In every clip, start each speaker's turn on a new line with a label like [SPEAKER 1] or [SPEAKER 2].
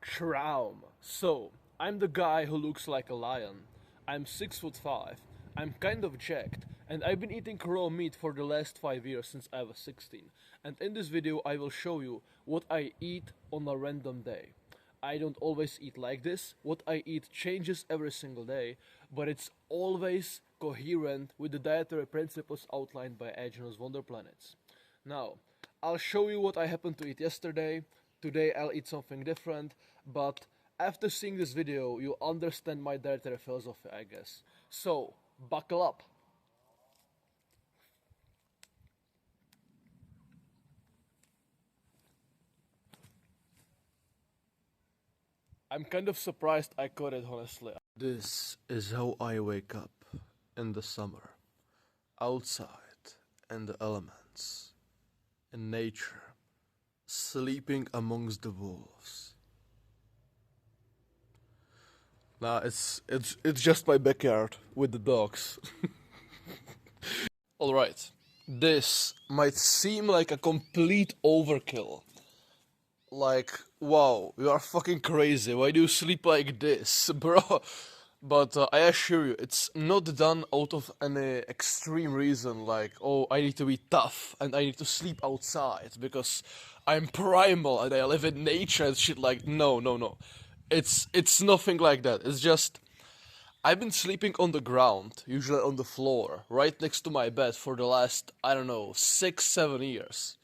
[SPEAKER 1] Traum. So, I'm the guy who looks like a lion. I'm 6'5". I'm kind of jacked, and I've been eating raw meat for the last 5 years since I was 16. And in this video, I will show you what I eat on a random day. I don't always eat like this. What I eat changes every single day, but it's always coherent with the dietary principles outlined by Aajonus Wonder Planets. Now, I'll show you what I happened to eat yesterday. Today I'll eat something different, but after seeing this video, you'll understand my dietary philosophy, I guess. So, buckle up. I'm kind of surprised I caught it, honestly. This is how I wake up in the summer. Outside, in the elements, in nature, sleeping amongst the wolves. Nah, it's just my backyard with the dogs. Alright, this might seem like a complete overkill. Like, wow, you are fucking crazy, why do you sleep like this, bro? But I assure you, it's not done out of any extreme reason, like, oh, I need to be tough and I need to sleep outside because I'm primal and I live in nature and shit. Like, no. It's nothing like that. It's just, I've been sleeping on the ground, usually on the floor, right next to my bed for the last, I don't know, 6-7 years.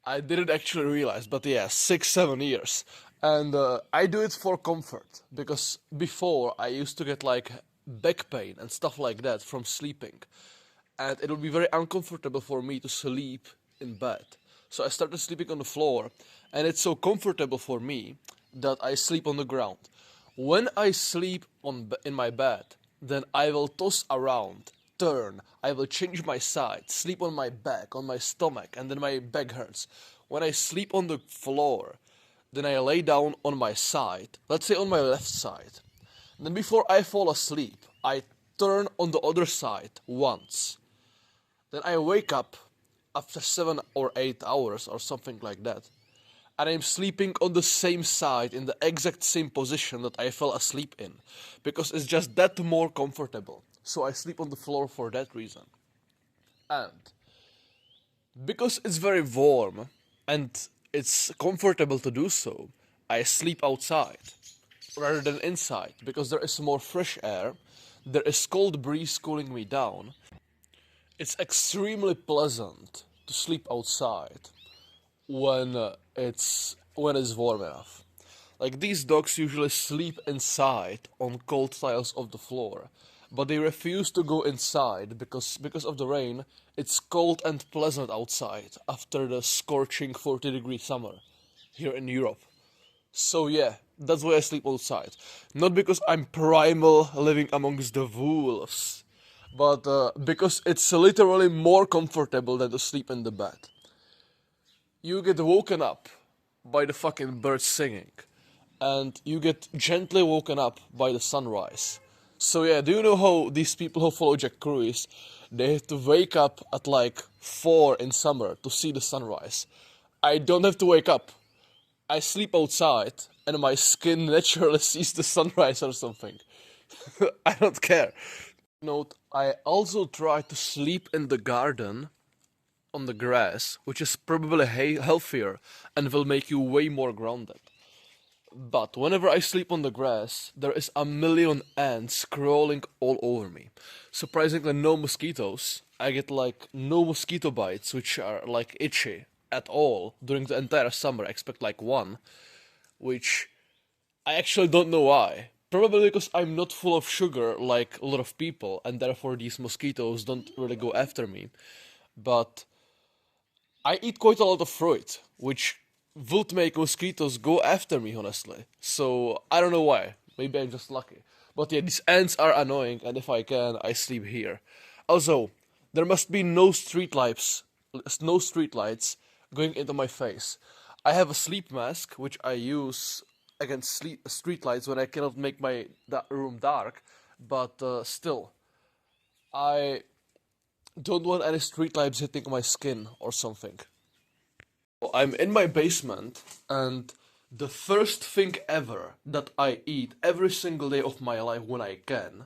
[SPEAKER 1] I didn't actually realize, but yeah, 6-7 years. And I do it for comfort, because before I used to get like back pain and stuff like that from sleeping. And it would be very uncomfortable for me to sleep in bed. So I started sleeping on the floor, and it's so comfortable for me that I sleep on the ground. When I sleep in my bed, then I will toss around, turn, I will change my side, sleep on my back, on my stomach, and then my back hurts. When I sleep on the floor, then I lay down on my side, let's say on my left side. Then before I fall asleep, I turn on the other side once. Then I wake up after 7 or 8 hours or something like that. And I'm sleeping on the same side in the exact same position that I fell asleep in. Because it's just that more comfortable. So I sleep on the floor for that reason. And because it's very warm and it's comfortable to do so, I sleep outside rather than inside because there is more fresh air, there is cold breeze cooling me down. It's extremely pleasant to sleep outside when it's warm enough. Like, these dogs usually sleep inside on cold tiles of the floor, but they refuse to go inside because of the rain. It's cold and pleasant outside after the scorching 40-degree summer here in Europe. So yeah, that's why I sleep outside. Not because I'm primal living amongst the wolves, but because it's literally more comfortable than to sleep in the bed. You get woken up by the fucking birds singing, and you get gently woken up by the sunrise. So yeah, do you know how these people who follow Jack Cruise, they have to wake up at like 4 in summer to see the sunrise? I don't have to wake up. I sleep outside, and my skin naturally sees the sunrise or something. I don't care. Note, I also try to sleep in the garden on the grass, which is probably healthier and will make you way more grounded. But whenever I sleep on the grass, there is a million ants crawling all over me. Surprisingly, no mosquitoes. I get like no mosquito bites, which are like itchy at all during the entire summer, except like one, which I actually don't know why. Probably because I'm not full of sugar like a lot of people, and therefore these mosquitoes don't really go after me. But I eat quite a lot of fruit, which would make mosquitoes go after me, honestly. So, I don't know why. Maybe I'm just lucky. But yeah, these ants are annoying, and if I can, I sleep here. Also, there must be no streetlights going into my face. I have a sleep mask, which I use against streetlights when I cannot make my room dark, but still, I don't want any streetlights hitting my skin or something. I'm in my basement, and The first thing ever that I eat every single day of my life when I can,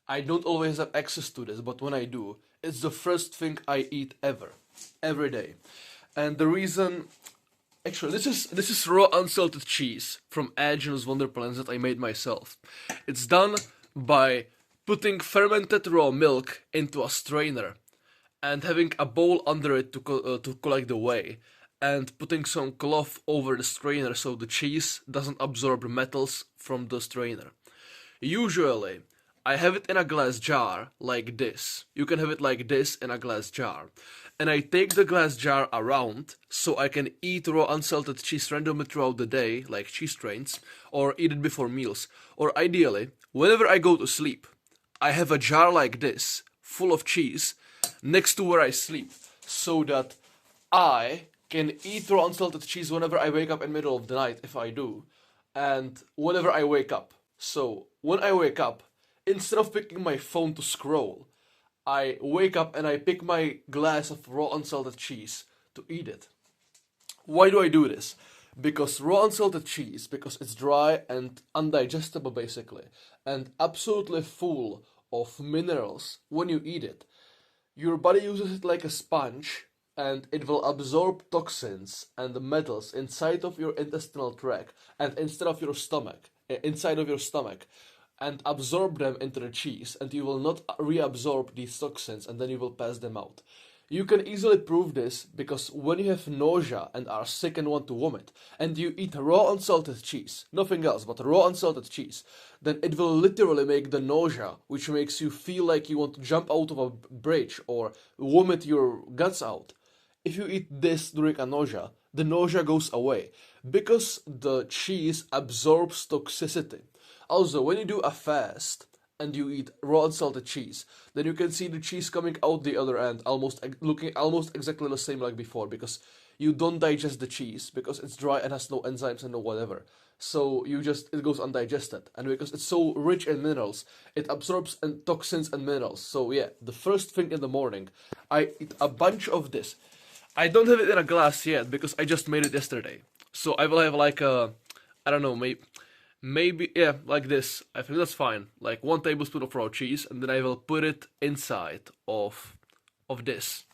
[SPEAKER 1] I don't always have access to this, but when I do, it's the first thing I eat ever, every day. And the reason, actually, this is raw unsalted cheese from Aajonus Wonderplants that I made myself. It's done by putting fermented raw milk into a strainer and having a bowl under it to collect the whey, and putting some cloth over the strainer so the cheese doesn't absorb metals from the strainer. Usually, I have it in a glass jar like this. You can have it like this in a glass jar. And I take the glass jar around so I can eat raw unsalted cheese randomly throughout the day, like cheese trains, or eat it before meals. Or ideally, whenever I go to sleep, I have a jar like this, full of cheese, next to where I sleep, so that I can eat raw unsalted cheese whenever I wake up in the middle of the night, if I do, and whenever I wake up. So, when I wake up, instead of picking my phone to scroll, I wake up and I pick my glass of raw unsalted cheese to eat it. Why do I do this? Because raw unsalted cheese, because it's dry and undigestible basically, and absolutely full of minerals when you eat it, your body uses it like a sponge, and it will absorb toxins and the metals inside of your intestinal tract and inside of your stomach, and absorb them into the cheese, and you will not reabsorb these toxins, and then you will pass them out. You can easily prove this because when you have nausea and are sick and want to vomit, and you eat raw unsalted cheese, nothing else but raw unsalted cheese, then it will literally make the nausea, which makes you feel like you want to jump out of a bridge or vomit your guts out. If you eat this during a nausea, the nausea goes away because the cheese absorbs toxicity. Also, when you do a fast and you eat raw unsalted cheese, then you can see the cheese coming out the other end, looking almost exactly the same like before, because you don't digest the cheese because it's dry and has no enzymes and no whatever. So it goes undigested, and because it's so rich in minerals, it absorbs toxins and minerals. So yeah, the first thing in the morning, I eat a bunch of this. I don't have it in a glass yet because I just made it yesterday. So I will have like a, I don't know, maybe, yeah, like this. I think that's fine. Like 1 tablespoon of raw cheese, and then I will put it inside of this.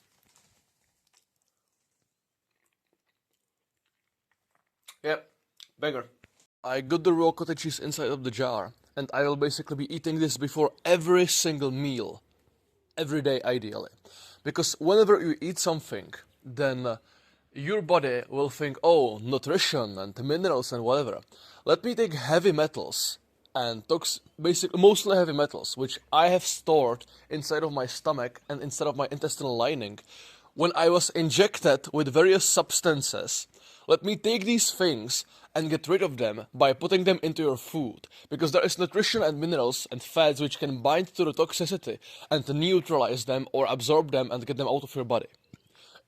[SPEAKER 1] Yep, banger. I got the raw cottage cheese inside of the jar, and I will basically be eating this before every single meal. Every day, ideally. Because whenever you eat something, then your body will think, oh, nutrition and minerals and whatever. Let me take heavy metals and basically mostly heavy metals, which I have stored inside of my stomach and inside of my intestinal lining when I was injected with various substances. Let me take these things and get rid of them by putting them into your food, because there is nutrition and minerals and fats which can bind to the toxicity and neutralize them or absorb them and get them out of your body.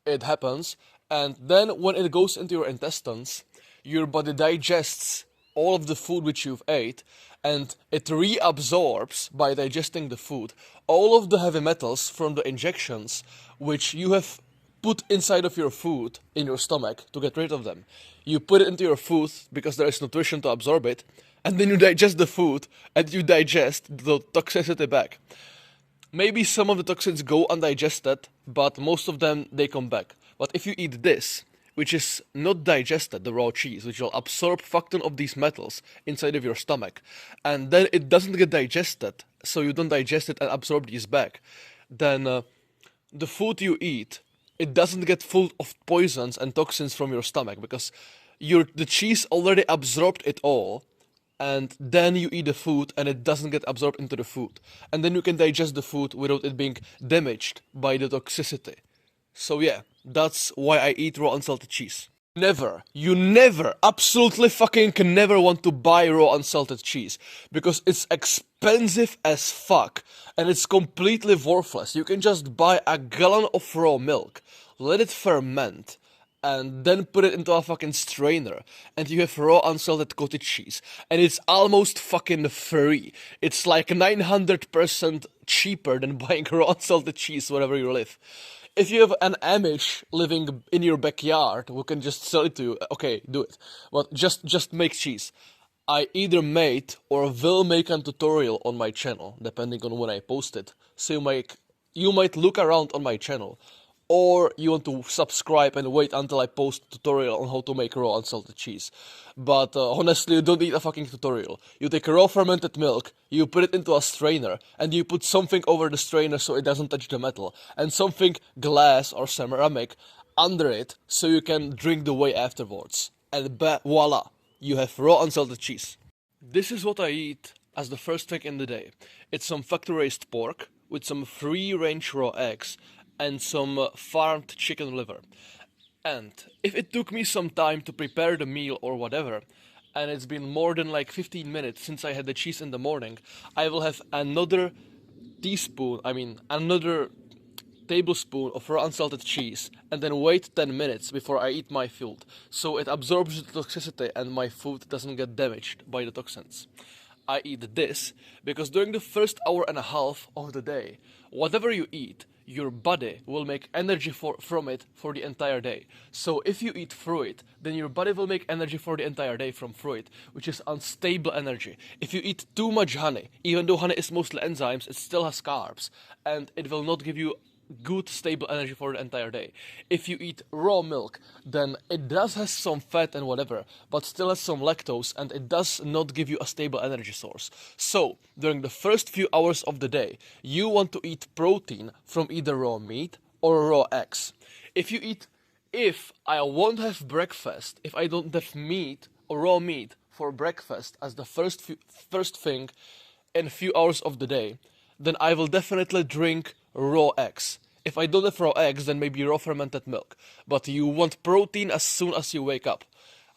[SPEAKER 1] It happens, and then when it goes into your intestines, your body digests all of the food which you've ate, and it reabsorbs, by digesting the food, all of the heavy metals from the injections which you have put inside of your food in your stomach to get rid of them. You put it into your food because there is nutrition to absorb it, and then you digest the food and you digest the toxicity back. Maybe some of the toxins go undigested, but most of them, they come back. But if you eat this, which is not digested, the raw cheese, which will absorb fuck ton of these metals inside of your stomach, and then it doesn't get digested, so you don't digest it and absorb these back, then the food you eat, it doesn't get full of poisons and toxins from your stomach, because the cheese already absorbed it all, and then you eat the food and it doesn't get absorbed into the food. And then you can digest the food without it being damaged by the toxicity. So yeah, that's why I eat raw unsalted cheese. You never, absolutely fucking never want to buy raw unsalted cheese, because it's expensive as fuck and it's completely worthless. You can just buy a gallon of raw milk, let it ferment, and then put it into a fucking strainer, and you have raw unsalted cottage cheese, and it's almost fucking free. It's like 900% cheaper than buying raw unsalted cheese wherever you live. if you have an Amish living in your backyard who can just sell it to you, okay, do it. But just make cheese. I either made or will make a tutorial on my channel, depending on when I post it. So you might look around on my channel, or you want to subscribe and wait until I post a tutorial on how to make raw unsalted cheese. But honestly, you don't need a fucking tutorial. You take raw fermented milk, you put it into a strainer, and you put something over the strainer so it doesn't touch the metal, and something glass or ceramic under it so you can drink the whey afterwards. And voila, you have raw unsalted cheese. This is what I eat as the first thing in the day. It's some factory-raised pork with some free-range raw eggs and some farmed chicken liver. And if it took me some time to prepare the meal or whatever, and it's been more than like 15 minutes since I had the cheese in the morning, I will have another another tablespoon of raw unsalted cheese and then wait 10 minutes before I eat my food, so it absorbs the toxicity and my food doesn't get damaged by the toxins. I eat this because during the first hour and a half of the day, whatever you eat, your body will make energy from it for the entire day. So if you eat fruit, then your body will make energy for the entire day from fruit, which is unstable energy. If you eat too much honey, even though honey is mostly enzymes, it still has carbs, and it will not give you good stable energy for the entire day. If you eat raw milk, then it does have some fat and whatever, but still has some lactose, and it does not give you a stable energy source. So during the first few hours of the day, you want to eat protein from either raw meat or raw eggs. If I won't have breakfast, if I don't have meat or raw meat for breakfast as the first thing in a few hours of the day, then I will definitely drink raw eggs. If I don't have raw eggs, then maybe raw fermented milk. But you want protein as soon as you wake up.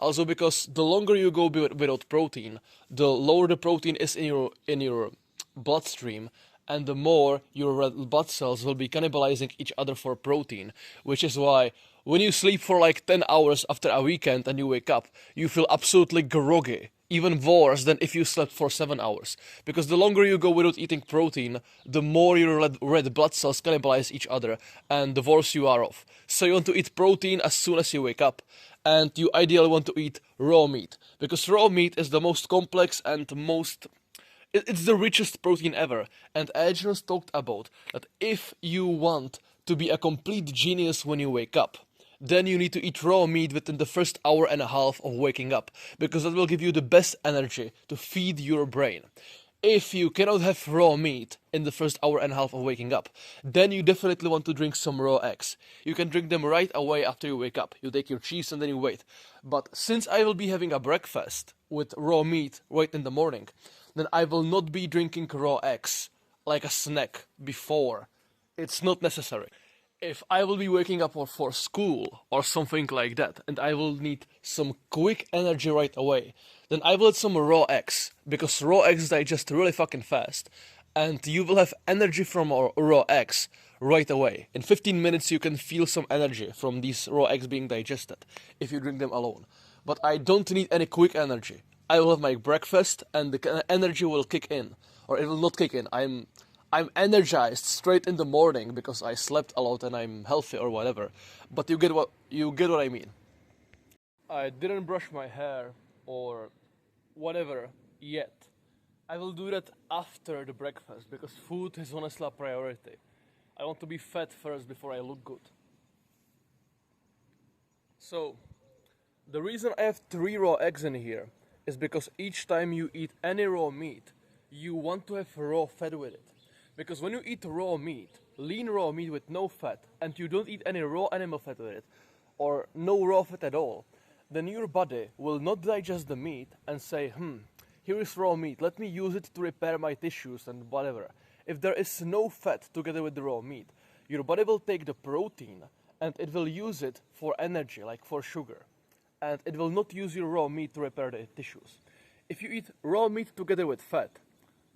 [SPEAKER 1] Also because the longer you go without protein, the lower the protein is in your bloodstream, and the more your red blood cells will be cannibalizing each other for protein, which is why when you sleep for like 10 hours after a weekend and you wake up, you feel absolutely groggy. Even worse than if you slept for 7 hours. Because the longer you go without eating protein, the more your red blood cells cannibalize each other, and the worse you are off. So you want to eat protein as soon as you wake up, and you ideally want to eat raw meat. Because raw meat is the most complex and it's the richest protein ever. And Aajonus talked about that if you want to be a complete genius when you wake up, then you need to eat raw meat within the first hour and a half of waking up, because that will give you the best energy to feed your brain. If you cannot have raw meat in the first hour and a half of waking up, then you definitely want to drink some raw eggs. You can drink them right away after you wake up. You take your cheese and then you wait. But since I will be having a breakfast with raw meat right in the morning, then I will not be drinking raw eggs like a snack before. It's not necessary. If I will be waking up for school or something like that, and I will need some quick energy right away, then I will eat some raw eggs, because raw eggs digest really fucking fast, and you will have energy from raw eggs right away. In 15 minutes you can feel some energy from these raw eggs being digested, if you drink them alone. But I don't need any quick energy. I will have my breakfast, and the energy will kick in. Or it will not kick in. I'm energized straight in the morning because I slept a lot and I'm healthy or whatever. But you get what I mean. I didn't brush my hair or whatever yet. I will do that after the breakfast because food is honestly a priority. I want to be fat first before I look good. So, the reason I have 3 raw eggs in here is because each time you eat any raw meat, you want to have raw fat with it. Because when you eat raw meat, lean raw meat with no fat, and you don't eat any raw animal fat with it, or no raw fat at all, then your body will not digest the meat and say, here is raw meat, let me use it to repair my tissues and whatever. If there is no fat together with the raw meat, your body will take the protein and it will use it for energy, like for sugar. And it will not use your raw meat to repair the tissues. If you eat raw meat together with fat,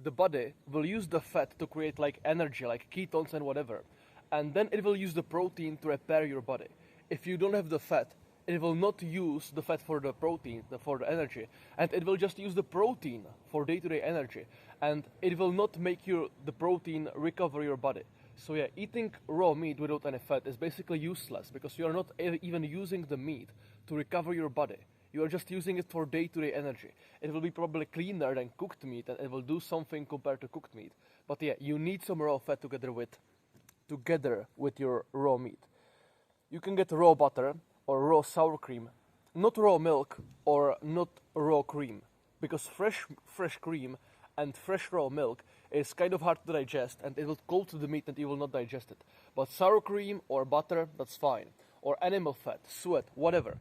[SPEAKER 1] the body will use the fat to create like energy, like ketones and whatever, and then it will use the protein to repair your body. If you don't have the fat, it will not use the fat for the protein, for the energy, and it will just use the protein for day-to-day energy, and it will not make the protein recover your body. So yeah, eating raw meat without any fat is basically useless because you are not even using the meat to recover your body. You are just using it for day-to-day energy. It will be probably cleaner than cooked meat, and it will do something compared to cooked meat. But yeah, you need some raw fat together with your raw meat. You can get raw butter or raw sour cream, not raw milk or not raw cream, because fresh cream and fresh raw milk is kind of hard to digest, and it will coat the meat and you will not digest it. But sour cream or butter, that's fine. Or animal fat, sweat, whatever.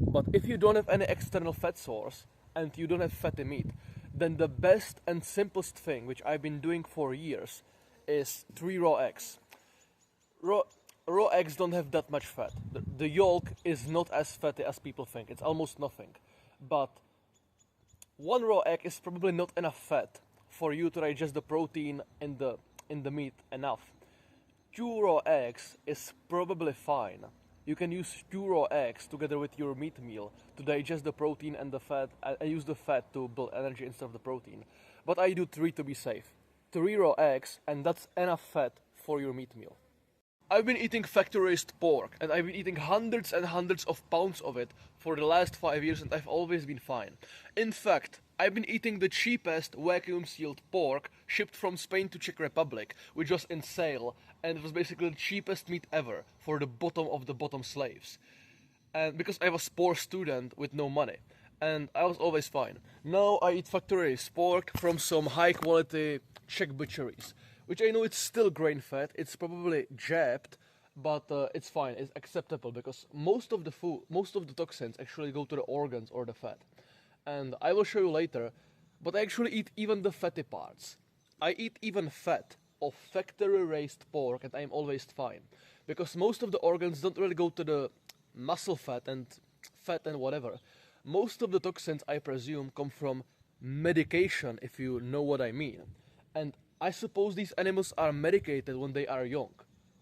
[SPEAKER 1] But if you don't have any external fat source and you don't have fatty meat, then the best and simplest thing, which I've been doing for years, is 3 raw eggs. Raw eggs don't have that much fat. The yolk is not as fatty as people think. It's almost nothing. But 1 raw egg is probably not enough fat for you to digest the protein in the meat enough. 2 raw eggs is probably fine. You can use 2 raw eggs together with your meat meal to digest the protein and the fat, and use the fat to build energy instead of the protein. But I do 3 to be safe. 3 raw eggs, and that's enough fat for your meat meal. I've been eating factory-raised pork, and I've been eating hundreds and hundreds of pounds of it for the last 5 years, and I've always been fine. In fact, I've been eating the cheapest vacuum-sealed pork shipped from Spain to Czech Republic, which was in sale, and it was basically the cheapest meat ever for the bottom of the bottom slaves. And because I was a poor student with no money, and I was always fine. Now I eat factory-raised pork from some high-quality Czech butcheries, which I know it's still grain-fed. It's probably jabbed, but it's fine. It's acceptable because most of the toxins actually go to the organs or the fat. And I will show you later, but I actually eat even the fatty parts. I eat even fat of factory-raised pork, and I'm always fine. Because most of the organs don't really go to the muscle fat and whatever. Most of the toxins, I presume, come from medication, if you know what I mean. And I suppose these animals are medicated when they are young,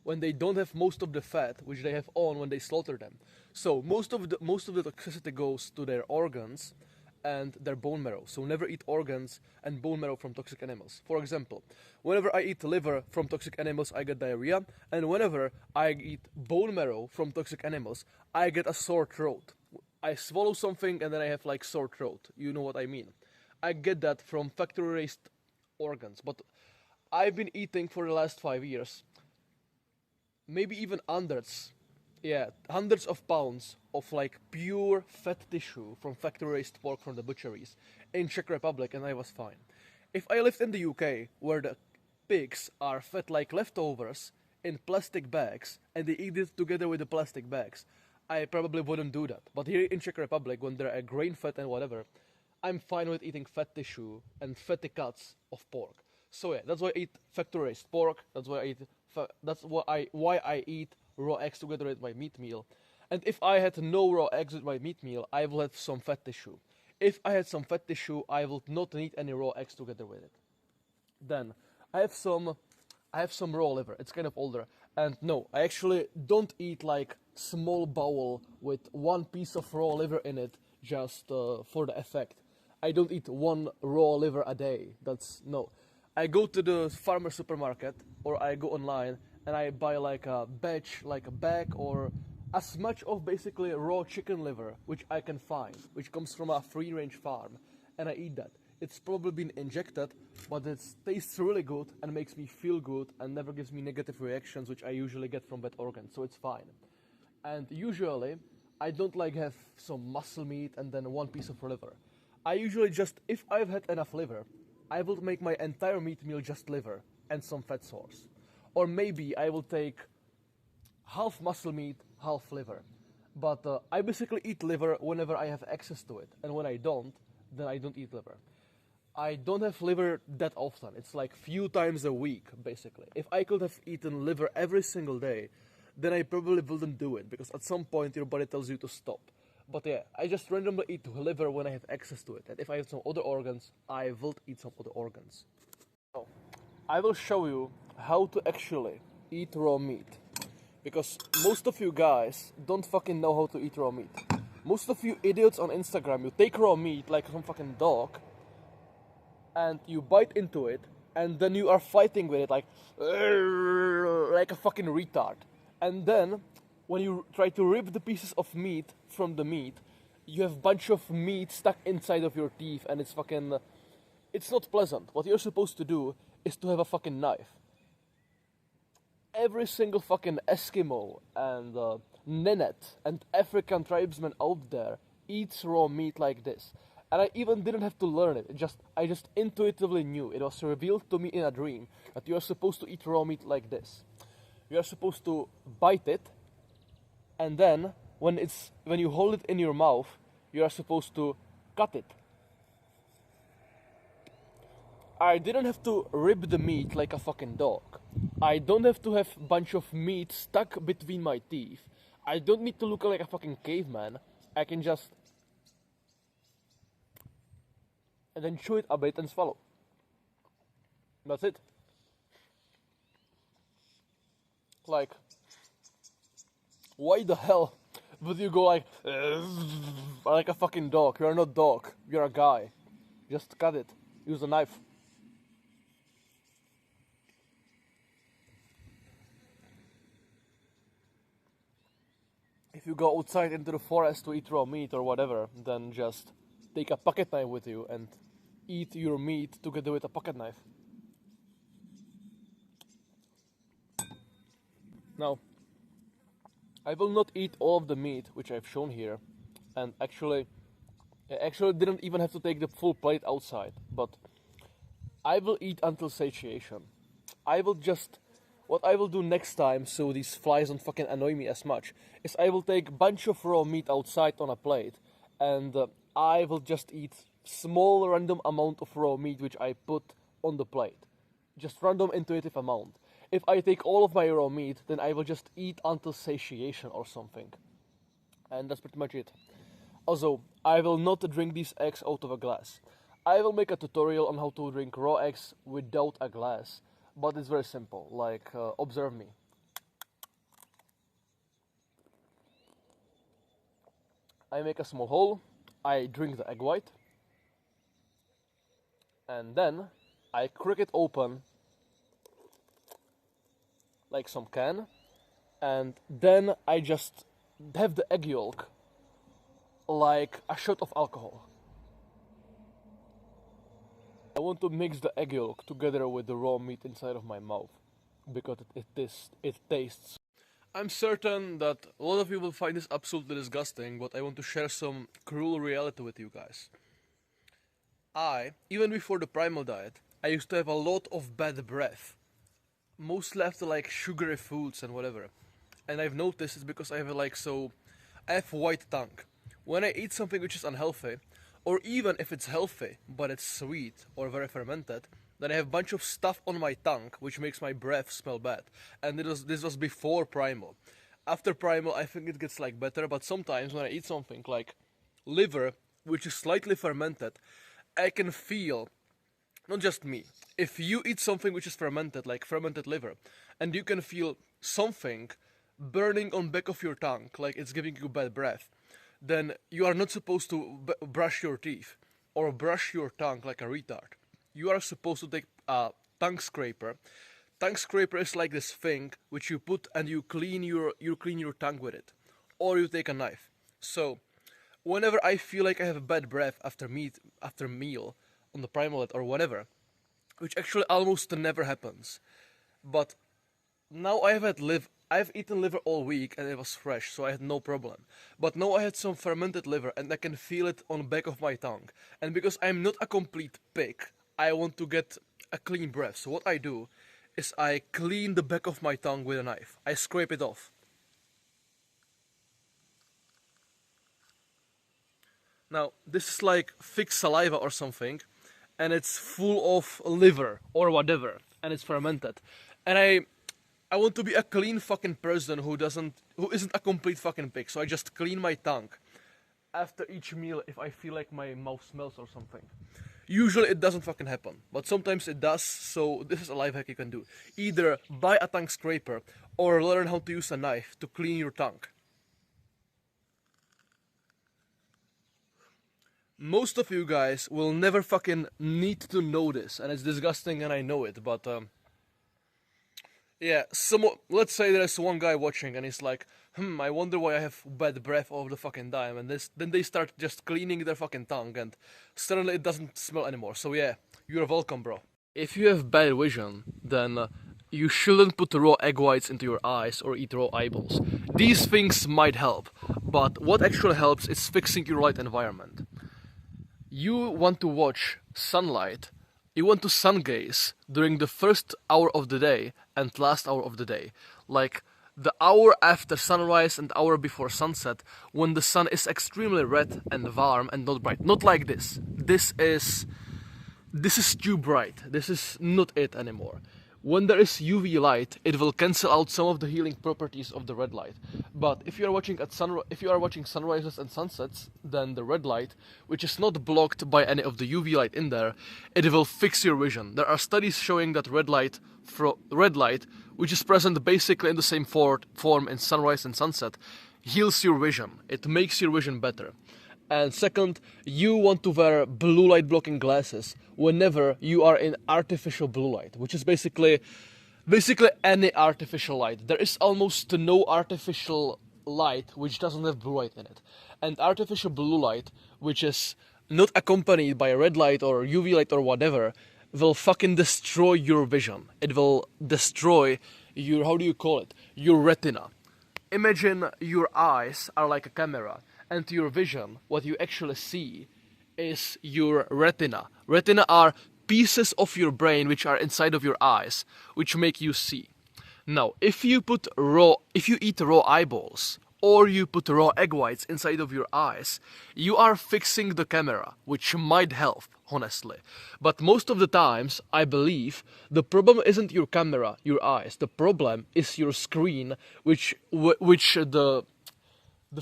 [SPEAKER 1] when they don't have most of the fat, which they have on when they slaughter them. So most of the toxicity goes to their organs and their bone marrow. So never eat organs and bone marrow from toxic animals. For example, whenever I eat liver from toxic animals, I get diarrhea, and whenever I eat bone marrow from toxic animals, I get a sore throat. I swallow something and then I have like sore throat. You know what I mean. I get that from factory-raised organs. But I've been eating for the last 5 years, maybe even hundreds of pounds of like pure fat tissue from factory-raised pork from the butcheries in Czech Republic, and I was fine. If I lived in the UK, where the pigs are fed like leftovers in plastic bags, and they eat it together with the plastic bags, I probably wouldn't do that. But here in Czech Republic, when they're grain-fed and whatever, I'm fine with eating fat tissue and fatty cuts of pork. So yeah, that's why I eat factory-raised pork. That's why I eat raw eggs together with my meat meal. And if I had no raw eggs with my meat meal, I will have some fat tissue. If I had some fat tissue, I would not need any raw eggs together with it. Then I have some raw liver. It's kind of older. And no, I actually don't eat like small bowl with 1 piece of raw liver in it just for the effect. I don't eat 1 raw liver a day. No. I go to the farmer supermarket or I go online and I buy like a batch, like a bag or as much of basically raw chicken liver which I can find, which comes from a free-range farm, and I eat that. It's probably been injected, but it tastes really good and makes me feel good and never gives me negative reactions which I usually get from that organ, so it's fine. And usually I don't like have some muscle meat and then 1 piece of liver. I usually just, if I've had enough liver, I will make my entire meat meal just liver and some fat source. Or maybe I will take half muscle meat, half liver. But I basically eat liver whenever I have access to it. And when I don't, then I don't eat liver. I don't have liver that often. It's like few times a week, basically. If I could have eaten liver every single day, then I probably wouldn't do it. Because at some point your body tells you to stop. But yeah, I just randomly eat liver when I have access to it. And if I have some other organs, I will eat some other organs. So, I will show you how to actually eat raw meat. Because most of you guys don't fucking know how to eat raw meat. Most of you idiots on Instagram, you take raw meat like some fucking dog, and you bite into it, and then you are fighting with it like a fucking retard. And then, when you try to rip the pieces of meat from the meat, you have a bunch of meat stuck inside of your teeth, and it's fucking... It's not pleasant. What you're supposed to do is to have a fucking knife. Every single fucking Eskimo and Nenet and African tribesman out there eats raw meat like this. And I even didn't have to learn it. I just intuitively knew. It was revealed to me in a dream that you are supposed to eat raw meat like this. You are supposed to bite it, and then when you hold it in your mouth, you are supposed to cut it. I didn't have to rip the meat like a fucking dog. I don't have to have a bunch of meat stuck between my teeth. I don't need to look like a fucking caveman. I can just... and then chew it a bit and swallow. That's it. Like, why the hell would you go like a fucking dog? You're not a dog. You're a guy. Just cut it. Use a knife. If you go outside into the forest to eat raw meat or whatever, then just take a pocket knife with you and eat your meat together with a pocket knife. Now, I will not eat all of the meat which I've shown here, and I actually didn't even have to take the full plate outside, but I will eat until satiation. What I will do next time, so these flies don't fucking annoy me as much, is I will take a bunch of raw meat outside on a plate, and I will just eat small random amount of raw meat which I put on the plate. Just random intuitive amount. If I take all of my raw meat, then I will just eat until satiation or something. And that's pretty much it. Also, I will not drink these eggs out of a glass. I will make a tutorial on how to drink raw eggs without a glass. But it's very simple, like, observe me. I make a small hole, I drink the egg white, and then I crack it open like some can, and then I just have the egg yolk like a shot of alcohol. I want to mix the egg yolk together with the raw meat inside of my mouth, because it tastes. I'm certain that a lot of you will find this absolutely disgusting, but I want to share some cruel reality with you guys. Even before the Primal diet, I used to have a lot of bad breath. Mostly after like sugary foods and whatever. And I've noticed it's because I have white tongue. When I eat something which is unhealthy, or even if it's healthy, but it's sweet or very fermented, then I have a bunch of stuff on my tongue, which makes my breath smell bad. And this was before Primal. After Primal, I think it gets like better, but sometimes when I eat something like liver, which is slightly fermented, I can feel, not just me, if you eat something which is fermented, like fermented liver, and you can feel something burning on back of your tongue, like it's giving you bad breath, then you are not supposed to brush your teeth or brush your tongue like a retard. You are supposed to take a tongue scraper. Tongue scraper is like this thing which you put and you clean your tongue with it, or you take a knife. So, whenever I feel like I have a bad breath after meal on the Primal or whatever, which actually almost never happens, but now I've eaten liver all week and it was fresh, so I had no problem. But now I had some fermented liver and I can feel it on the back of my tongue. And because I'm not a complete pig, I want to get a clean breath. So what I do is I clean the back of my tongue with a knife. I scrape it off. Now, this is like thick saliva or something, and it's full of liver or whatever, and it's fermented. And I want to be a clean fucking person who isn't a complete fucking pig, so I just clean my tongue after each meal if I feel like my mouth smells or something. Usually it doesn't fucking happen, but sometimes it does, so this is a life hack you can do. Either buy a tongue scraper or learn how to use a knife to clean your tongue. Most of you guys will never fucking need to know this, and it's disgusting and I know it, but yeah, let's say there's one guy watching and he's like, I wonder why I have bad breath all the fucking time, and then they start just cleaning their fucking tongue and suddenly it doesn't smell anymore. So yeah, you're welcome, bro. If you have bad vision, then you shouldn't put raw egg whites into your eyes or eat raw eyeballs. These things might help, but what actually helps is fixing your light environment. You want to watch sunlight, you want to sun gaze during the first hour of the day and last hour of the day. Like the hour after sunrise and hour before sunset, when the sun is extremely red and warm and not bright. Not like this. This is too bright. This is not it anymore. When there is UV light, it will cancel out some of the healing properties of the red light. But if you are watching sunrises and sunsets, then the red light, which is not blocked by any of the UV light in there, it will fix your vision. There are studies showing that red light, which is present basically in the same form in sunrise and sunset, heals your vision. It makes your vision better. And second, you want to wear blue light blocking glasses whenever you are in artificial blue light, which is basically any artificial light. There is almost no artificial light which doesn't have blue light in it. And artificial blue light, which is not accompanied by a red light or UV light or whatever, will fucking destroy your vision. It will destroy your, your retina. Imagine your eyes are like a camera, and to your vision, what you actually see is your retina. Retina are pieces of your brain which are inside of your eyes, which make you see. Now, if you eat raw eyeballs, or you put raw egg whites inside of your eyes, you are fixing the camera, which might help, honestly. But most of the times, I believe, the problem isn't your camera, your eyes. The problem is your screen, which the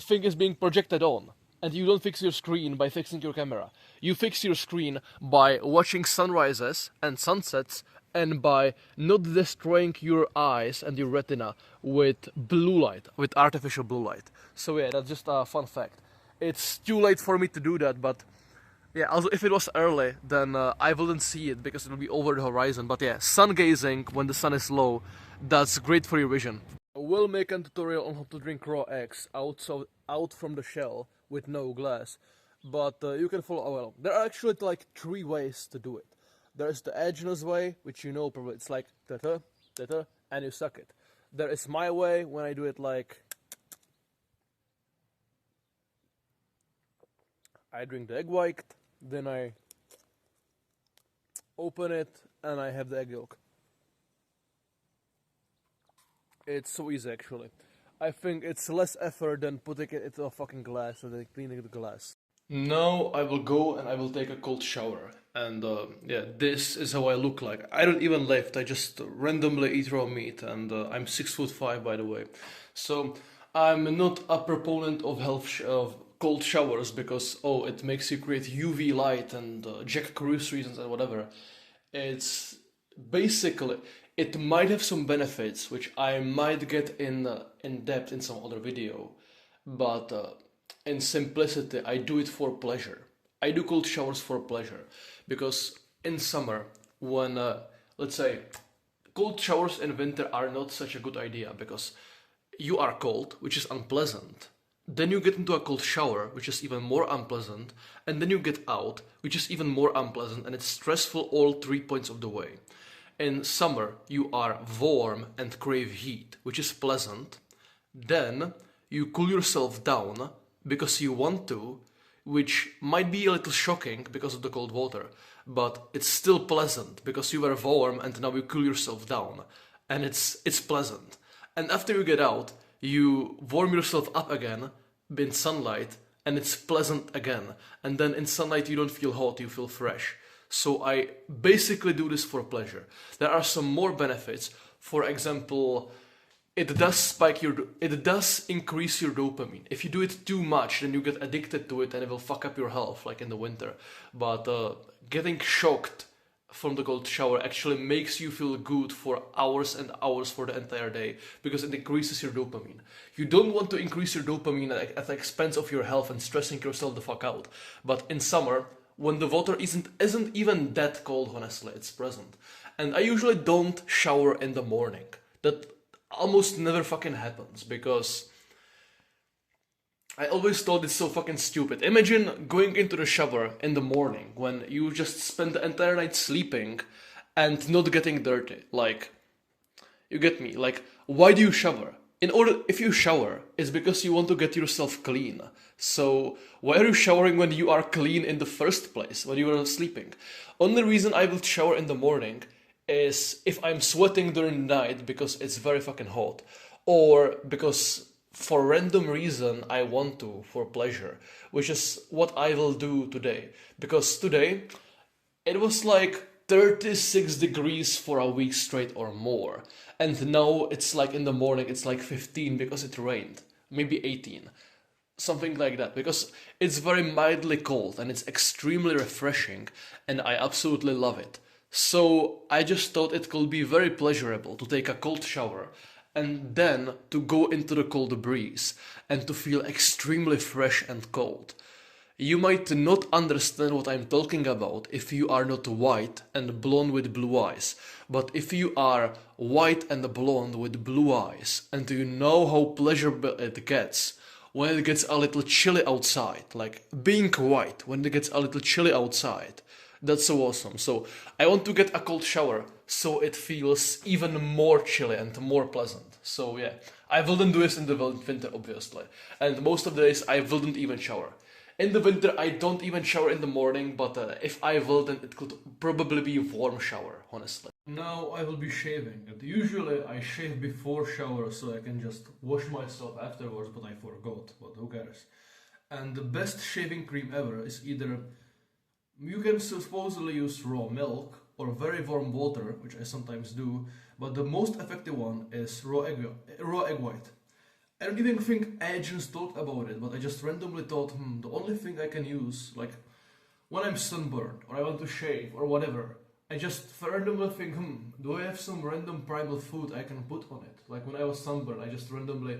[SPEAKER 1] thing is being projected on. And you don't fix your screen by fixing your camera. You fix your screen by watching sunrises and sunsets and by not destroying your eyes and your retina with blue light, with artificial blue light. So yeah, that's just a fun fact. It's too late for me to do that, but yeah, also if it was early, then I wouldn't see it because it will be over the horizon. But yeah, sun gazing when the sun is low, that's great for your vision. I will make a tutorial on how to drink raw eggs out from the shell with no glass, but you can follow. Well, there are actually like 3 ways to do it. There is the Aajonus way, which you know probably. It's like ta-ta, ta-ta, and you suck it. There is my way when I do it like I drink the egg white, then I open it, and I have the egg yolk. It's so easy actually. I think it's less effort than putting it into a fucking glass and then cleaning the glass. Now I will go and I will take a cold shower. And yeah, this is how I look like. I don't even lift, I just randomly eat raw meat, and I'm 6'5" by the way. So I'm not a proponent of cold showers because, oh, it makes you create UV light and Jack Cruise reasons and whatever. It's basically, it might have some benefits, which I might get in depth in some other video, but in simplicity, I do it for pleasure. I do cold showers for pleasure, because in summer, when, let's say, cold showers in winter are not such a good idea, because you are cold, which is unpleasant. Then you get into a cold shower, which is even more unpleasant, and then you get out, which is even more unpleasant, and it's stressful all 3 points of the way. In summer, you are warm and crave heat, which is pleasant. Then you cool yourself down because you want to, which might be a little shocking because of the cold water, but it's still pleasant because you were warm and now you cool yourself down, and it's pleasant. And after you get out, you warm yourself up again in sunlight, and it's pleasant again. And then in sunlight you don't feel hot, you feel fresh. So I basically do this for pleasure. There are some more benefits. For example, it does increase your dopamine. If you do it too much, then you get addicted to it and it will fuck up your health, like in the winter. But getting shocked from the cold shower actually makes you feel good for hours and hours for the entire day because it increases your dopamine. You don't want to increase your dopamine at the expense of your health and stressing yourself the fuck out. But in summer, when the water isn't even that cold, honestly, it's present. And I usually don't shower in the morning. That almost never fucking happens because I always thought it's so fucking stupid. Imagine going into the shower in the morning when you just spend the entire night sleeping and not getting dirty. Like, you get me? Like, why do you shower? If you shower, it's because you want to get yourself clean. So, why are you showering when you are clean in the first place, when you are sleeping? Only reason I will shower in the morning is if I'm sweating during the night because it's very fucking hot, or because for random reason I want to, for pleasure, which is what I will do today. Because today it was like 36 degrees for a week straight or more, and now it's like in the morning it's like 15 because it rained, maybe 18, something like that, because it's very mildly cold and it's extremely refreshing and I absolutely love it. So I just thought it could be very pleasurable to take a cold shower and then to go into the cold breeze and to feel extremely fresh and cold. You might not understand what I'm talking about if you are not white and blonde with blue eyes, but if you are white and blonde with blue eyes and you know how pleasurable it gets when it gets a little chilly outside, like being white when it gets a little chilly outside, that's so awesome. So I want to get a cold shower so it feels even more chilly and more pleasant. So yeah, I wouldn't do this in the winter obviously, and most of the days I wouldn't even shower. In the winter I don't even shower in the morning, but if I will then it could probably be a warm shower, honestly. Now I will be shaving, and usually I shave before shower so I can just wash myself afterwards, but I forgot, but who cares. And the best shaving cream ever is either, you can supposedly use raw milk or very warm water, which I sometimes do, but the most effective one is raw egg white. I don't even think Aajonus talked about it, but I just randomly thought, the only thing I can use, like when I'm sunburned or I want to shave or whatever, I just randomly think, do I have some random primal food I can put on it? Like when I was sunburned, I just randomly,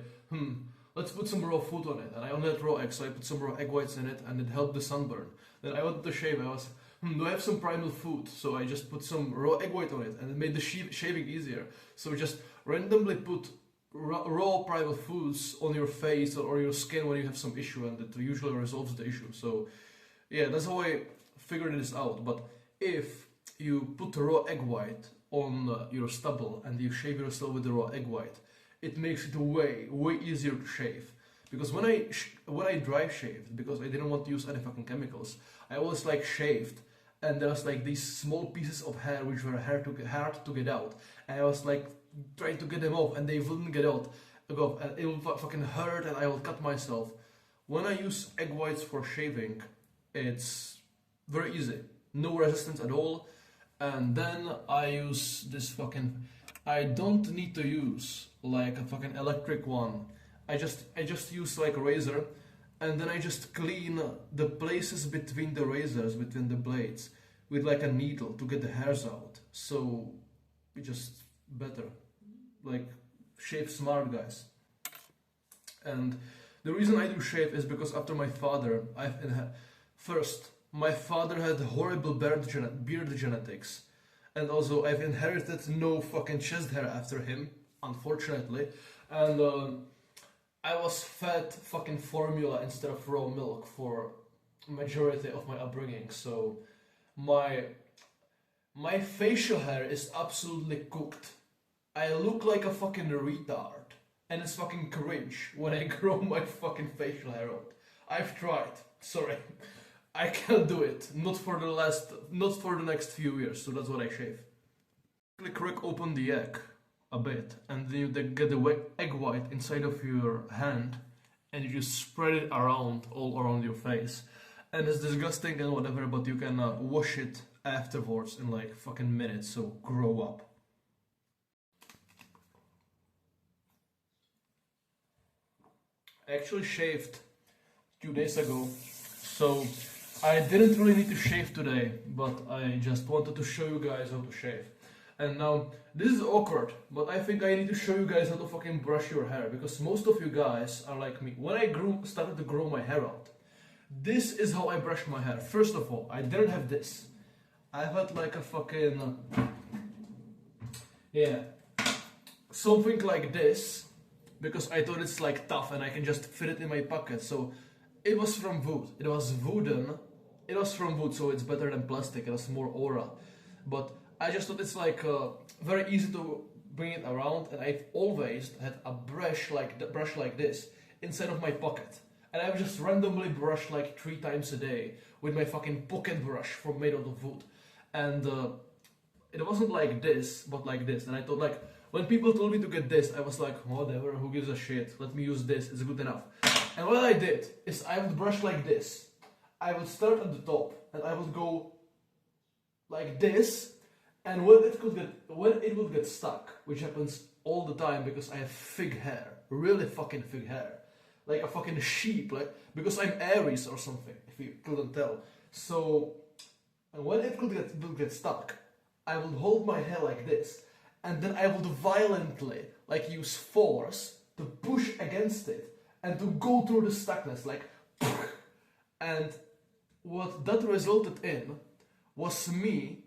[SPEAKER 1] let's put some raw food on it. And I only had raw eggs, so I put some raw egg whites in it and it helped the sunburn. Then I wanted to shave, I was, do I have some primal food? So I just put some raw egg white on it and it made the shaving easier. So just randomly put raw primal foods on your face or your skin when you have some issue, and it usually resolves the issue. So yeah, that's how I figured this out. But if you put raw egg white on your stubble and you shave yourself with the raw egg white, it makes it way easier to shave. Because when I dry shaved, because I didn't want to use any fucking chemicals, I always like shaved and there was like these small pieces of hair which were hard to get out, and I was like trying to get them off and they wouldn't get out, and it would fucking hurt and I will cut myself. When I use egg whites for shaving, it's very easy, no resistance at all. And then I use this fucking, I don't need to use like a fucking electric one. I just use like a razor, and then I just clean the places between the razors, between the blades, with like a needle to get the hairs out. So it just better, like shave smart, guys. And the reason I do shave is because after my father, first my father had horrible beard genetics, and also I've inherited no fucking chest hair after him, unfortunately, and I was fed fucking formula instead of raw milk for majority of my upbringing, so my facial hair is absolutely cooked. I look like a fucking retard, and it's fucking cringe when I grow my fucking facial hair out. I've tried, sorry, I can't do it, not for the next few years, so that's what I shave. Crack open the egg a bit, and then you get the egg white inside of your hand, and you just spread it around, all around your face. And it's disgusting and whatever, but you can wash it afterwards in like fucking minutes, so grow up. I actually shaved 2 days ago, so I didn't really need to shave today, but I just wanted to show you guys how to shave. And now, this is awkward, but I think I need to show you guys how to fucking brush your hair, because most of you guys are like me. When I started to grow my hair out, this is how I brush my hair. First of all, I didn't have this. I had like a fucking, yeah, something like this, because I thought it's like tough and I can just fit it in my pocket. So it was from wood. It was wooden. It was from wood, so it's better than plastic. It has more aura. But I just thought it's like very easy to bring it around, and I've always had a brush like this inside of my pocket. And I would just randomly brush like 3 times a day with my fucking pocket brush made out of wood. And it wasn't like this, but like this. And I thought, like, when people told me to get this, I was like, whatever, who gives a shit? Let me use this, it's good enough. And what I did is I would brush like this. I would start at the top and I would go like this. And when it would get stuck, which happens all the time because I have thick hair, really fucking thick hair, like a fucking sheep, like, because I'm Aries or something, if you couldn't tell. So, and when it would get stuck, I would hold my hair like this, and then I would violently, like, use force to push against it and to go through the stuckness, like, and what that resulted in was me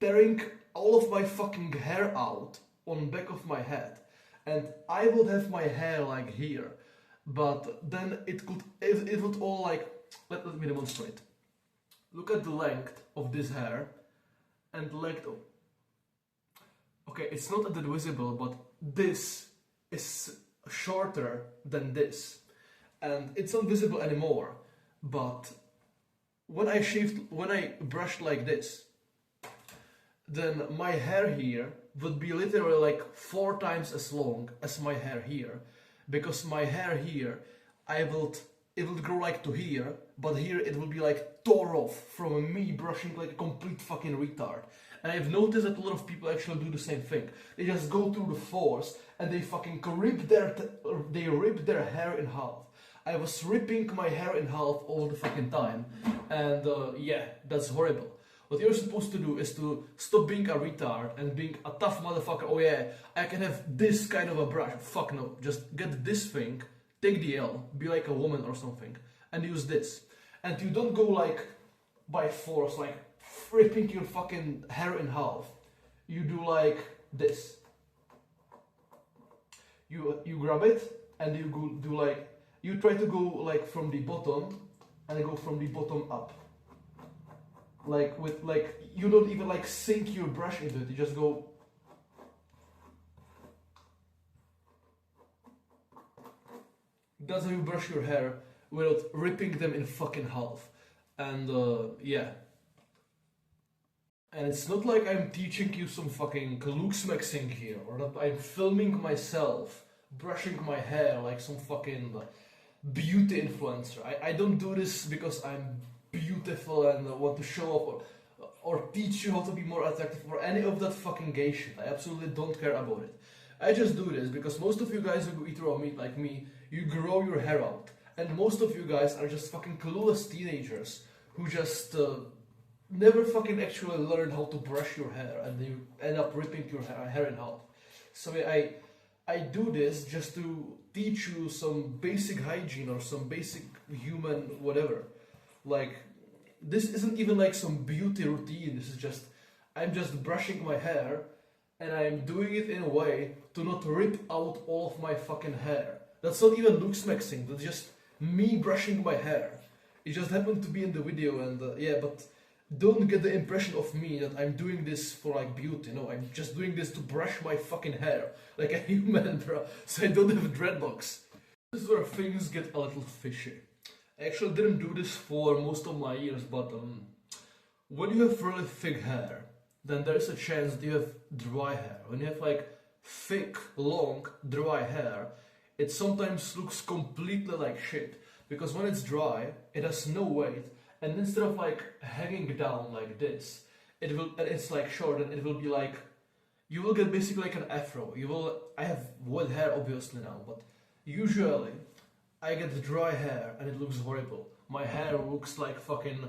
[SPEAKER 1] tearing all of my fucking hair out on back of my head. And I would have my hair like here, but then it would all like, let me demonstrate. Look at the length of this hair and the length of, okay, it's not that visible, but this is shorter than this, and it's not visible anymore. But when I brushed like this, then my hair here would be literally like 4 times as long as my hair here, because my hair here, it would grow like to here, but here it will be like tore off from me brushing like a complete fucking retard. And I've noticed that a lot of people actually do the same thing. They just go through the force and they fucking rip their hair in half. I was ripping my hair in half all the fucking time, and yeah, that's horrible. What you're supposed to do is to stop being a retard and being a tough motherfucker. Oh yeah, I can have this kind of a brush. Fuck no, just get this thing, take the L, be like a woman or something, and use this. And you don't go like by force, like ripping your fucking hair in half. You do like this. You grab it and you do like, you try to go like from the bottom and go from the bottom up. Like with like, you don't even like sink your brush into it, you just go. That's how you brush your hair without ripping them in fucking half. And yeah. And it's not like I'm teaching you some fucking looksmaxxing here, or that I'm filming myself brushing my hair like some fucking beauty influencer. I don't do this because I'm beautiful and want to show off or teach you how to be more attractive or any of that fucking gay shit. I absolutely don't care about it. I just do this because most of you guys who eat raw meat like me, you grow your hair out. And most of you guys are just fucking clueless teenagers who just never fucking actually learn how to brush your hair, and you end up ripping your hair in half. So I do this just to teach you some basic hygiene or some basic human whatever. Like, this isn't even like some beauty routine. This is just, I'm just brushing my hair, and I'm doing it in a way to not rip out all of my fucking hair. That's not even looksmaxxing, that's just me brushing my hair. It just happened to be in the video, and yeah, but don't get the impression of me that I'm doing this for like beauty. No, I'm just doing this to brush my fucking hair like a human, bro, so I don't have dreadlocks. This is where things get a little fishy. I actually didn't do this for most of my years, but when you have really thick hair, then there's a chance that you have dry hair. When you have like thick, long, dry hair, it sometimes looks completely like shit, because when it's dry, it has no weight, and instead of like hanging down like this, it's like short, and it will be like, you will get basically like an afro. I have wet hair obviously now, but usually I get dry hair and it looks horrible. My hair looks like fucking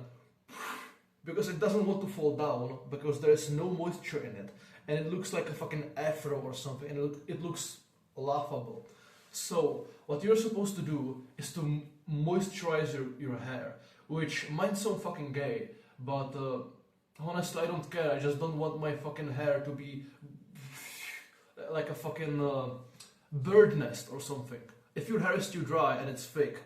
[SPEAKER 1] because it doesn't want to fall down because there is no moisture in it, and it looks like a fucking afro or something, and it looks laughable. So what you're supposed to do is to moisturize your hair, which might sound fucking gay, but honestly I don't care. I just don't want my fucking hair to be like a fucking bird nest or something. If your hair is too dry and it's thick,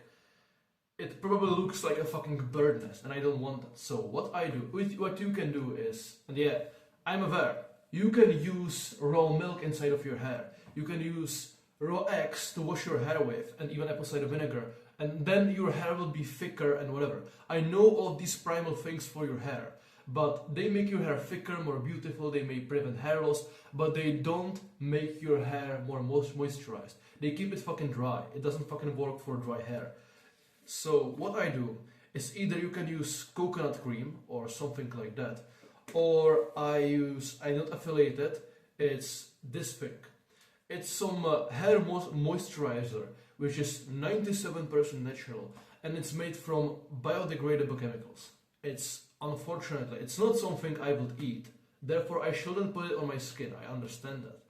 [SPEAKER 1] it probably looks like a fucking bird nest, and I don't want that. So what I do, what you can do is, and yeah, I'm aware, you can use raw milk inside of your hair. You can use raw eggs to wash your hair with, and even apple cider vinegar, and then your hair will be thicker and whatever. I know all these primal things for your hair, but they make your hair thicker, more beautiful, they may prevent hair loss, but they don't make your hair more moisturized. They keep it fucking dry. It doesn't fucking work for dry hair. So what I do is either you can use coconut cream or something like that, or I'm not affiliated, it's this thing. It's some hair moisturizer, which is 97% natural, and it's made from biodegradable chemicals. Unfortunately, it's not something I would eat, therefore I shouldn't put it on my skin, I understand that.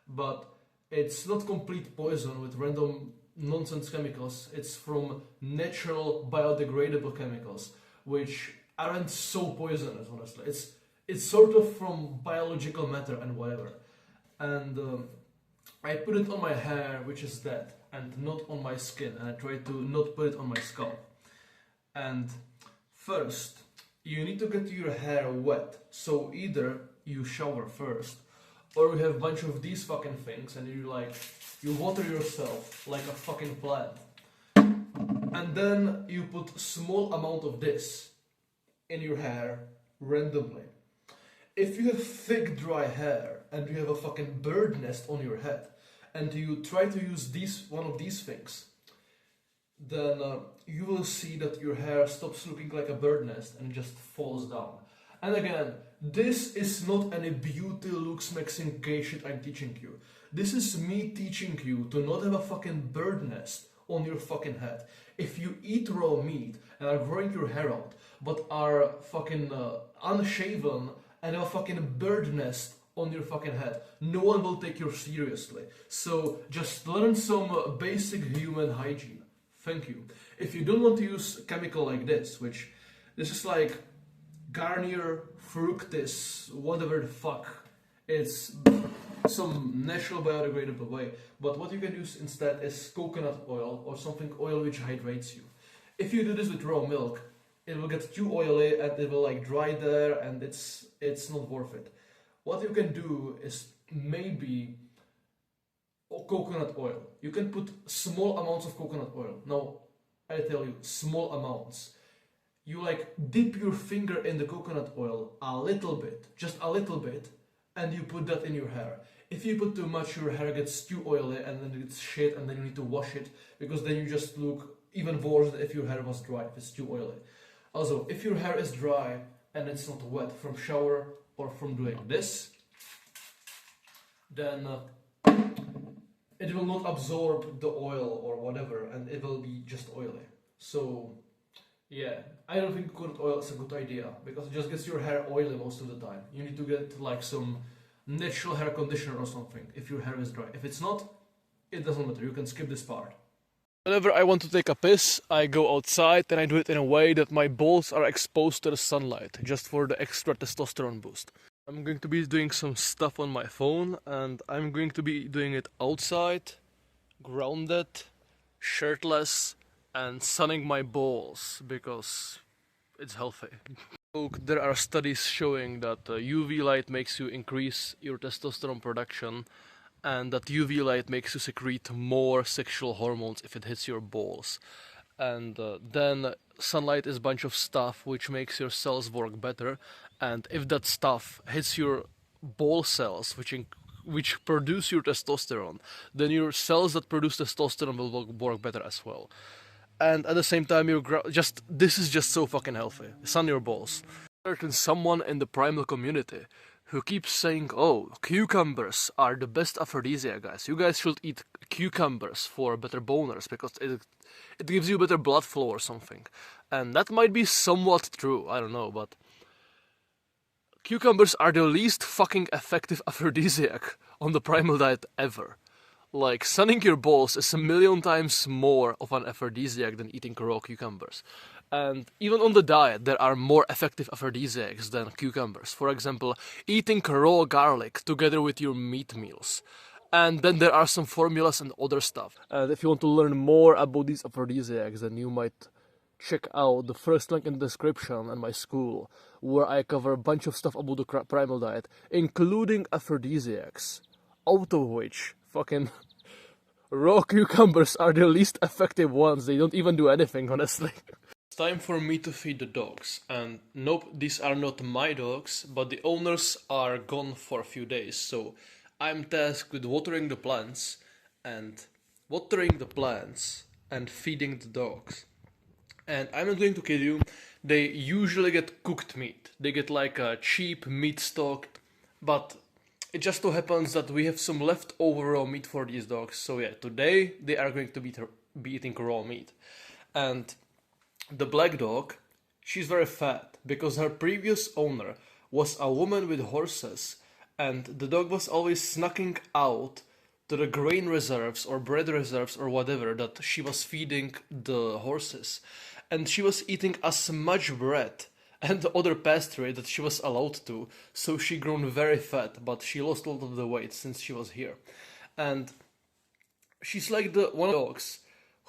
[SPEAKER 1] But it's not complete poison with random nonsense chemicals. It's from natural biodegradable chemicals, which aren't so poisonous, honestly. It's sort of from biological matter and whatever. And I put it on my hair, which is that, and not on my skin, and I try to not put it on my scalp. And first, you need to get your hair wet, so either you shower first, or you have a bunch of these fucking things, and you water yourself like a fucking plant. And then you put small amount of this in your hair randomly. If you have thick dry hair and you have a fucking bird nest on your head, and you try to use one of these things, then you will see that your hair stops looking like a bird nest and just falls down. And again, this is not any beauty looksmaxxing gay shit I'm teaching you. This is me teaching you to not have a fucking bird nest on your fucking head. If you eat raw meat and are growing your hair out, but are fucking unshaven and have a fucking bird nest on your fucking head, no one will take you seriously. So just learn some basic human hygiene. Thank you. If you don't want to use chemical like this is like Garnier Fructis, whatever the fuck. It's some natural biodegradable way. But what you can use instead is coconut oil or something oil which hydrates you. If you do this with raw milk, it will get too oily and it will like dry there, and it's not worth it. What you can do is maybe coconut oil. You can put small amounts of coconut oil. Now, I tell you, small amounts. You like dip your finger in the coconut oil a little bit, just a little bit, and you put that in your hair. If you put too much, your hair gets too oily and then it's shit, and then you need to wash it, because then you just look even worse than if your hair was dry, if it's too oily. Also, if your hair is dry and it's not wet from shower or from doing this, then it will not absorb the oil or whatever, and it will be just oily. So yeah, I don't think coconut oil is a good idea, because it just gets your hair oily most of the time. You need to get like some natural hair conditioner or something if your hair is dry. If it's not, it doesn't matter, you can skip this part. Whenever I want to take a piss, I go outside and I do it in a way that my balls are exposed to the sunlight, just for the extra testosterone boost. I'm going to be doing some stuff on my phone, and I'm going to be doing it outside, grounded, shirtless, and sunning my balls, because it's healthy. There are studies showing that UV light makes you increase your testosterone production, and that UV light makes you secrete more sexual hormones if it hits your balls. And then sunlight is a bunch of stuff which makes your cells work better, and if that stuff hits your ball cells, which produce your testosterone, then your cells that produce testosterone will work better as well. And at the same time, this is just so fucking healthy. Sun your balls. Certain someone in the Primal community who keeps saying, oh, cucumbers are the best aphrodisiac, guys. You guys should eat cucumbers for better boners, because it gives you better blood flow or something. And that might be somewhat true, I don't know, but cucumbers are the least fucking effective aphrodisiac on the primal diet ever. Like, sunning your balls is 1,000,000 times more of an aphrodisiac than eating raw cucumbers. And even on the diet, there are more effective aphrodisiacs than cucumbers. For example, eating raw garlic together with your meat meals. And then there are some formulas and other stuff. And if you want to learn more about these aphrodisiacs, then you might check out the first link in the description and my school, where I cover a bunch of stuff about the primal diet, including aphrodisiacs, out of which fucking raw cucumbers are the least effective ones. They don't even do anything, honestly. It's time for me to feed the dogs, and nope, these are not my dogs, but the owners are gone for a few days, so I'm tasked with watering the plants and feeding the dogs. And I'm not going to kill you, they usually get cooked meat. They get like a cheap meat stock, but it just so happens that we have some leftover raw meat for these dogs. So yeah, today they are going to be eating raw meat. And the black dog, she's very fat because her previous owner was a woman with horses, and the dog was always snacking out to the grain reserves or bread reserves or whatever that she was feeding the horses. And she was eating as much bread and other pastry that she was allowed to, so she grown very fat, but she lost a lot of the weight since she was here. And she's like the one of the dogs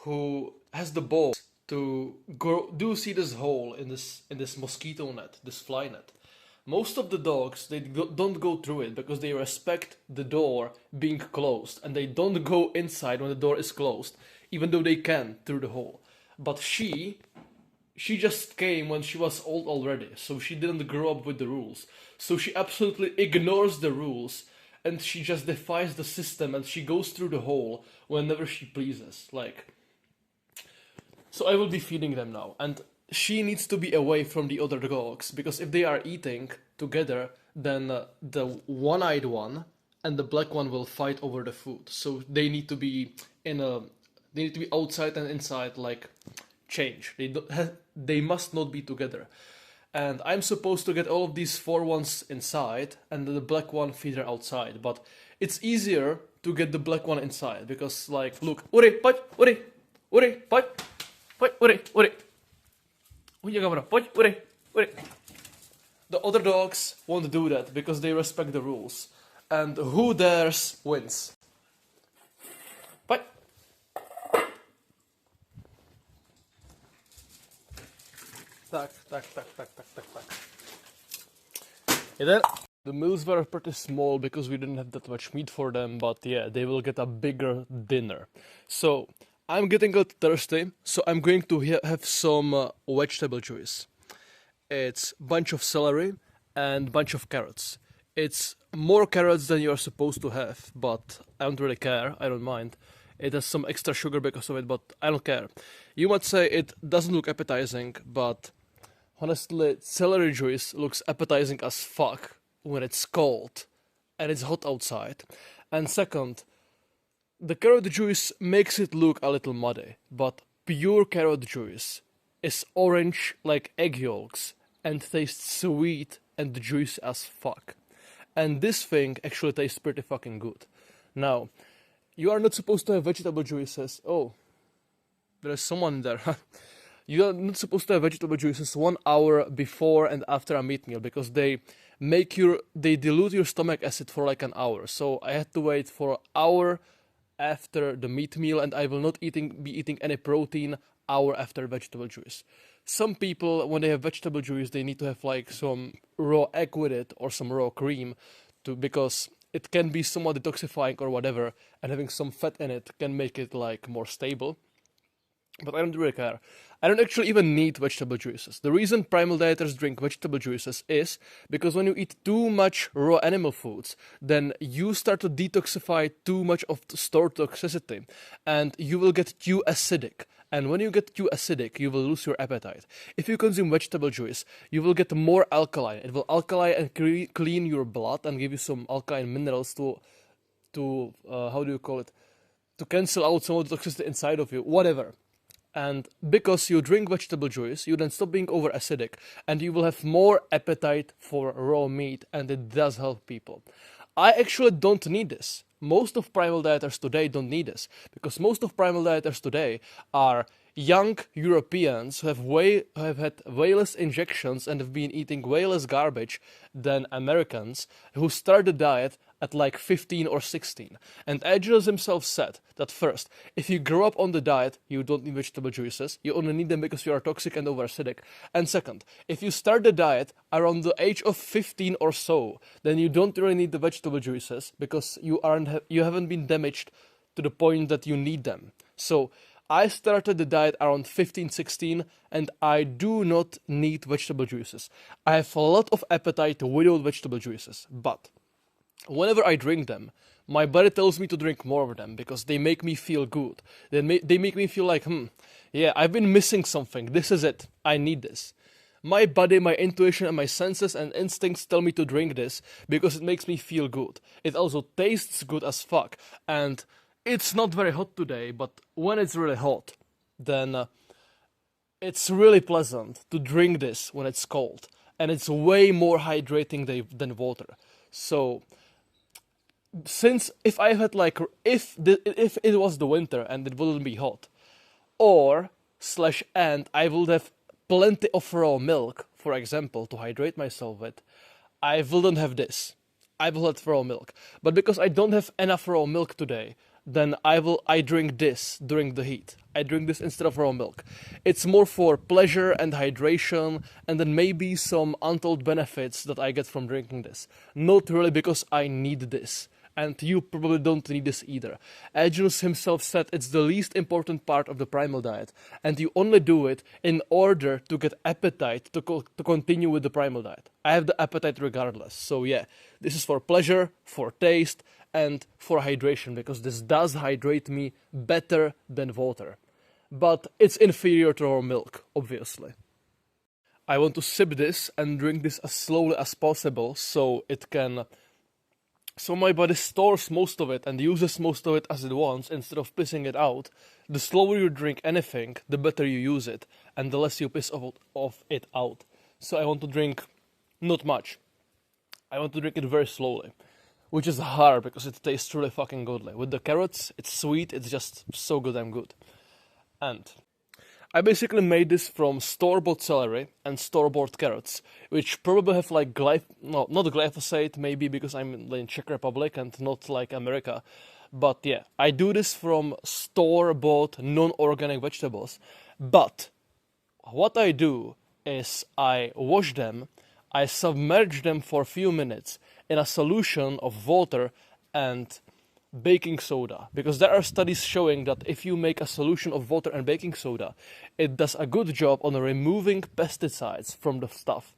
[SPEAKER 1] who has the balls to see this hole in this mosquito net, this fly net. Most of the dogs, they don't go through it because they respect the door being closed, and they don't go inside when the door is closed, even though they can through the hole. But she just came when she was old already, so she didn't grow up with the rules. So she absolutely ignores the rules, and she just defies the system, and she goes through the hole whenever she pleases. Like, so I will be feeding them now, and she needs to be away from the other dogs, because if they are eating together, then the one-eyed one and the black one will fight over the food. So they need to be outside and inside, like, change. They must not be together. And I'm supposed to get all of these 4 ones inside and the black one feed her outside. But it's easier to get the black one inside because, like, look, uri, poj, uri, poj, uri. The other dogs won't do that because they respect the rules. And who dares wins. Poj. Tak. And then the meals were pretty small because we didn't have that much meat for them, but yeah, they will get a bigger dinner. So I'm getting a little thirsty, so I'm going to have some vegetable juice. It's a bunch of celery and bunch of carrots. It's more carrots than you're supposed to have, but I don't really care, I don't mind. It has some extra sugar because of it, but I don't care. You might say it doesn't look appetizing, but honestly, celery juice looks appetizing as fuck when it's cold and it's hot outside. And second, the carrot juice makes it look a little muddy, but pure carrot juice is orange like egg yolks and tastes sweet and juicy as fuck. And this thing actually tastes pretty fucking good. Now, you are not supposed to have vegetable juices. Oh, there's someone there. You are not supposed to have vegetable juices 1 hour before and after a meat meal because they dilute your stomach acid for like an hour. So I had to wait for an hour after the meat meal, and I will not be eating any protein hour after vegetable juice. Some people, when they have vegetable juice, they need to have like some raw egg with it or some raw cream because it can be somewhat detoxifying or whatever, and having some fat in it can make it like more stable. But I don't really care. I don't actually even need vegetable juices. The reason primal dieters drink vegetable juices is because when you eat too much raw animal foods, then you start to detoxify too much of the stored toxicity, and you will get too acidic. And when you get too acidic, you will lose your appetite. If you consume vegetable juice, you will get more alkaline. It will alkali and clean your blood and give you some alkaline minerals to how do you call it? To cancel out some of the toxicity inside of you. Whatever. And because you drink vegetable juice, you then stop being over acidic and you will have more appetite for raw meat, and it does help people. I actually don't need this. Most of primal dieters today don't need this because most of primal dieters today are young Europeans who have had way less injections and have been eating way less garbage than Americans who start the diet at like 15 or 16. And Aajonus himself said that first, if you grow up on the diet, you don't need vegetable juices. You only need them because you are toxic and over-acidic. And second, if you start the diet around the age of 15 or so, then you don't really need the vegetable juices because you haven't been damaged to the point that you need them. So I started the diet around 15, 16, and I do not need vegetable juices. I have a lot of appetite without vegetable juices, but whenever I drink them, my body tells me to drink more of them because they make me feel good. They make me feel like, yeah, I've been missing something. This is it. I need this. My body, my intuition, and my senses and instincts tell me to drink this because it makes me feel good. It also tastes good as fuck. And it's not very hot today, but when it's really hot, then it's really pleasant to drink this when it's cold. And it's way more hydrating than water. So since if it was the winter and it wouldn't be hot, and I would have plenty of raw milk, for example, to hydrate myself with, I wouldn't have this. I will have raw milk. But because I don't have enough raw milk today, then I drink this during the heat. I drink this instead of raw milk. It's more for pleasure and hydration, and then maybe some untold benefits that I get from drinking this. Not really because I need this. And you probably don't need this either. Aajonus himself said it's the least important part of the primal diet, and you only do it in order to get appetite to continue with the primal diet. I have the appetite regardless, so yeah, this is for pleasure, for taste, and for hydration, because this does hydrate me better than water. But it's inferior to raw milk, obviously. I want to sip this and drink this as slowly as possible so my body stores most of it and uses most of it as it wants instead of pissing it out. The slower you drink anything, the better you use it, and the less you piss of it out. So I want to drink not much. I want to drink it very slowly, which is hard because it tastes really fucking goodly. With the carrots, it's sweet, it's just so goddamn good. And I basically made this from store-bought celery and store-bought carrots, which probably have like not glyphosate, maybe because I'm in Czech Republic and not like America. But yeah, I do this from store-bought non-organic vegetables. But what I do is I wash them, I submerge them for a few minutes in a solution of water and baking soda, because there are studies showing that if you make a solution of water and baking soda, it does a good job on removing pesticides from the stuff.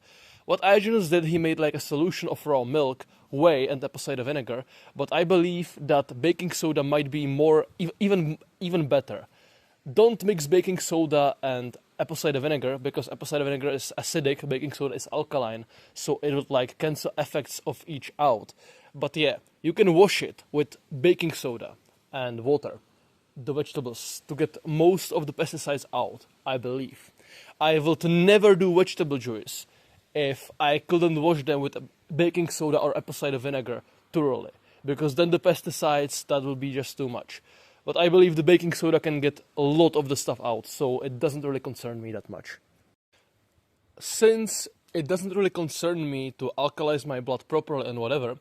[SPEAKER 1] What Aajonus did, he made like a solution of raw milk, whey, and apple cider vinegar, but I believe that baking soda might be more, even better. Don't mix baking soda and apple cider vinegar, because apple cider vinegar is acidic, baking soda is alkaline, so it would like cancel effects of each out. But yeah, you can wash it with baking soda and water, the vegetables, to get most of the pesticides out, I believe. I would never do vegetable juice if I couldn't wash them with baking soda or apple cider vinegar thoroughly, because then the pesticides, that will be just too much. But I believe the baking soda can get a lot of the stuff out, so it doesn't really concern me that much. Since it doesn't really concern me to alkalize my blood properly and whatever,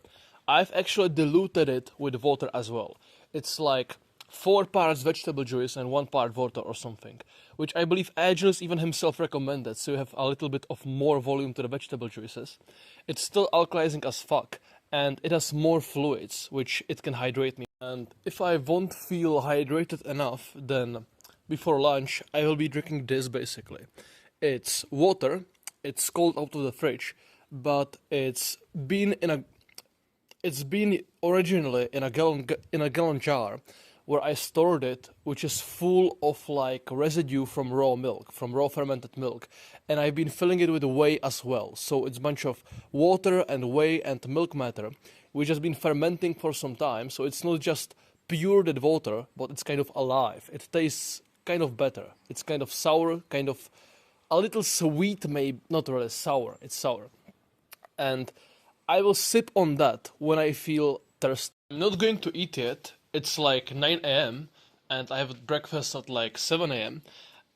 [SPEAKER 1] I've actually diluted it with water as well. It's like 4 parts vegetable juice and 1 part water or something, which I believe Aajonus even himself recommended, so you have a little bit of more volume to the vegetable juices. It's still alkalizing as fuck, and it has more fluids, which it can hydrate me. And if I won't feel hydrated enough, then before lunch I will be drinking this basically. It's water, it's cold out of the fridge, but it's been originally in a gallon jar where I stored it, which is full of like residue from raw milk, from raw fermented milk, and I've been filling it with whey as well. So it's a bunch of water and whey and milk matter, which has been fermenting for some time. So it's not just pure dead water, but it's kind of alive. It tastes kind of better. It's kind of sour, kind of a little sweet, maybe not really sour. It's sour, and I will sip on that when I feel thirsty. I'm not going to eat it. It's like 9 a.m. and I have breakfast at like 7 a.m.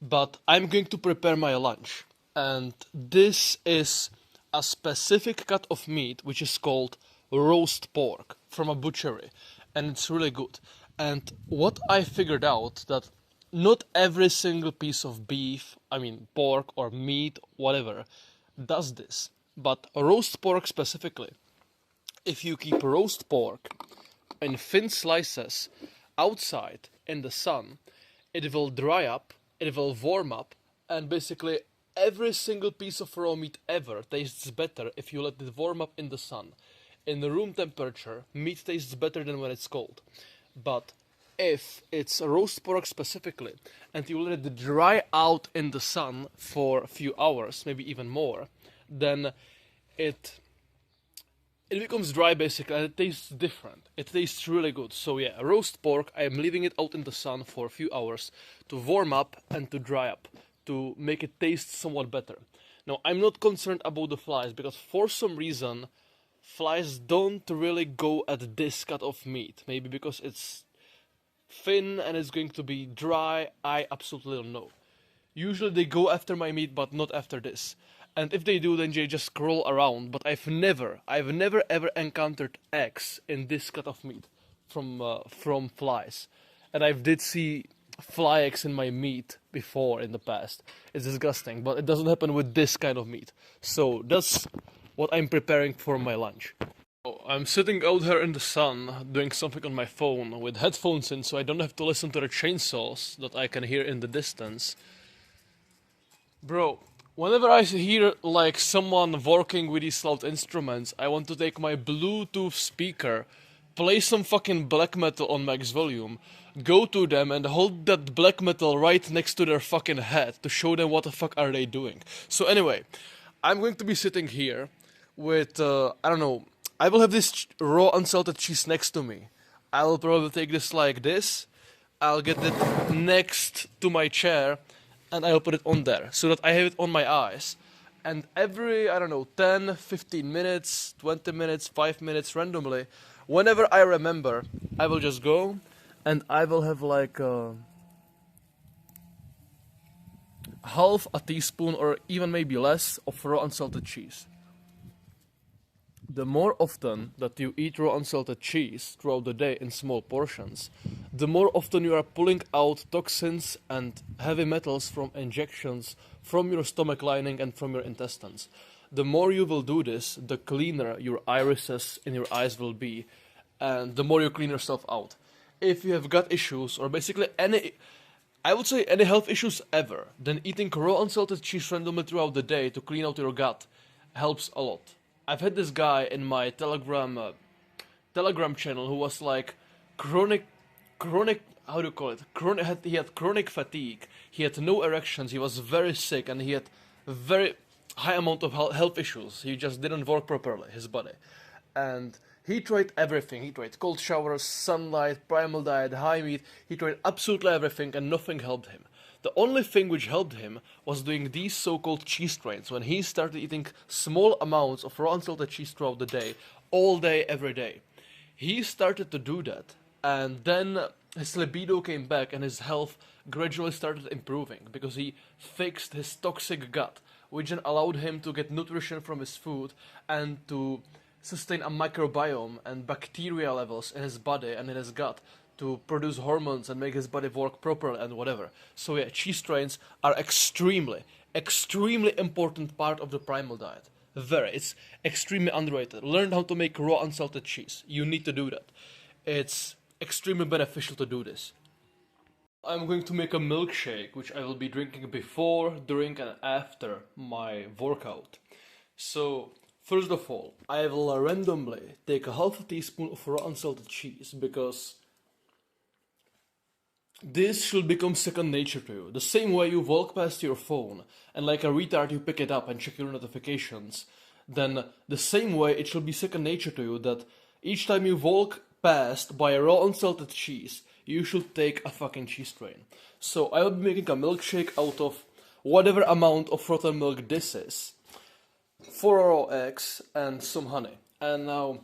[SPEAKER 1] But I'm going to prepare my lunch, and this is a specific cut of meat which is called roast pork from a butchery, and it's really good. And what I figured out that not every single piece of beef, I mean pork or meat, whatever, does this. But roast pork specifically, if you keep roast pork in thin slices outside in the sun, it will dry up, it will warm up, and basically every single piece of raw meat ever tastes better if you let it warm up in the sun. In the room temperature, meat tastes better than when it's cold. But if it's roast pork specifically, and you let it dry out in the sun for a few hours, maybe even more, then it becomes dry basically, and it tastes different. It tastes really good. So yeah, roast pork, I am leaving it out in the sun for a few hours to warm up and to dry up, to make it taste somewhat better. Now, I'm not concerned about the flies, because for some reason, flies don't really go at this cut of meat. Maybe because it's thin and it's going to be dry, I absolutely don't know. Usually they go after my meat, but not after this. And if they do, then they just crawl around. But I've never ever encountered eggs in this cut of meat from flies. And I did see fly eggs in my meat before in the past. It's disgusting, but it doesn't happen with this kind of meat. So that's what I'm preparing for my lunch. I'm sitting out here in the sun, doing something on my phone with headphones in, so I don't have to listen to the chainsaws that I can hear in the distance. Bro, whenever I hear like someone working with these loud instruments, I want to take my Bluetooth speaker, play some fucking black metal on max volume, go to them and hold that black metal right next to their fucking head to show them what the fuck are they doing. So anyway, I'm going to be sitting here with, I don't know, I will have this raw unsalted cheese next to me. I will probably take this like this, I'll get it next to my chair, and I'll put it on there, so that I have it on my eyes. And every, I don't know, 10, 15 minutes, 20 minutes, 5 minutes, randomly, whenever I remember, I will just go, and I will have like half a teaspoon, or even maybe less, of raw unsalted cheese. The more often that you eat raw unsalted cheese throughout the day in small portions, the more often you are pulling out toxins and heavy metals from injections from your stomach lining and from your intestines. The more you will do this, the cleaner your irises in your eyes will be, and the more you clean yourself out. If you have gut issues, or basically any, I would say any health issues ever, then eating raw unsalted cheese randomly throughout the day to clean out your gut helps a lot. I've had this guy in my Telegram channel who was like chronic, how do you call it? He had chronic fatigue. He had no erections. He was very sick, and he had very high amount of health issues. He just didn't work properly, his body. And he tried everything. He tried cold showers, sunlight, primal diet, high meat. He tried absolutely everything, and nothing helped him. The only thing which helped him was doing these so-called cheese trains, when he started eating small amounts of raw unsalted cheese throughout the day, all day, every day. He started to do that, and then his libido came back and his health gradually started improving, because he fixed his toxic gut, which then allowed him to get nutrition from his food and to sustain a microbiome and bacteria levels in his body and in his gut, to produce hormones and make his body work properly and whatever. So yeah, cheese strains are extremely important part of the primal diet. It's extremely underrated. Learn how to make raw unsalted cheese. You need to do that. It's extremely beneficial to do this. I'm going to make a milkshake, which I will be drinking before, during, and after my workout. So, first of all, I will randomly take a half a teaspoon of raw unsalted cheese, because this should become second nature to you. The same way you walk past your phone and like a retard you pick it up and check your notifications, then the same way it should be second nature to you that each time you walk past by a raw unsalted cheese, you should take a fucking cheese strain. So I will be making a milkshake out of whatever amount of frozen milk this is. 4 raw eggs and some honey. And now,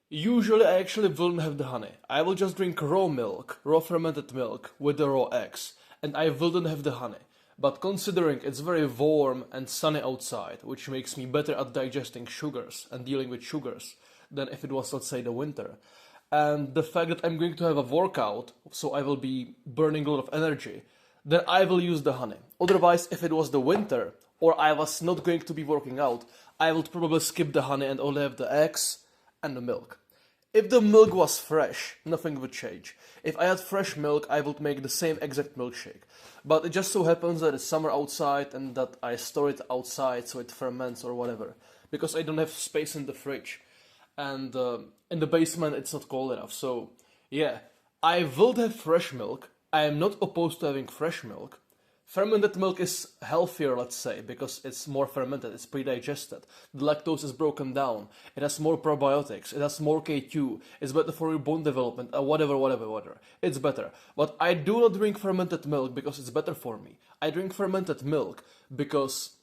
[SPEAKER 1] usually I actually wouldn't have the honey. I will just drink raw milk, raw fermented milk with the raw eggs. And I wouldn't have the honey. But considering it's very warm and sunny outside, which makes me better at digesting sugars and dealing with sugars than if it was, let's say, the winter. And the fact that I'm going to have a workout, so I will be burning a lot of energy, then I will use the honey. Otherwise, if it was the winter, or I was not going to be working out, I would probably skip the honey and only have the eggs and the milk. If the milk was fresh, nothing would change. If I had fresh milk, I would make the same exact milkshake. But it just so happens that it's summer outside and that I store it outside so it ferments or whatever. Because I don't have space in the fridge. And in the basement it's not cold enough. So yeah, I will have fresh milk. I am not opposed to having fresh milk. Fermented milk is healthier, let's say, because it's more fermented, it's pre-digested. The lactose is broken down, it has more probiotics, it has more K2, it's better for your bone development, whatever. It's better. But I do not drink fermented milk because it's better for me. I drink fermented milk because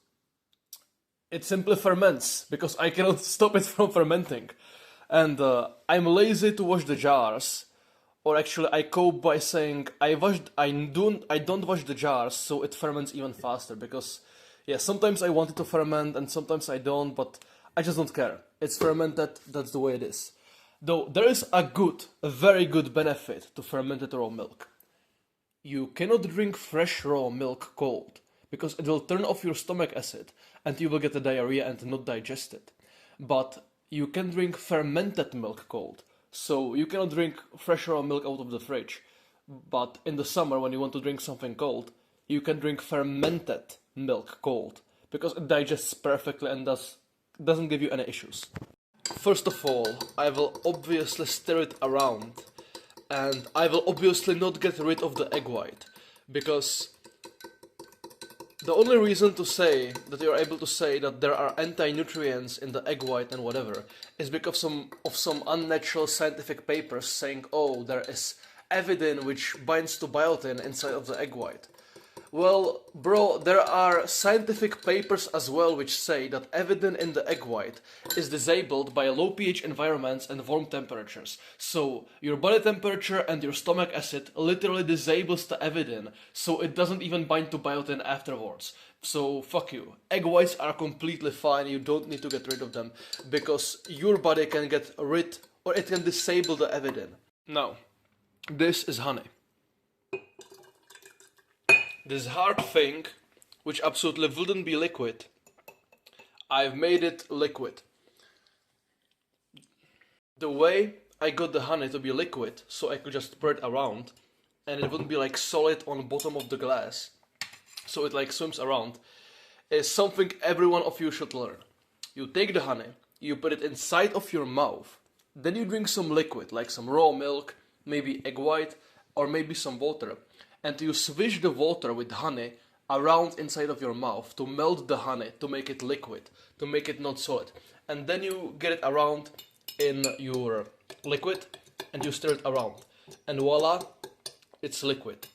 [SPEAKER 1] it simply ferments, because I cannot stop it from fermenting. And I'm lazy to wash the jars. Or actually, I cope by saying I don't wash the jars, so it ferments even faster. Because, yeah, sometimes I want it to ferment and sometimes I don't, but I just don't care. It's fermented, that's the way it is. Though there is a very good benefit to fermented raw milk. You cannot drink fresh raw milk cold, because it will turn off your stomach acid and you will get a diarrhea and not digest it. But you can drink fermented milk cold. So you cannot drink fresh raw milk out of the fridge, but in the summer when you want to drink something cold, you can drink fermented milk cold, because it digests perfectly and doesn't give you any issues. First of all, I will obviously stir it around, and I will obviously not get rid of the egg white, because the only reason to say that you're able to say that there are anti-nutrients in the egg white and whatever is because of some unnatural scientific papers saying, oh, there is avidin which binds to biotin inside of the egg white. Well, bro, there are scientific papers as well which say that avidin in the egg white is disabled by low pH environments and warm temperatures. So your body temperature and your stomach acid literally disables the avidin, so it doesn't even bind to biotin afterwards. So fuck you. Egg whites are completely fine, you don't need to get rid of them, because your body can get rid, or it can disable the avidin. Now, this is honey. This hard thing, which absolutely wouldn't be liquid, I've made it liquid. The way I got the honey to be liquid, so I could just spread around, and it wouldn't be like solid on the bottom of the glass, so it like swims around, is something every one of you should learn. You take the honey, you put it inside of your mouth, then you drink some liquid, like some raw milk, maybe egg white, or maybe some water. And you swish the water with honey around inside of your mouth to melt the honey, to make it liquid, to make it not solid. And then you get it around in your liquid and you stir it around. And voila, it's liquid.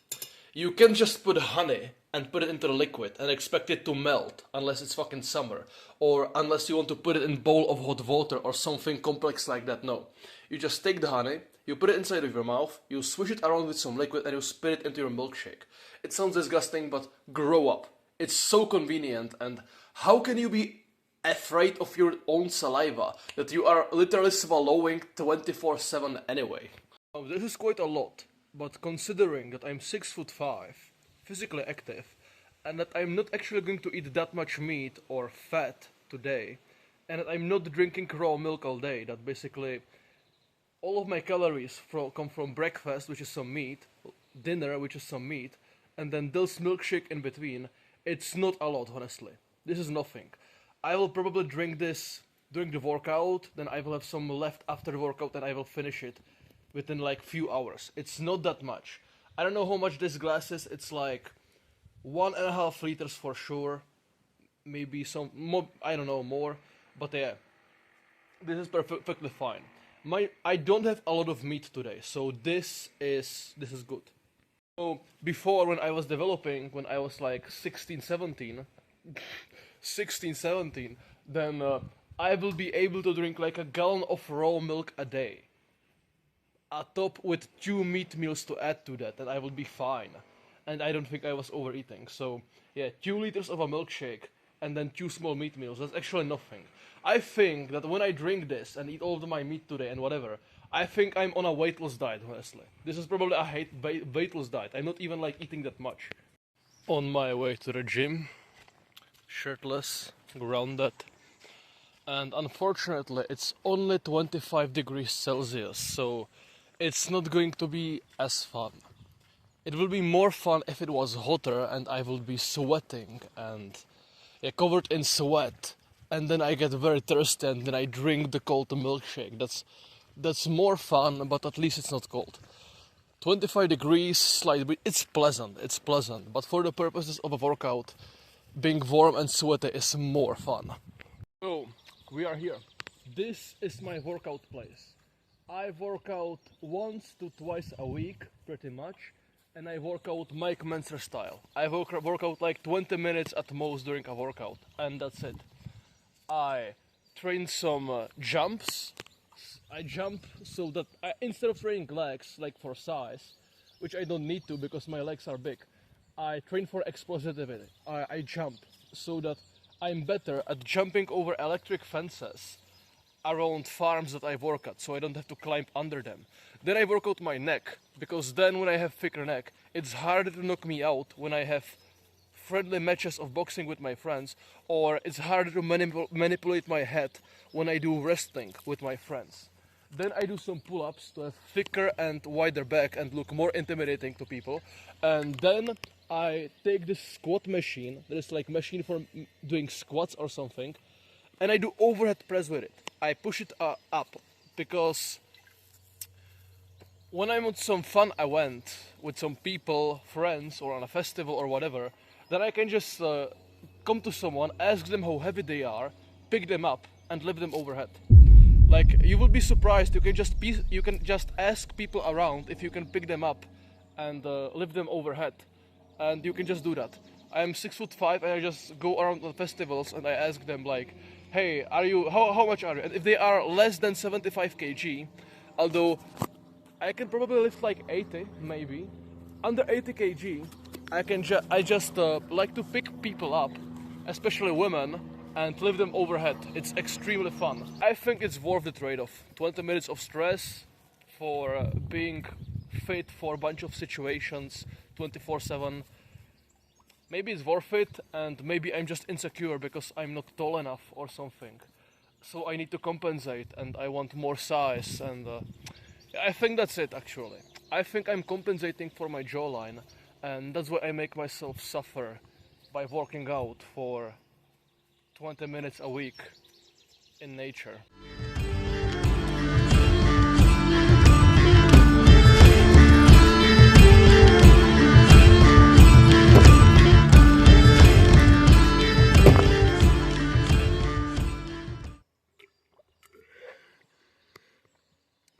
[SPEAKER 1] You can just put honey and put it into the liquid and expect it to melt, unless it's fucking summer. Or unless you want to put it in a bowl of hot water or something complex like that, no. You just take the honey, you put it inside of your mouth, you swish it around with some liquid and you spit it into your milkshake. It sounds disgusting, but grow up. It's so convenient, and how can you be afraid of your own saliva that you are literally swallowing 24/7 anyway? Oh, this is quite a lot, but considering that I'm 6'5", physically active, and that I'm not actually going to eat that much meat or fat today, and that I'm not drinking raw milk all day, that basically all of my calories come from breakfast, which is some meat, dinner, which is some meat, and then this milkshake in between, it's not a lot, honestly. This is nothing. I will probably drink this during the workout, then I will have some left after the workout, and I will finish it within like few hours. It's not that much. I don't know how much this glass is, it's like 1.5 liters for sure, maybe some more, I don't know, more, but yeah, this is perfectly fine. I don't have a lot of meat today, so this is good. So before, when I was developing, when I was like 16, 17, 16, 17, then I will be able to drink like a gallon of raw milk a day. A top with 2 meat meals to add to that, and I will be fine. And I don't think I was overeating. So yeah, 2 liters of a milkshake and then 2 small meat meals. That's actually nothing. I think that when I drink this and eat all of my meat today and whatever, I think I'm on a weight loss diet, honestly. This is probably a weight loss diet. I'm not even like eating that much. On my way to the gym, shirtless, grounded. And unfortunately, it's only 25 degrees Celsius, so it's not going to be as fun. It will be more fun if it was hotter and I will be sweating and covered in sweat, and then I get very thirsty and then I drink the cold milkshake. That's more fun, but at least it's not cold. 25 degrees, slightly, it's pleasant, but for the purposes of a workout, being warm and sweaty is more fun. So, we are here. This is my workout place. I work out once to twice a week, pretty much, and I work out Mike Menzer style. I work out like 20 minutes at most during a workout, and that's it. I train some jumps. I jump so that instead of training legs, like for size, which I don't need to because my legs are big, I train for explosivity. I jump so that I'm better at jumping over electric fences around farms that I work at, so I don't have to climb under them. Then I work out my neck, because then when I have thicker neck, it's harder to knock me out when I have friendly matches of boxing with my friends, or it's harder to manipulate my head when I do wrestling with my friends. Then I do some pull-ups to have thicker and wider back and look more intimidating to people. And then I take this squat machine, that is like machine for doing squats or something, and I do overhead press with it. I push it up, because when I'm on some fun event with some people, friends, or on a festival or whatever, then I can just come to someone, ask them how heavy they are, pick them up, and lift them overhead. Like, you will be surprised, you can just ask people around if you can pick them up and lift them overhead, and you can just do that. I'm 6'5", and I just go around the festivals and I ask them like, hey, how much are you? And if they are less than 75 kg, although I can probably lift like 80, maybe, under 80 kg, I just like to pick people up, especially women, and lift them overhead. It's extremely fun. I think it's worth the trade-off. 20 minutes of stress for being fit for a bunch of situations 24/7. Maybe it's worth it, and maybe I'm just insecure because I'm not tall enough or something. So I need to compensate, and I want more size, and I think that's it actually. I think I'm compensating for my jawline, and that's why I make myself suffer by working out for 20 minutes a week in nature.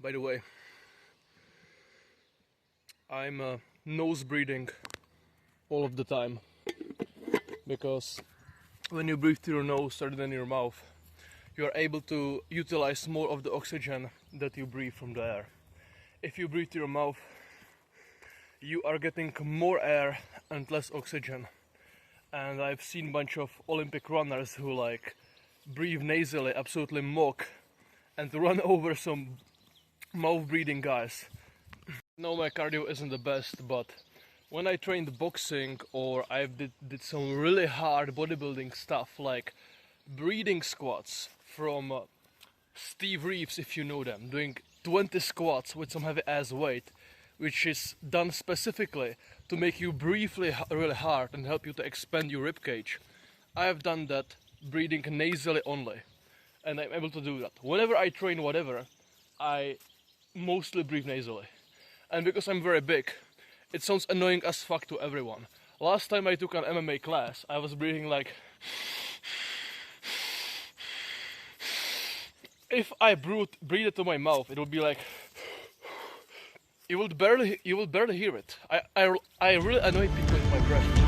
[SPEAKER 1] By the way, I'm nose breathing all of the time, because when you breathe through your nose rather than your mouth, you are able to utilize more of the oxygen that you breathe from the air. If you breathe through your mouth, you are getting more air and less oxygen. And I've seen a bunch of Olympic runners who like breathe nasally, absolutely mock, and run over some mouth breathing guys. No, my cardio isn't the best, but when I trained boxing or I did some really hard bodybuilding stuff like breathing squats from Steve Reeves, if you know them, doing 20 squats with some heavy ass weight, which is done specifically to make you breathe really hard and help you to expand your rib cage. I have done that breathing nasally only, and I'm able to do that. Whenever I train whatever, I mostly breathe nasally. And because I'm very big, it sounds annoying as fuck to everyone. Last time I took an MMA class, I was breathing like... if I breathe it to my mouth, it will be like you will barely hear it. I really annoy people with my breath.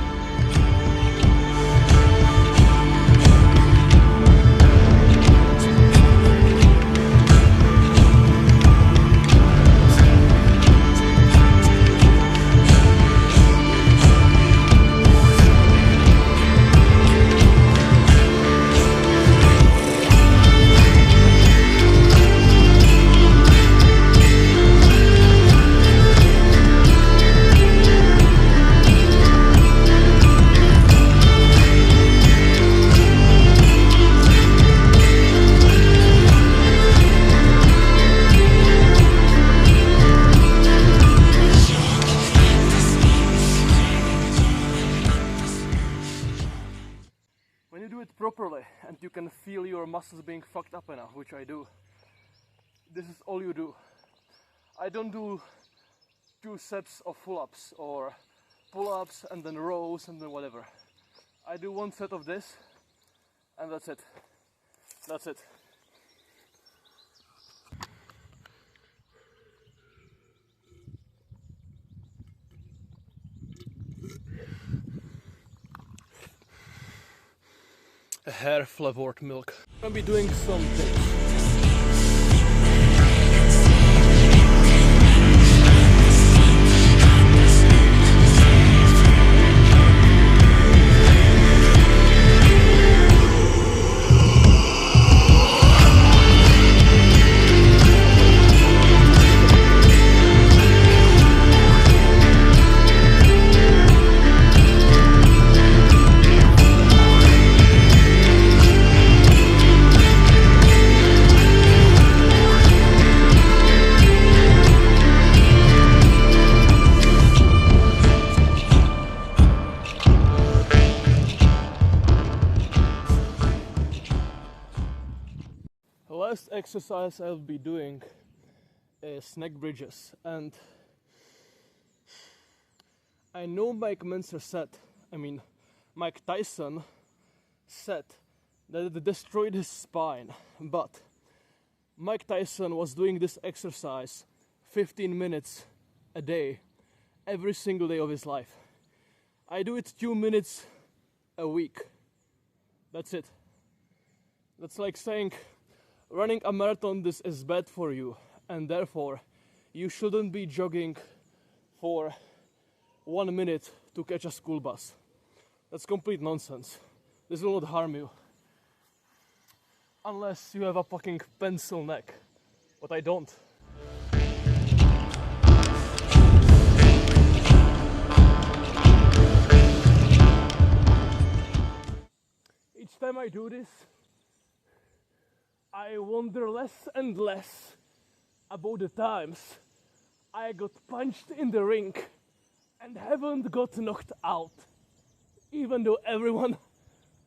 [SPEAKER 1] When you do it properly and you can feel your muscles being fucked up enough, which I do, this is all you do. I don't do 2 sets of pull-ups or pull-ups and then rows and then whatever. I do 1 set of this and that's it. That's it. A hair flavored milk. I'll be doing something. The last exercise I'll be doing is neck bridges, and I know Mike Tyson said that it destroyed his spine, but Mike Tyson was doing this exercise 15 minutes a day, every single day of his life. I do it 2 minutes a week. That's it. That's like saying running a marathon this is bad for you, and therefore you shouldn't be jogging for 1 minute to catch a school bus. That's complete nonsense. This will not harm you. Unless you have a fucking pencil neck. But I don't. Each time I do this, I wonder less and less about the times I got punched in the ring and haven't got knocked out, even though everyone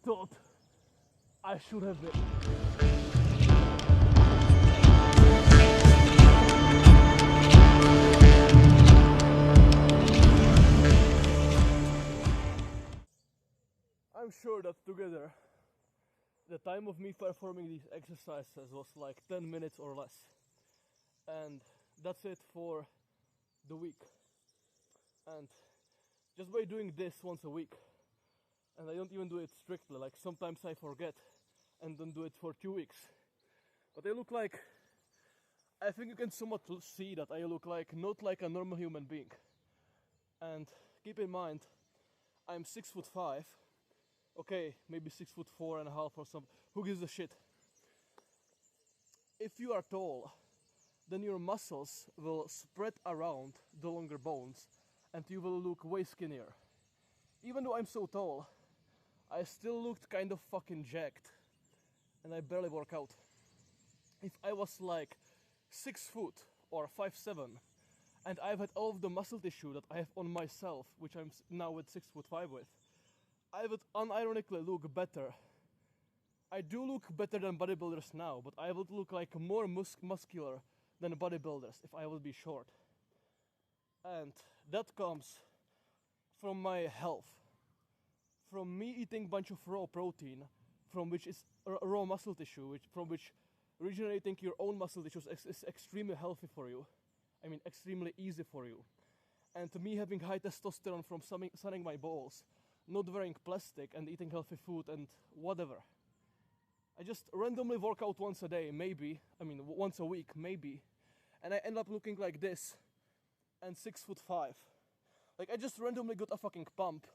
[SPEAKER 1] thought I should have been. I'm sure that together the time of me performing these exercises was like 10 minutes or less. And that's it for the week. And just by doing this once a week, and I don't even do it strictly, like sometimes I forget and don't do it for 2 weeks. But I think you can somewhat see that I look like not like a normal human being. And keep in mind, I'm 6'5". Okay, maybe 6'4.5" or something. Who gives a shit? If you are tall, then your muscles will spread around the longer bones and you will look way skinnier. Even though I'm so tall, I still looked kind of fucking jacked and I barely work out. If I was like 6 foot or 5'7" and I've had all of the muscle tissue that I have on myself, which I'm now at 6'5" with, I would unironically look better. I do look better than bodybuilders now, but I would look like more muscular than bodybuilders if I would be short. And that comes from my health. From me eating a bunch of raw protein, from which is raw muscle tissue, from which
[SPEAKER 2] regenerating your own muscle, which is extremely healthy for you. I mean, extremely easy for you. And to me, having high testosterone from sunning my balls, not wearing plastic and eating healthy food and whatever. I just randomly work out once a day, maybe. I mean, once a week, maybe. And I end up looking like this and 6'5". Like, I just randomly got a fucking pump.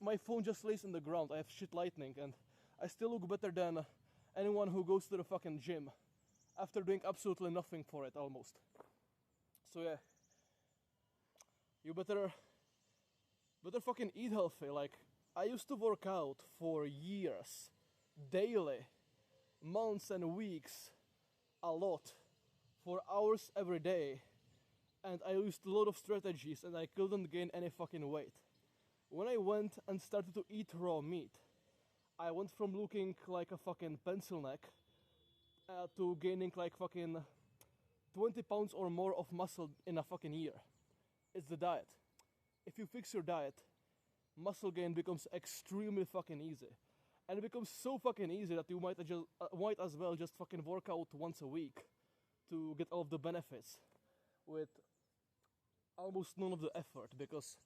[SPEAKER 2] My phone just lays on the ground. I have shit lightning and I still look better than anyone who goes to the fucking gym after doing absolutely nothing for it almost. So yeah, you better fucking eat healthy. Like, I used to work out for years, daily, months and weeks, a lot, for hours every day, and I used a lot of strategies and I couldn't gain any fucking weight. When I went and started to eat raw meat, I went from looking like a fucking pencil neck to gaining like fucking 20 pounds or more of muscle in a fucking year. It's the diet. If you fix your diet, muscle gain becomes extremely fucking easy. And it becomes so fucking easy that you might as well just fucking work out once a week to get all of the benefits with almost none of the effort, because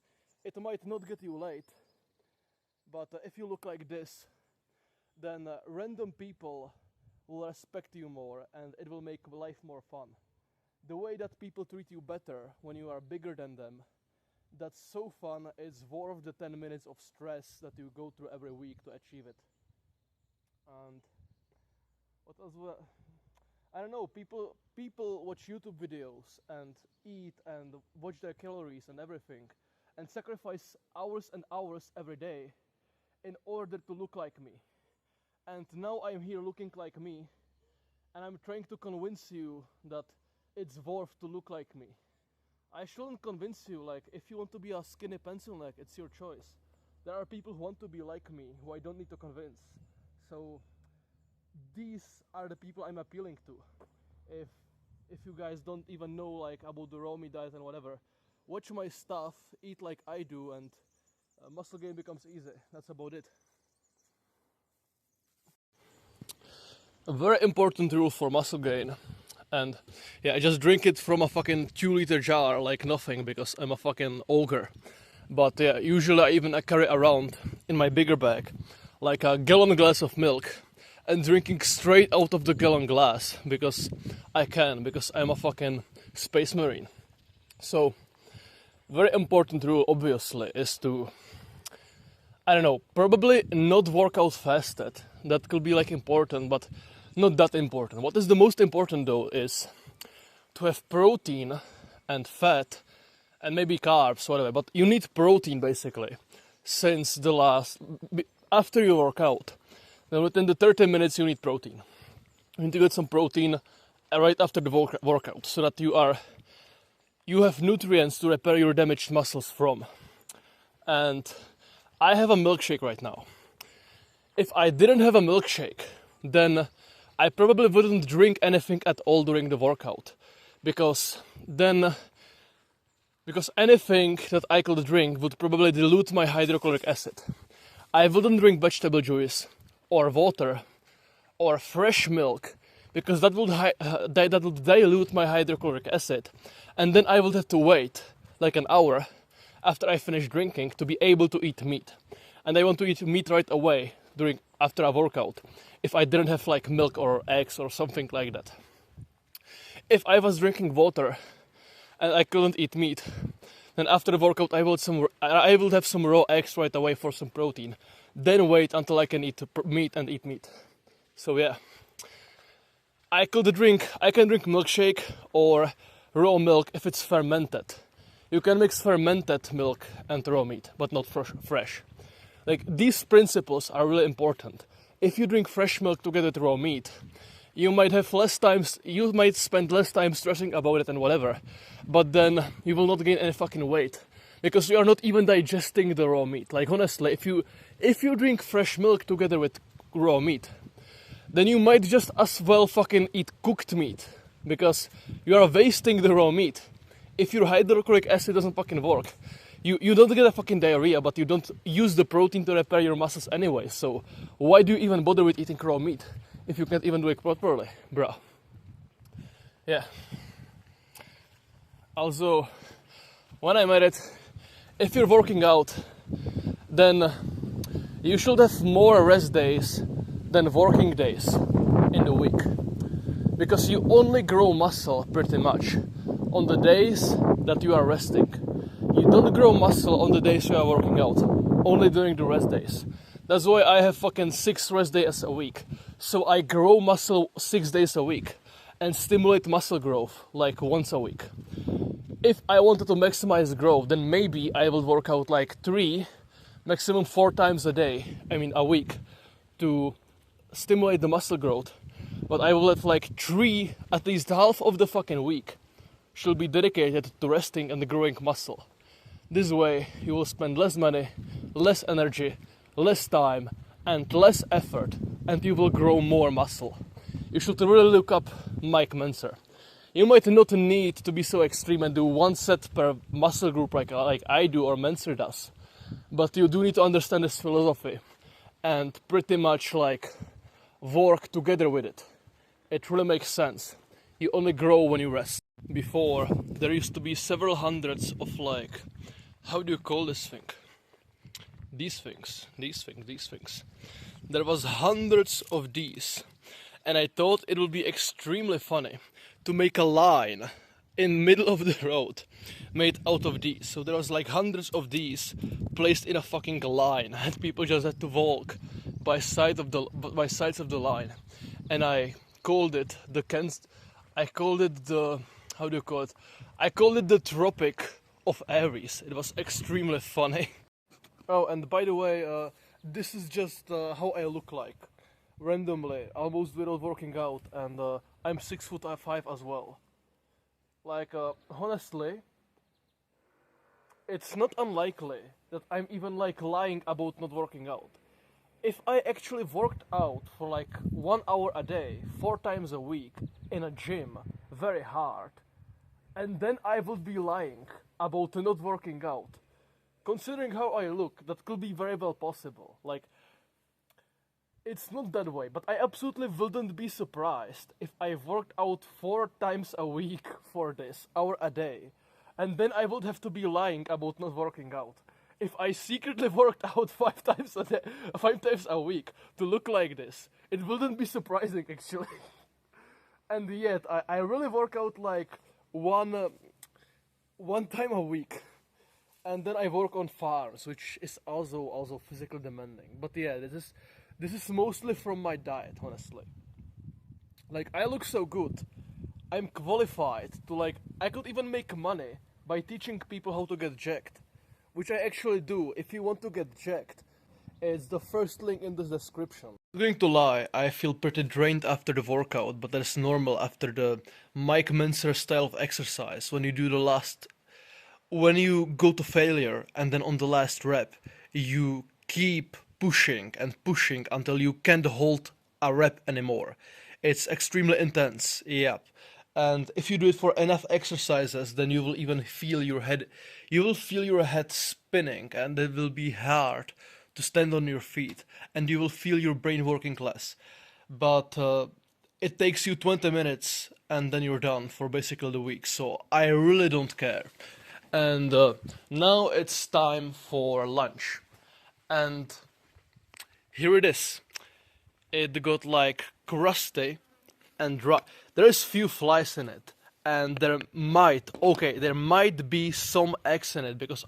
[SPEAKER 2] it might not get you late, but if you look like this, then random people will respect you more and it will make life more fun. The way that people treat you better when you are bigger than them, that's so fun, it's worth the 10 minutes of stress that you go through every week to achieve it. And what else? I don't know, people watch YouTube videos and eat and watch their calories and everything and sacrifice hours and hours every day in order to look like me. And now I'm here looking like me, and I'm trying to convince you that it's worth to look like me. I shouldn't convince you. Like, if you want to be a skinny pencil neck, it's your choice. There are people who want to be like me, who I don't need to convince. So these are the people I'm appealing to. If you guys don't even know like about the raw meat diet and whatever, watch my stuff, eat like I do, and muscle gain becomes easy. That's about it. A very important rule for muscle gain, and yeah, I just drink it from a fucking 2-liter jar like nothing because I'm a fucking ogre. But yeah, usually I carry around in my bigger bag like a gallon glass of milk and drinking straight out of the gallon glass because I can, because I'm a fucking space marine. So very important rule obviously is to, I don't know, probably not work out fasted. That could be like important, but not that important. What is the most important though is to have protein and fat and maybe carbs, whatever, but you need protein basically since after you work out. Then within the 30 minutes you need protein. You need to get some protein right after the workout so that you have nutrients to repair your damaged muscles from. And I have a milkshake right now. If I didn't have a milkshake, then I probably wouldn't drink anything at all during the workout, because anything that I could drink would probably dilute my hydrochloric acid. I wouldn't drink vegetable juice or water or fresh milk, because that would dilute my hydrochloric acid, and then I would have to wait like an hour after I finish drinking to be able to eat meat. And I want to eat meat right away after a workout, if I didn't have like milk or eggs or something like that. If I was drinking water and I couldn't eat meat, then after the workout I will have some raw eggs right away for some protein, then wait until I can eat meat and eat meat. So yeah, I can drink milkshake or raw milk if it's fermented. You can mix fermented milk and raw meat, but not fresh. Like, these principles are really important. If you drink fresh milk together with raw meat, you might spend less time stressing about it and whatever, but then you will not gain any fucking weight, because you are not even digesting the raw meat. Like, honestly, if you drink fresh milk together with raw meat, then you might just as well fucking eat cooked meat, because you are wasting the raw meat. If your hydrochloric acid doesn't fucking work, you don't get a fucking diarrhea, but you don't use the protein to repair your muscles anyway, so why do you even bother with eating raw meat? if you can't even do it properly, bro. Yeah. Also, when I made it, if you're working out, then you should have more rest days than working days in the week. Because you only grow muscle pretty much on the days that you are resting. You don't grow muscle on the days you are working out, only during the rest days. That's why I have fucking 6 rest days a week. So I grow muscle 6 days a week and stimulate muscle growth like once a week. If I wanted to maximize growth, then maybe I will work out like 3, maximum 4 times a week, to stimulate the muscle growth. But I will have like 3, at least half of the fucking week should be dedicated to resting and growing muscle. This way you will spend less money, less energy, less time and less effort, and you will grow more muscle. You should really look up Mike Mentzer. You might not need to be so extreme and do 1 set per muscle group like I do or Mentzer does, but you do need to understand this philosophy and pretty much like work together with it. It really makes sense. You only grow when you rest. Before, there used to be several hundreds of like, how do you call this thing? These things. There was hundreds of these, and I thought it would be extremely funny to make a line in middle of the road made out of these. So there was like hundreds of these placed in a fucking line, and people just had to walk by sides of the line. And I called it the Tropic of Aries. It was extremely funny. Oh, and by the way, this is just how I look like. Randomly, almost without working out, and I'm 6'5" as well. Like, honestly, it's not unlikely that I'm even like lying about not working out. If I actually worked out for like 1 hour a day, 4 times a week, in a gym, very hard, and then I would be lying about not working out. Considering how I look, that could be very well possible. Like, it's not that way, but I absolutely wouldn't be surprised if I worked out 4 times a week for this, hour a day, and then I would have to be lying about not working out. If I secretly worked out 5 times a week to look like this, it wouldn't be surprising actually. And yet, I really work out like one time a week. And then I work on farms, which is also physically demanding. But yeah, this is mostly from my diet, honestly. Like, I look so good. I'm qualified to like, I could even make money by teaching people how to get jacked. Which I actually do. If you want to get jacked, it's the first link in the description. I'm going to lie, I feel pretty drained after the workout, but that's normal after the Mike Mentzer style of exercise. When you go to failure and then on the last rep, you keep pushing and pushing until you can't hold a rep anymore. It's extremely intense, yep. And if you do it for enough exercises, then you will even feel your head spinning, and it will be hard to stand on your feet, and you will feel your brain working less. But it takes you 20 minutes, and then you're done for basically the week, so I really don't care. And now it's time for lunch. And here it is. It got like crusty and dry. There is few flies in it, and there might be some eggs in it, because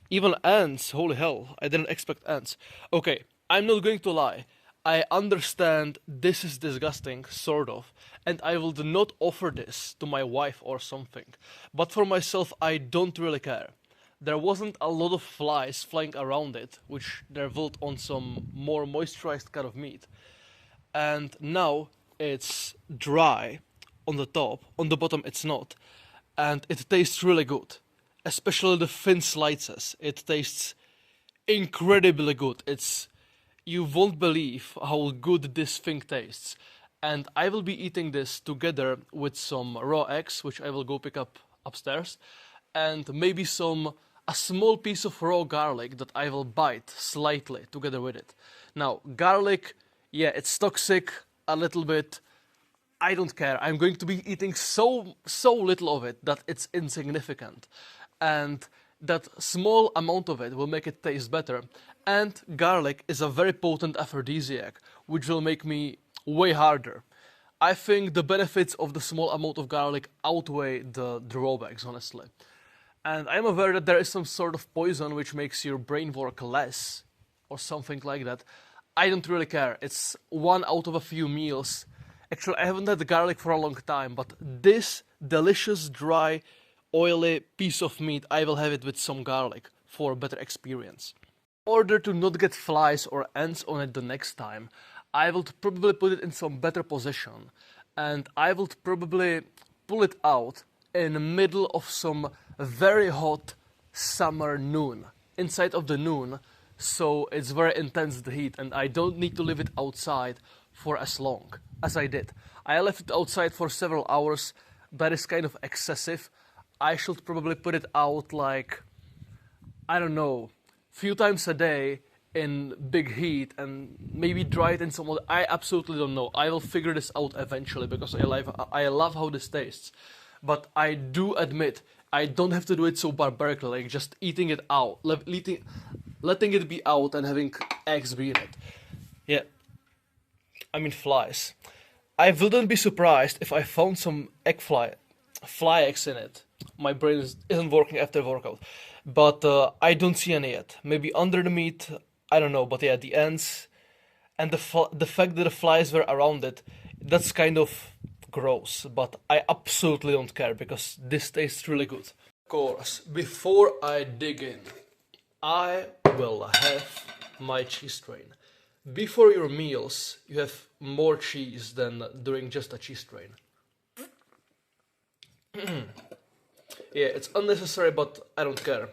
[SPEAKER 2] even ants, holy hell, I didn't expect ants. Okay, I'm not going to lie, I understand this is disgusting, sort of, and I will not offer this to my wife or something, but for myself I don't really care. There wasn't a lot of flies flying around it, which there will on some more moisturized kind of meat, and now it's dry on the top, on the bottom it's not, and it tastes really good, especially the thin slices. It tastes incredibly good. You won't believe how good this thing tastes, and I will be eating this together with some raw eggs, which I will go pick up upstairs, and maybe a small piece of raw garlic that I will bite slightly together with it. Now, garlic, yeah, it's toxic.
[SPEAKER 1] a little bit, I don't care. I'm going to be eating so little of it that it's insignificant. And that small amount of it will make it taste better. And garlic is a very potent aphrodisiac, which will make me way harder. I think the benefits of the small amount of garlic outweigh the drawbacks, honestly. And I'm aware that there is some sort of poison which makes your brain work less, or something like that. I don't really care. It's one out of a few meals. Actually, I haven't had garlic for a long time, but this delicious, dry, oily piece of meat, I will have it with some garlic for a better experience. In order to not get flies or ants on it the next time, I will probably put it in some better position, and I will probably pull it out in the middle of some very hot summer noon, inside of the noon, so it's very intense the heat, and I don't need to leave it outside for as long as I did. I left it outside for several hours. That is kind of excessive. I should probably put it out like, I don't know, few times a day in big heat and maybe dry it in some other. I absolutely don't know. I will figure this out eventually because I love how this tastes. But I do admit I don't have to do it so barbarically, like just eating it out, letting it be out and having eggs be in it. Yeah. I mean flies. I wouldn't be surprised if I found some fly eggs in it. My brain isn't working after workout. But I don't see any yet. Maybe under the meat, I don't know. But yeah, the ants and the fact that the flies were around it, that's kind of gross. But I absolutely don't care because this tastes really good. Of course, before I dig in, I will have my cheese train. Before your meals, you have more cheese than during just a cheese train. Yeah, it's unnecessary, but I don't care.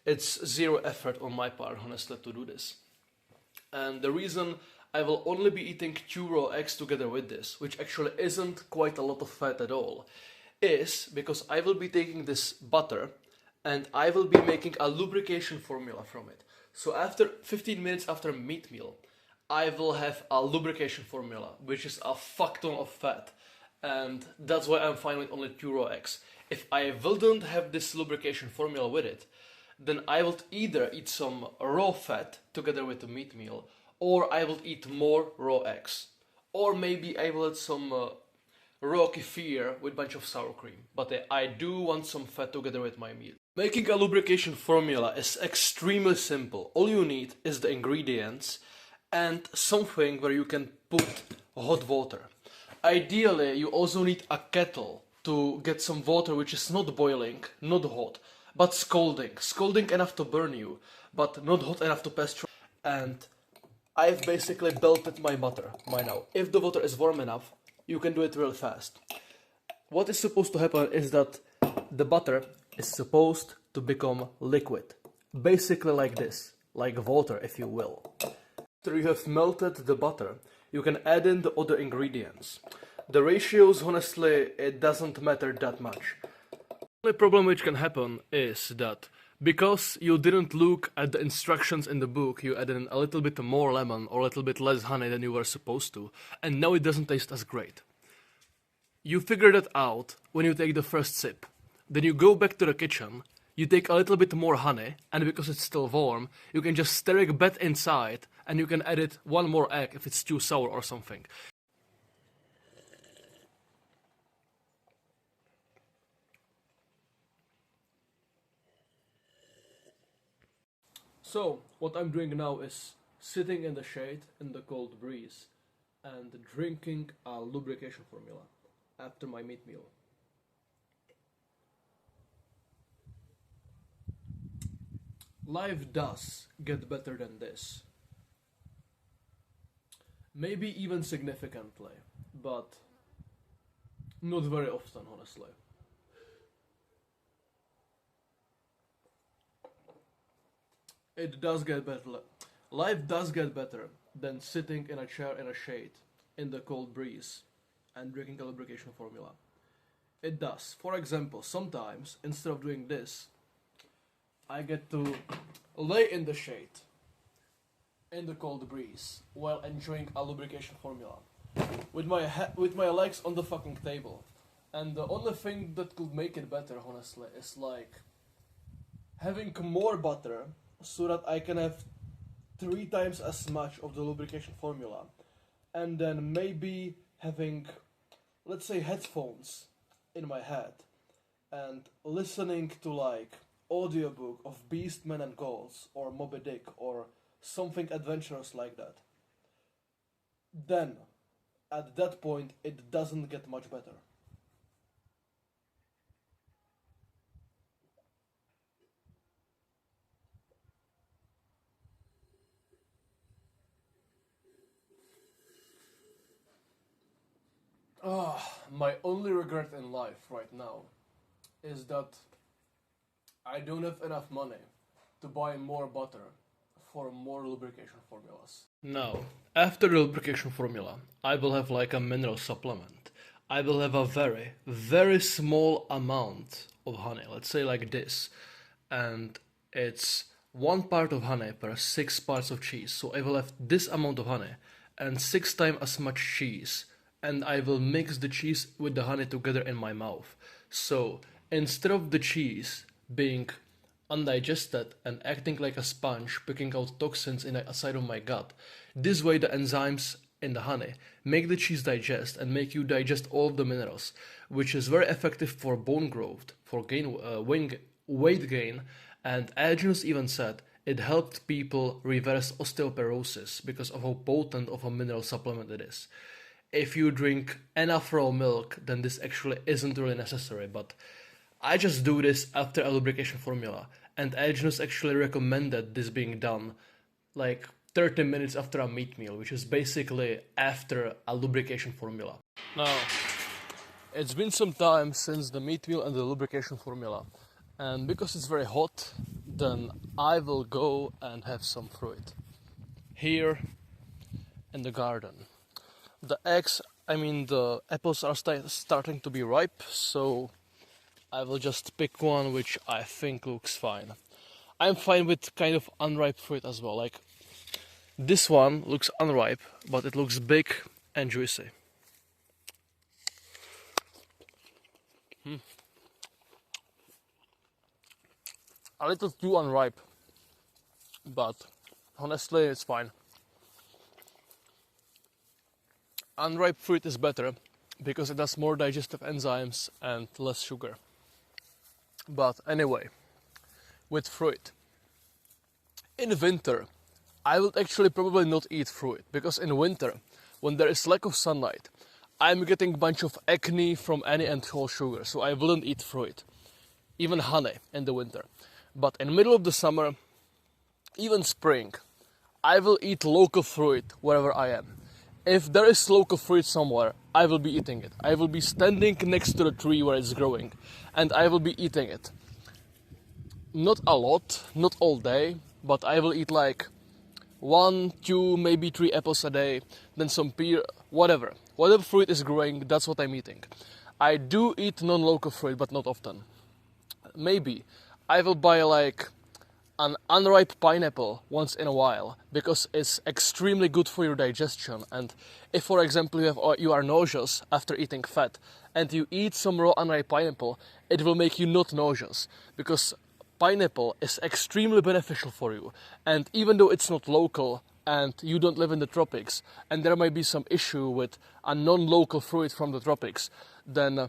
[SPEAKER 1] It's zero effort on my part, honestly, to do this. And the reason I will only be eating 2 raw eggs together with this, which actually isn't quite a lot of fat at all, is because I will be taking this butter and I will be making a lubrication formula from it. So after 15 minutes after meat meal, I will have a lubrication formula, which is a fuck ton of fat. And that's why I'm fine with only 2 raw eggs. If I wouldn't have this lubrication formula with it, then I would either eat some raw fat together with the meat meal, or I will eat more raw eggs. Or maybe I will add some raw kefir with a bunch of sour cream. But I do want some fat together with my meal. Making a lubrication formula is extremely simple. All you need is the ingredients and something where you can put hot water. Ideally, you also need a kettle to get some water which is not boiling, not hot, but scalding. Scalding enough to burn you, but not hot enough to pasteurize. And I've basically melted my butter by now. If the water is warm enough, you can do it real fast. What is supposed to happen is that the butter is supposed to become liquid. Basically like this, like water if you will. After you have melted the butter, you can add in the other ingredients. The ratios, honestly, it doesn't matter that much. The only problem which can happen is that because you didn't look at the instructions in the book, you added in a little bit more lemon or a little bit less honey than you were supposed to, and now it doesn't taste as great. You figure that out when you take the first sip. Then you go back to the kitchen, you take a little bit more honey, and because it's still warm, you can just stir it back inside, and you can add it one more egg if it's too sour or something. So, what I'm doing now is sitting in the shade in the cold breeze and drinking a lubrication formula after my meat meal. Life does get better than this. Maybe even significantly, but not very often, honestly. It does get better. Life does get better than sitting in a chair in a shade in the cold breeze and drinking a lubrication formula. It does. For example, sometimes instead of doing this, I get to lay in the shade in the cold breeze while enjoying a lubrication formula.
[SPEAKER 2] with my legs on the fucking table. And the only thing that could make it better, honestly, is like having more butter so that I can have 3 times as much of the lubrication formula. And then maybe having, let's say, headphones in my head and listening to like audiobook of Beastmen and Ghouls or Moby Dick or something adventurous like that. Then, at that point, it doesn't get much better. My only regret in life right now is that I don't have enough money to buy more butter for more lubrication formulas. Now, after the lubrication formula, I will have like a mineral supplement. I will have a very, very small amount of honey, let's say like this, and it's 1 part of honey per 6 parts of cheese. So I will have this amount of honey and 6 times as much cheese, and I will mix the cheese with the honey together in my mouth. So instead of the cheese being undigested and acting like a sponge, picking out toxins inside of my gut, this way the enzymes in the honey make the cheese digest and make you digest all of the minerals, which is very effective for bone growth, for weight gain, and Aajonus even said it helped people reverse osteoporosis because of how potent of a mineral supplement it is. If you drink enough raw milk, then this actually isn't really necessary, but I just do this after a lubrication formula, and Aajonus actually recommended this being done like 30 minutes after a meat meal, which is basically after a lubrication formula. Now, it's been some time since the meat meal and the lubrication formula, and because it's very hot, then I will go and have some fruit here in the garden. The apples are starting to be ripe, so I will just pick one which I think looks fine. I'm fine with kind of unripe fruit as well, like this one looks unripe, but it looks big and juicy. A little too unripe, but honestly it's fine. Unripe fruit is better because it has more digestive enzymes and less sugar. But anyway, with fruit. In winter, I would actually probably not eat fruit because in winter, when there is lack of sunlight, I'm getting a bunch of acne from any and all sugar, so I wouldn't eat fruit. Even honey in the winter. But in middle of the summer, even spring, I will eat local fruit wherever I am. If there is local fruit somewhere, I will be eating it. I will be standing next to the tree where it's growing, and I will be eating it. Not a lot, not all day, but I will eat like 1, 2, maybe 3 apples a day, then some pear, whatever. Whatever fruit is growing, that's what I'm eating. I do eat non-local fruit, but not often. Maybe I will buy like an unripe pineapple once in a while because it's extremely good for your digestion, and if for example you are nauseous after eating fat and you eat some raw unripe pineapple, it will make you not nauseous because pineapple is extremely beneficial for you. And even though it's not local and you don't live in the tropics and there might be some issue with a non-local fruit from the tropics, then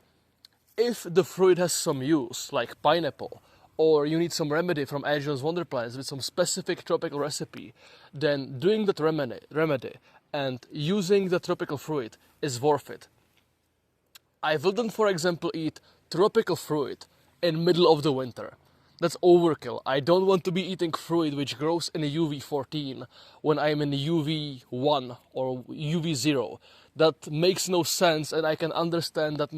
[SPEAKER 2] if the fruit has some use like pineapple, or you need some remedy from Aajonus Wonder Plants with some specific tropical recipe, then doing that remedy and using the tropical fruit is worth it. I wouldn't, for example, eat tropical fruit in middle of the winter. That's overkill. I don't want to be eating fruit which grows in a UV14 when I'm in UV1 or UV0. That makes no sense, and I can understand that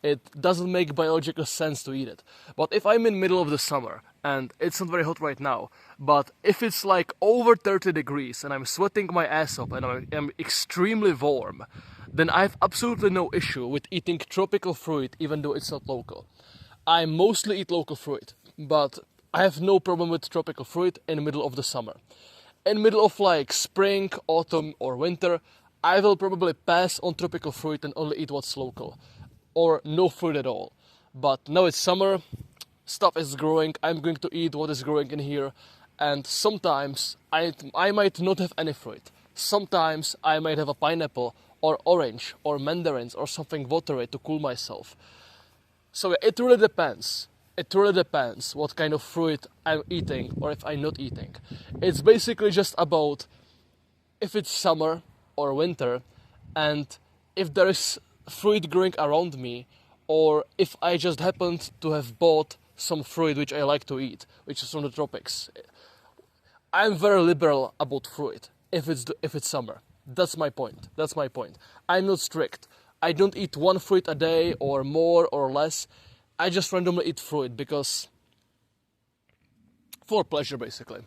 [SPEAKER 2] it doesn't make biological sense to eat it. But if I'm in middle of the summer, and it's not very hot right now, but if it's like over 30 degrees and I'm sweating my ass off and I'm extremely warm, then I have absolutely no issue with eating tropical fruit even though it's not local. I mostly eat local fruit, but I have no problem with tropical fruit in the middle of the summer. In the middle of like spring, autumn or winter, I will probably pass on tropical fruit and only eat what's local, or no fruit at all. But now it's summer, stuff is growing, I'm going to eat what is growing in here, and sometimes I might not have any fruit. Sometimes I might have a pineapple, or orange, or mandarins, or something watery to cool myself. So yeah, it really depends. It really depends what kind of fruit I'm eating or if I'm not eating. It's basically just about if it's summer or winter and if there is fruit growing around me, or if I just happened to have bought some fruit which I like to eat, which is from the tropics. I'm very liberal about fruit if it's summer. That's my point. That's my point. I'm not strict. I don't eat one fruit a day or more or less. I just randomly eat fruit because for pleasure basically.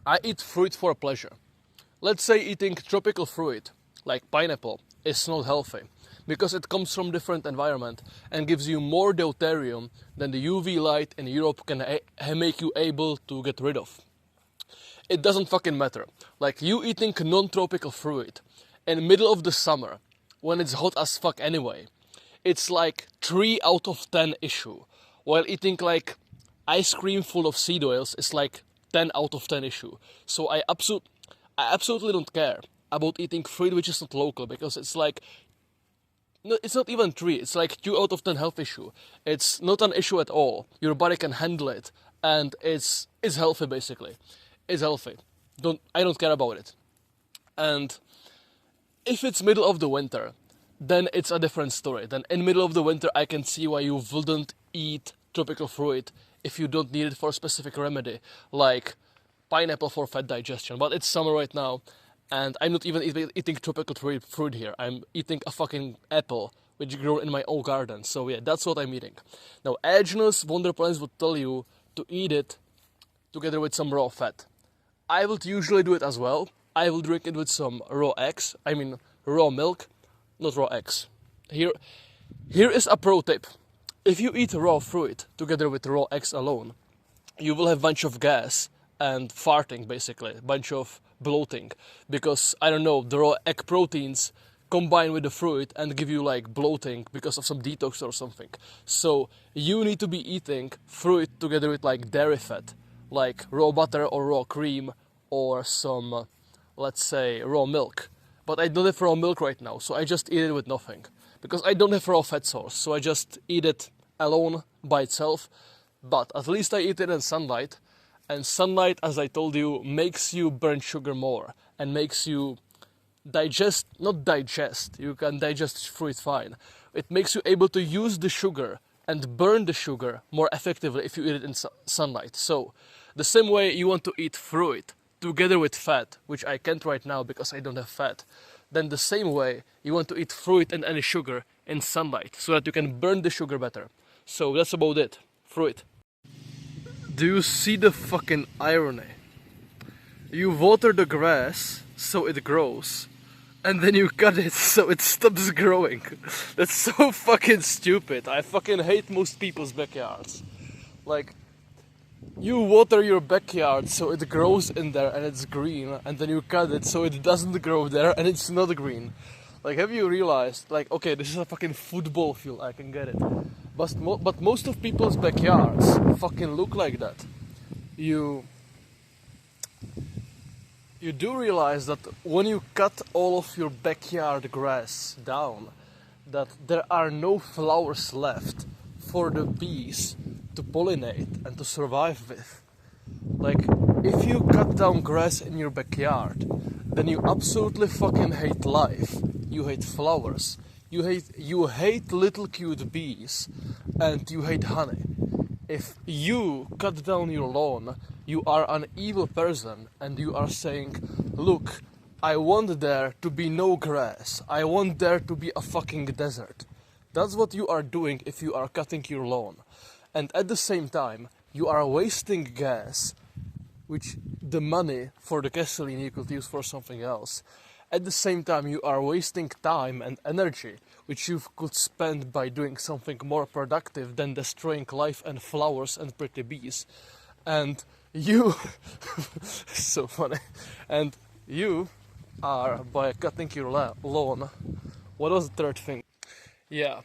[SPEAKER 2] I eat fruit for pleasure. Let's say eating tropical fruit like pineapple is not healthy because it comes from different environment and gives you more deuterium than the UV light in Europe can make you able to get rid of. It doesn't fucking matter. Like you eating non-tropical fruit in middle of the summer when it's hot as fuck anyway, it's like 3 out of 10 issue. While eating like ice cream full of seed oils is like 10 out of 10 issue. So I absolutely don't care about eating fruit which is not local because it's like, no, it's not even 3, it's like 2 out of 10 health issue. It's not an issue at all. Your body can handle it and it's healthy basically. It's healthy. I don't care about it. And if it's middle of the winter, then it's a different story. Then in middle of the winter I can see why you wouldn't eat tropical fruit if you don't need it for a specific remedy, like pineapple for fat digestion. But it's summer right now, and I'm not even eating tropical fruit here. I'm eating a fucking apple, which grew in my own garden. So yeah, that's what I'm eating. Now, Aajonus Wonderplants would tell you to eat it together with some raw fat. I would usually do it as well. I will drink it with some raw eggs. I mean, raw milk, not raw eggs. Here is a pro tip. If you eat raw fruit together with raw eggs alone, you will have a bunch of gas and farting, basically, a bunch of bloating, because, I don't know, the raw egg proteins combine with the fruit and give you like bloating because of some detox or something. So you need to be eating fruit together with like dairy fat, like raw butter or raw cream or some, let's say, raw milk. But I don't have raw milk right now, so I just eat it with nothing, because I don't have raw fat source, so I just eat it alone by itself. But at least I eat it in sunlight, and sunlight, as I told you, makes you burn sugar more and makes you not digest, you can digest fruit fine. It makes you able to use the sugar and burn the sugar more effectively if you eat it in sunlight. So the same way you want to eat fruit together with fat, which I can't right now because I don't have fat, then the same way you want to eat fruit and any sugar in sunlight so that you can burn the sugar better. So that's about it. Fruit. Do you see the fucking irony? You water the grass so it grows, and then you cut it so it stops growing. That's so fucking stupid. I fucking hate most people's backyards. Like, you water your backyard so it grows in there and it's green, and then you cut it so it doesn't grow there and it's not green. Like, have you realized, like, okay, this is a fucking football field, I can get it. But most of people's backyards fucking look like that. You do realize that when you cut all of your backyard grass down, that there are no flowers left for the bees to pollinate and to survive with. Like, if you cut down grass in your backyard, then you absolutely fucking hate life. You hate flowers. You hate little cute bees, and you hate honey. If you cut down your lawn, you are an evil person, and you are saying, look, I want there to be no grass. I want there to be a fucking desert. That's what you are doing if you are cutting your lawn. And at the same time, you are wasting gas, which the money for the gasoline you could use for something else. At the same time, you are wasting time and energy, which you could spend by doing something more productive than destroying life and flowers and pretty bees. And you... so funny. And you are by cutting your lawn. What was the third thing? Yeah,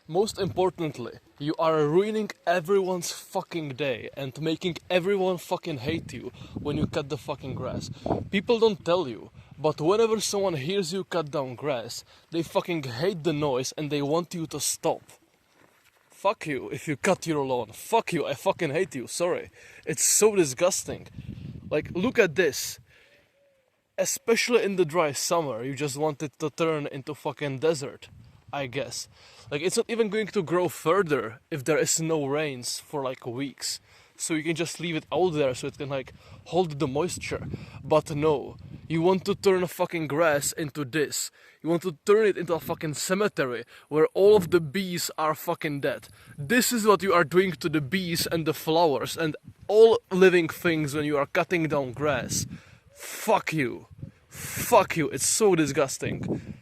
[SPEAKER 2] most importantly, you are ruining everyone's fucking day and making everyone fucking hate you when you cut the fucking grass. People don't tell you, but whenever someone hears you cut down grass, they fucking hate the noise and they want you to stop. Fuck you if you cut your lawn. Fuck you, I fucking hate you, sorry. It's so disgusting. Like, look at this. Especially in the dry summer, you just want it to turn into fucking desert, I guess. Like, it's not even going to grow further if there is no rains for like weeks. So you can just leave it out there so it can like hold the moisture. But no, you want to turn a fucking grass into this. You want to turn it into a fucking cemetery where all of the bees are fucking dead. This is what you are doing to the bees and the flowers and all living things when you are cutting down grass. Fuck you. Fuck you. It's so disgusting.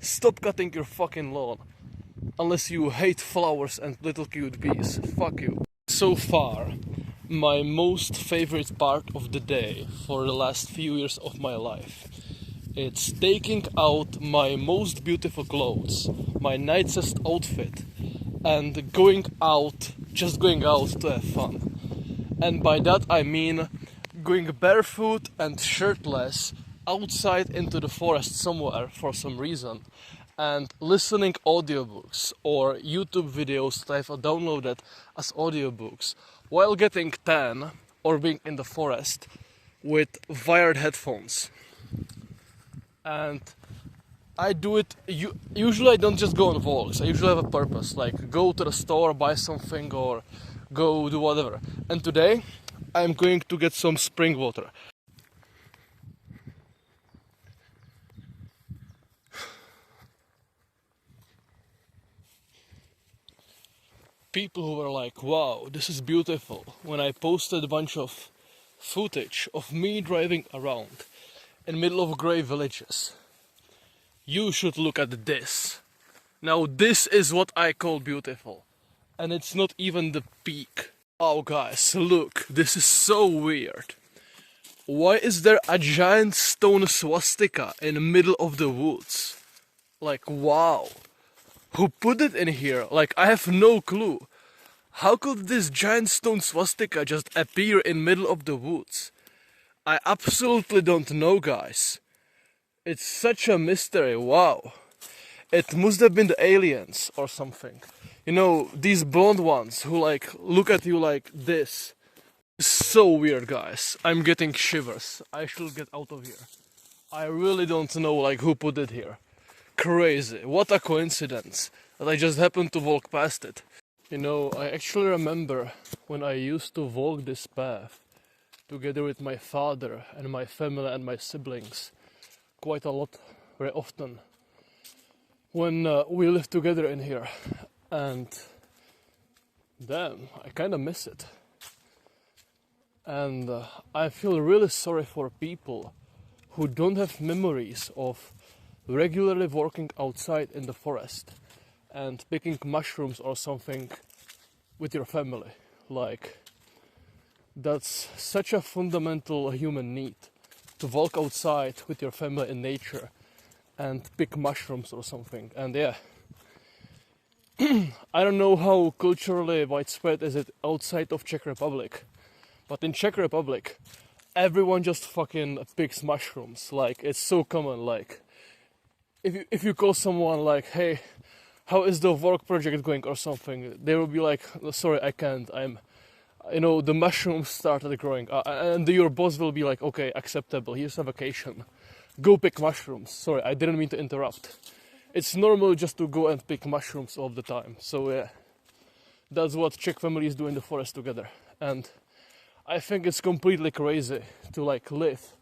[SPEAKER 2] Stop cutting your fucking lawn. Unless you hate flowers and little cute bees. Fuck you. So far, my most favorite part of the day for the last few years of my life. It's taking out my most beautiful clothes, my nicest outfit, and going out, just going out to have fun. And by that I mean going barefoot and shirtless outside into the forest somewhere for some reason and listening audiobooks or YouTube videos that I've downloaded as audiobooks while getting tan or being in the forest with wired headphones. And I do it, usually I don't just go on walks, I usually have a purpose, like go to the store, buy something or go do whatever. And today I'm going to get some spring water. People who were like, wow, this is beautiful, when I posted a bunch of footage of me driving around in the middle of grey villages. You should look at this. Now this is what I call beautiful. And it's not even the peak. Oh guys, look, this is so weird. Why is there a giant stone swastika in the middle of the woods? Like, wow. Who put it in here? Like, I have no clue. How could this giant stone swastika just appear in the middle of the woods? I absolutely don't know, guys. It's such a mystery, wow. It must have been the aliens or something. You know, these blonde ones who like look at you like this. It's so weird, guys. I'm getting shivers. I should get out of here. I really don't know like who put it here. Crazy. What a coincidence that I just happened to walk past it. You know, I actually remember when I used to walk this path together with my father and my family and my siblings quite a lot, very often. When we lived together in here. And damn, I kind of miss it. And I feel really sorry for people who don't have memories of regularly walking outside in the forest and picking mushrooms or something with your family. Like, that's such a fundamental human need, to walk outside with your family in nature and pick mushrooms or something. And yeah, I don't know how culturally widespread is it outside of Czech Republic, but in Czech Republic everyone just fucking picks mushrooms. Like, it's so common. Like, if you call someone like, hey, how is the work project going or something, they will be like, sorry, I can't, the mushrooms started growing, and your boss will be like, okay, acceptable, here's a vacation, go pick mushrooms. Sorry, I didn't mean to interrupt. It's normal just to go and pick mushrooms all the time. So yeah, that's what Czech families do in the forest together. And I think it's completely crazy to like live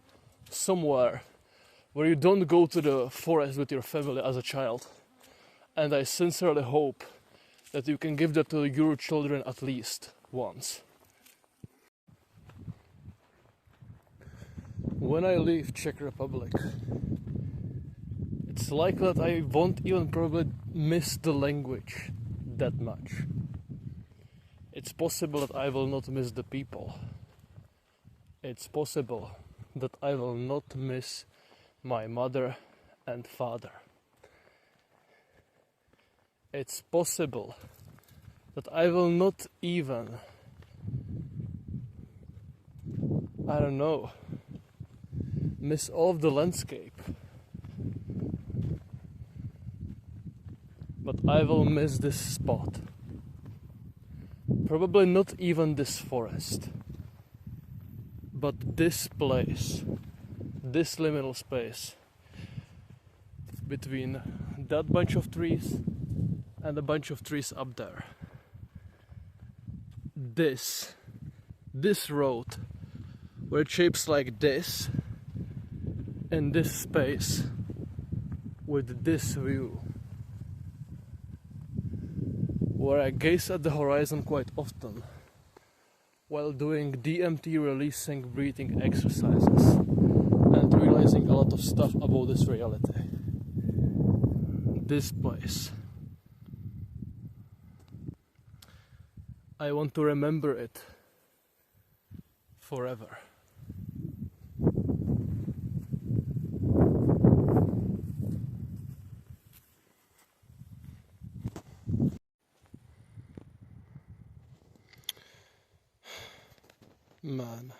[SPEAKER 2] somewhere where you don't go to the forest with your family as a child. And I sincerely hope that you can give that to your children at least once. When I leave Czech Republic, it's likely that I won't even probably miss the language that much. It's possible that I will not miss the people. It's possible that I will not miss my mother and father. It's possible that I will not even, I don't know, miss all of the landscape, but I will miss this spot. Probably not even this forest, but this place, this liminal space between that bunch of trees and a bunch of trees up there. This road, where it shapes like this, in this space, with this view, where I gaze at the horizon quite often, while doing DMT releasing breathing exercises, and realizing a lot of stuff about this reality. This place. I want to remember it forever. Man,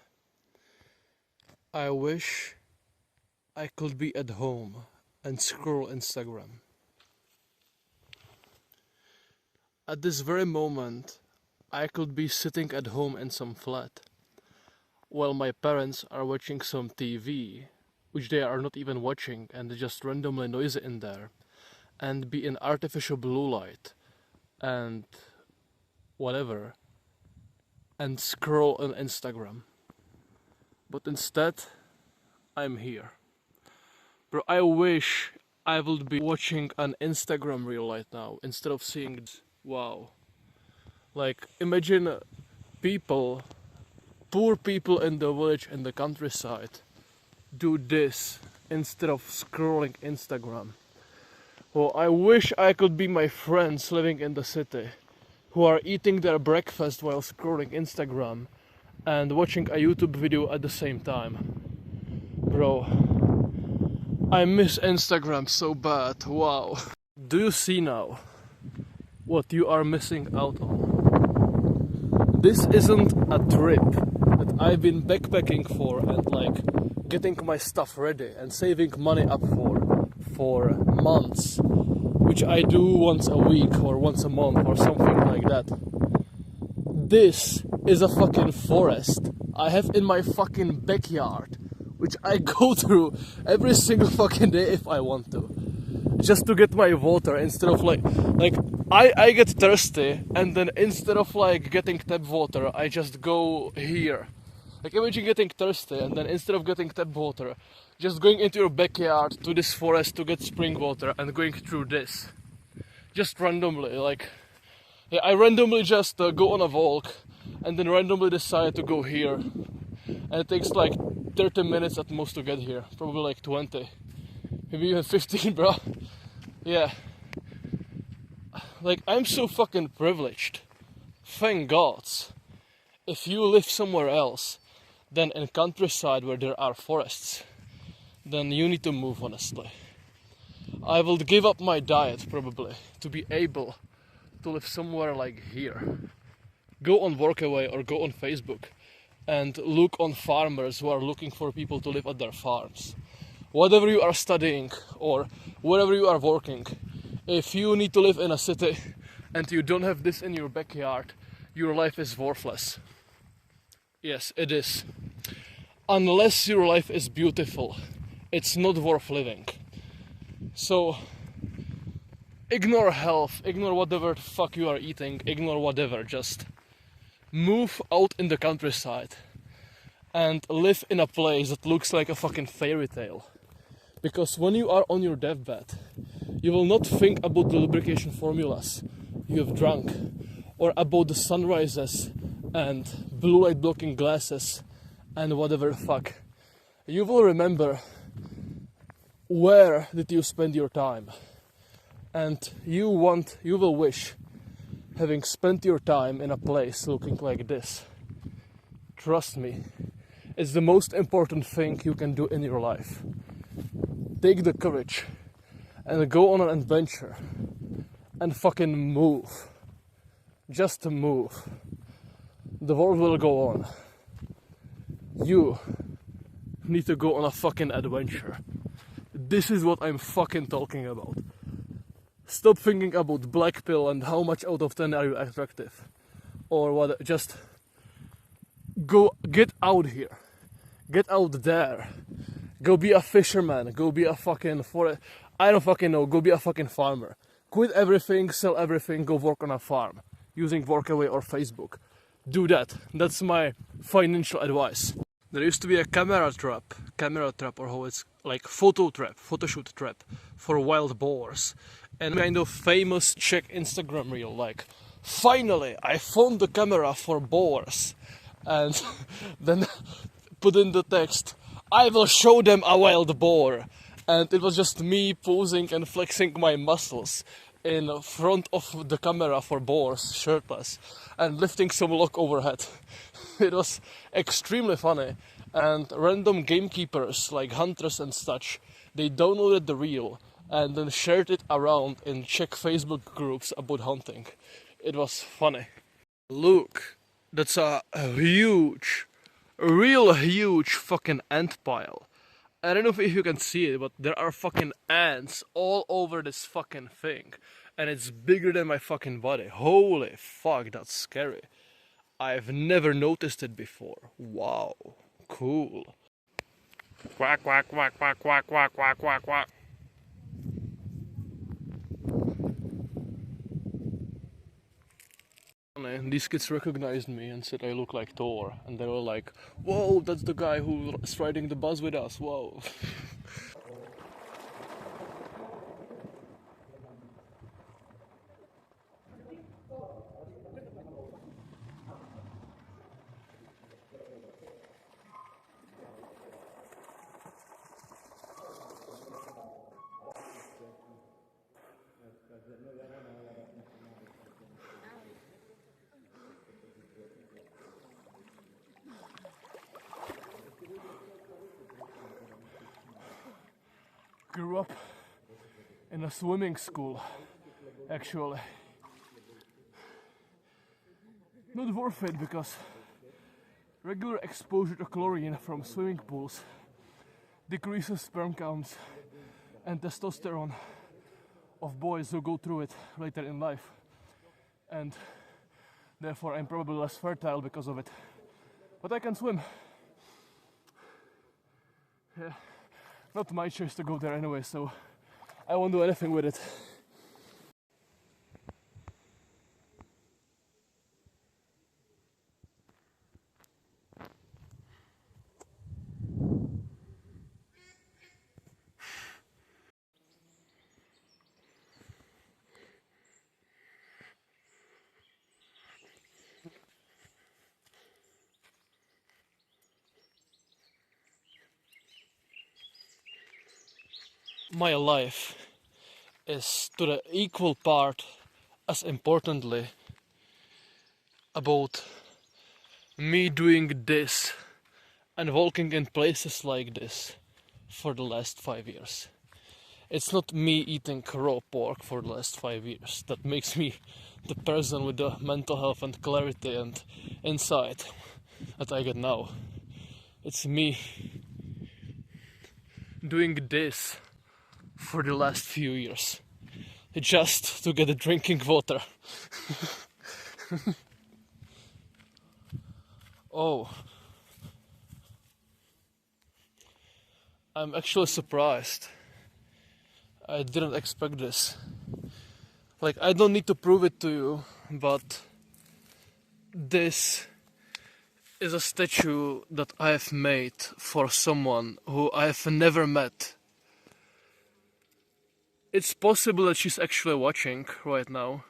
[SPEAKER 2] I wish I could be at home and scroll Instagram. At this very moment, I could be sitting at home in some flat, while my parents are watching some TV, which they are not even watching, and just randomly noisy in there, and be in artificial blue light, and whatever, and scroll on Instagram. But instead, I'm here. Bro, I wish I would be watching an Instagram reel right now, instead of seeing, wow. Like, imagine people, poor people in the village, in the countryside, do this instead of scrolling Instagram. Well, I wish I could be my friends living in the city, who are eating their breakfast while scrolling Instagram and watching a YouTube video at the same time. Bro, I miss Instagram so bad, wow. Do you see now what you are missing out on? This isn't a trip that I've been backpacking for and like getting my stuff ready and saving money up for months, which I do once a week or once a month or something like that. This is a fucking forest I have in my fucking backyard, which I go through every single fucking day if I want to, just to get my water instead of like I get thirsty, and then instead of like getting tap water, I just go here. Like, imagine getting thirsty, and then instead of getting tap water, just going into your backyard to this forest to get spring water and going through this. Just randomly, like, yeah, I randomly just go on a walk and then randomly decide to go here. And it takes like 30 minutes at most to get here, probably like 20, maybe even 15, bro. Yeah. Like, I'm so fucking privileged. Thank God. If you live somewhere else than in countryside where there are forests, then you need to move, honestly. I will give up my diet probably to be able to live somewhere like here. Go on Workaway or go on Facebook and look on farmers who are looking for people to live at their farms. Whatever you are studying or wherever you are working, if you need to live in a city and you don't have this in your backyard, your life is worthless. Yes, it is. Unless your life is beautiful, it's not worth living. So, ignore health, ignore whatever the fuck you are eating, ignore whatever, just move out in the countryside and live in a place that looks like a fucking fairy tale. Because when you are on your deathbed, you will not think about the lubrication formulas you have drunk, or about the sunrises and blue light blocking glasses and whatever the fuck. You will remember where did you spend your time, and you will wish having spent your time in a place looking like this. Trust me, it's the most important thing you can do in your life. take the courage and go on an adventure and fucking move. Just to move. The world will go on. You need to go on a fucking adventure. This is what I'm fucking talking about. Stop thinking about black pill and how much out of 10 are you attractive. Or what, just go, get out here. Get out there. Go be a fisherman. Go be a fucking forest. I don't fucking know. Go be a fucking farmer. Quit everything, sell everything, go work on a farm. Using Workaway or Facebook. Do that. That's my financial advice. There used to be a camera trap, or how it's like photo shoot trap for wild boars. And kind of famous Czech Instagram reel like, finally I found the camera for boars. And then put in the text, I will show them a wild boar. And it was just me posing and flexing my muscles in front of the camera for boars, shirtless, and lifting some log overhead. It was extremely funny, and random gamekeepers like hunters and such, they downloaded the reel and then shared it around in Czech Facebook groups about hunting. It was funny. Look, that's a huge, real huge fucking ant pile. I don't know if you can see it, but there are fucking ants all over this fucking thing. And it's bigger than my fucking body. Holy fuck, that's scary. I've never noticed it before. Wow, cool. Quack, quack, quack, quack, quack, quack, quack, quack, quack. These kids recognized me and said I look like Thor. And they were like, whoa, that's the guy who's riding the bus with us, whoa. Grew up in a swimming school, actually. Not worth it because regular exposure to chlorine from swimming pools decreases sperm counts and testosterone of boys who go through it later in life. And therefore I'm probably less fertile because of it. But I can swim. Yeah. Not my choice to go there anyway, so I won't do anything with it. My life is to the equal part as importantly about me doing this and walking in places like this for the last 5 years. It's not me eating raw pork for the last 5 years that makes me the person with the mental health and clarity and insight that I get now. It's me doing this for the last few years, just to get drinking water. Oh, I'm actually surprised. I didn't expect this. Like, I don't need to prove it to you, but this is a statue that I have made for someone who I have never met. It's possible that she's actually watching right now.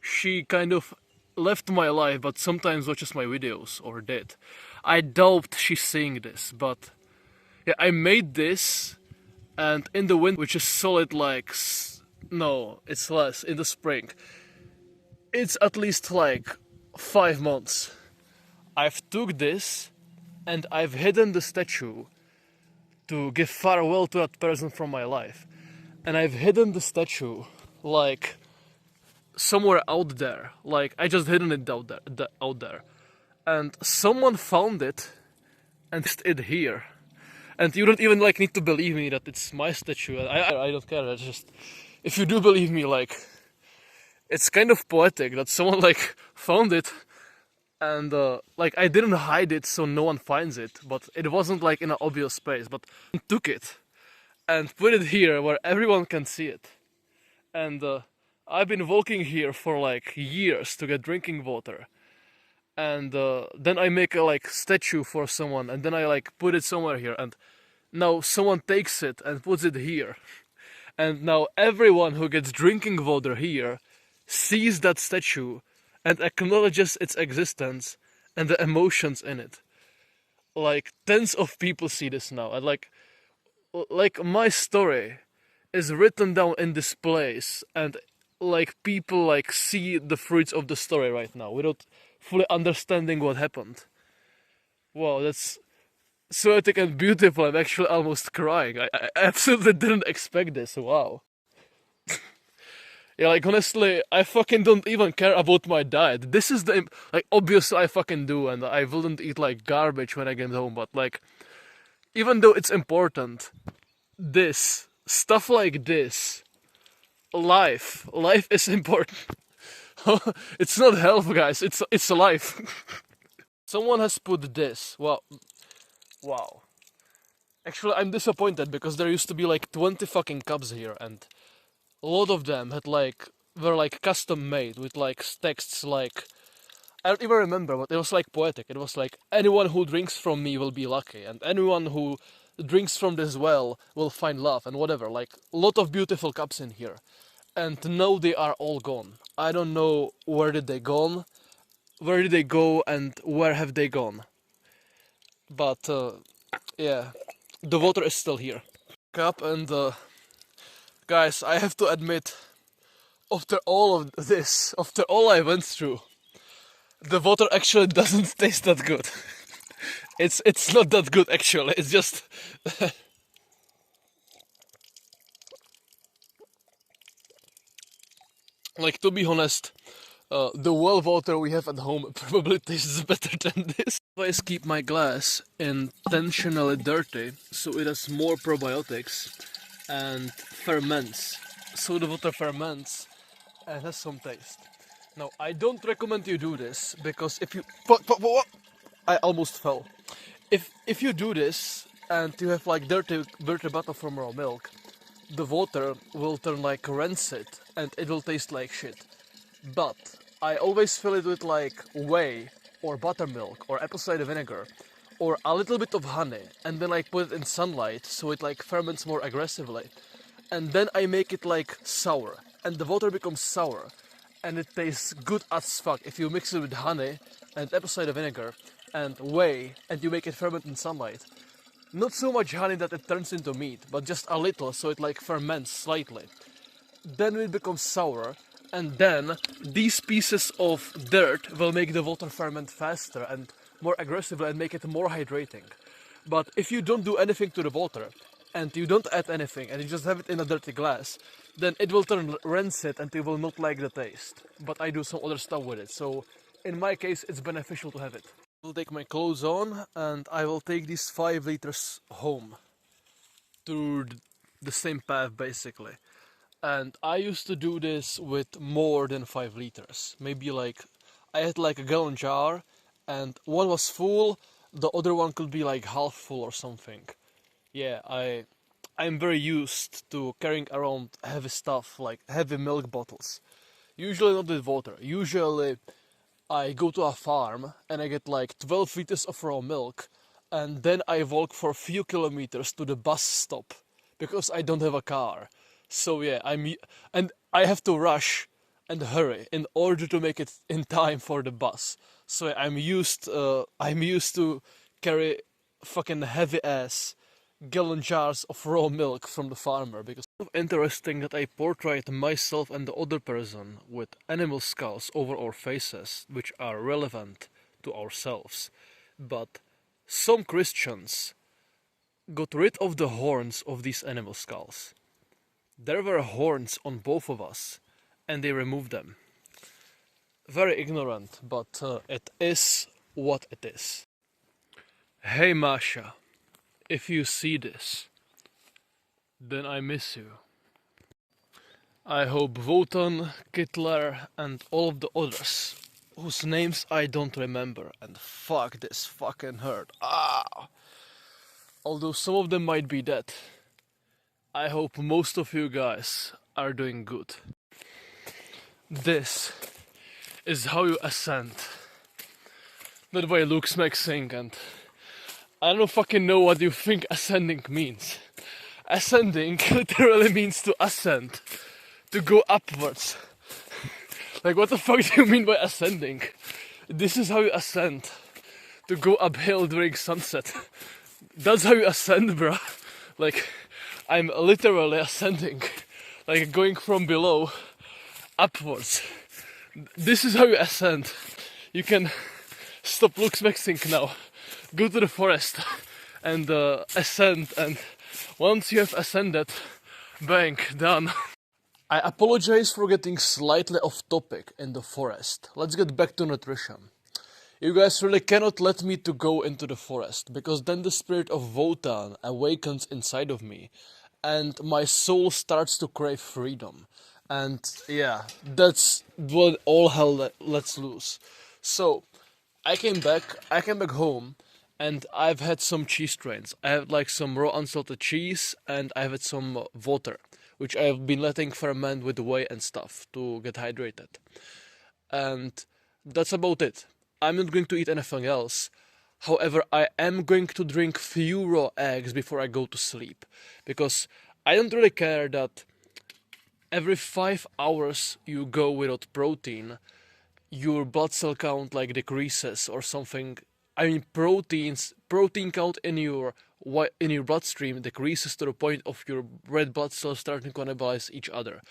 [SPEAKER 2] She kind of left my life, but sometimes watches my videos, or did. I doubt she's seeing this, but yeah, I made this, and in the winter, which is solid like, no, it's less, in the spring, it's at least like 5 months. I've took this, and I've hidden the statue to give farewell to that person from my life. And I've hidden the statue, like, somewhere out there. Like, I just hidden it out there. And someone found it and it here. And you don't even like need to believe me that it's my statue. I don't care. It's just, if you do believe me, like, it's kind of poetic that someone like found it, and like I didn't hide it so no one finds it, but it wasn't like in an obvious space. But I took it and put it here where everyone can see it. And I've been walking here for like years to get drinking water. And then I make a like statue for someone, and then I like put it somewhere here, and now someone takes it and puts it here. And now everyone who gets drinking water here sees that statue and acknowledges its existence and the emotions in it. Like tens of people see this now, and like my story is written down in this place, and like people like see the fruits of the story right now without fully understanding what happened. Wow, that's so epic and beautiful. I'm actually almost crying. I absolutely didn't expect this. Wow. Yeah, like honestly, I fucking don't even care about my diet. This is the like obviously I fucking do, and I wouldn't eat like garbage when I get home. But like, even though it's important, this stuff like this, life is important. It's not health, guys. It's life. Someone has put this. Wow. Actually, I'm disappointed because there used to be like 20 fucking cups here, and a lot of them were like custom made with like texts like, I don't even remember, but it was like poetic. It was like, anyone who drinks from me will be lucky, and anyone who drinks from this well will find love, and whatever. Like a lot of beautiful cups in here. And now they are all gone. I don't know where did they go, and where have they gone. But yeah, the water is still here. Cup, and guys, I have to admit, after all of this, after all I went through, the water actually doesn't taste that good. It's not that good actually. It's just like, to be honest, the well water we have at home probably tastes better than this. I always keep my glass intentionally dirty so it has more probiotics and ferments. So the water ferments and has some taste. Now, I don't recommend you do this because if you... What? I almost fell. If you do this and you have like dirty bottle from raw milk, the water will turn like rancid and it will taste like shit. But I always fill it with like whey or buttermilk or apple cider vinegar or a little bit of honey, and then I put it in sunlight so it like ferments more aggressively. And then I make it like sour, and the water becomes sour, and it tastes good as fuck if you mix it with honey and apple cider vinegar and whey and you make it ferment in sunlight. Not so much honey that it turns into meat, but just a little so it like ferments slightly. Then it becomes sour, and then these pieces of dirt will make the water ferment faster and more aggressively and make it more hydrating. But if you don't do anything to the water, and you don't add anything, and you just have it in a dirty glass, then it will turn rancid and you will not like the taste. But I do some other stuff with it, so in my case it's beneficial to have it. I will take my clothes on, and I will take these 5 liters home. Through the same path, basically. And I used to do this with more than 5 liters. Maybe like, I had like a gallon jar, and one was full, the other one could be like half full or something. Yeah, I'm very used to carrying around heavy stuff, like heavy milk bottles. Usually not with water. Usually I go to a farm and I get like 12 liters of raw milk, and then I walk for a few kilometers to the bus stop because I don't have a car. So yeah, and I have to rush and hurry in order to make it in time for the bus. So yeah, I'm used to carry fucking heavy ass gallon jars of raw milk from the farmer, because it's interesting that I portrayed myself and the other person with animal skulls over our faces, which are relevant to ourselves. But some Christians got rid of the horns of these animal skulls. There were horns on both of us, and they removed them. Very ignorant, but it is what it is. Hey Masha, if you see this, then I miss you. I hope Wotan, Kittler, and all of the others, whose names I don't remember, and fuck, this fucking hurt. Ah! Although some of them might be dead, I hope most of you guys are doing good. This is how you ascend. Not by LOOKSMAXXING, and I don't fucking know what you think ascending means. Ascending literally means to ascend. To go upwards. Like, what the fuck do you mean by ascending? This is how you ascend. To go uphill during sunset. That's how you ascend, bro. Like, I'm literally ascending. Like, going from below upwards. This is how you ascend. You can stop LOOKSMAXXING now. Go to the forest and ascend, and once you have ascended, bang, done. I apologize for getting slightly off topic in the forest. Let's get back to nutrition. You guys really cannot let me to go into the forest, because then the spirit of Wotan awakens inside of me, and my soul starts to crave freedom. And yeah, that's what all hell lets loose. So, I came back home, and I've had some cheese strains. I had like some raw unsalted cheese, and I've had some water, which I've been letting ferment with whey and stuff to get hydrated. And that's about it. I'm not going to eat anything else. However, I am going to drink few raw eggs before I go to sleep. Because I don't really care that every 5 hours you go without protein, your blood cell count like decreases or something. I mean, protein count in your bloodstream decreases to the point of your red blood cells starting to cannibalize each other.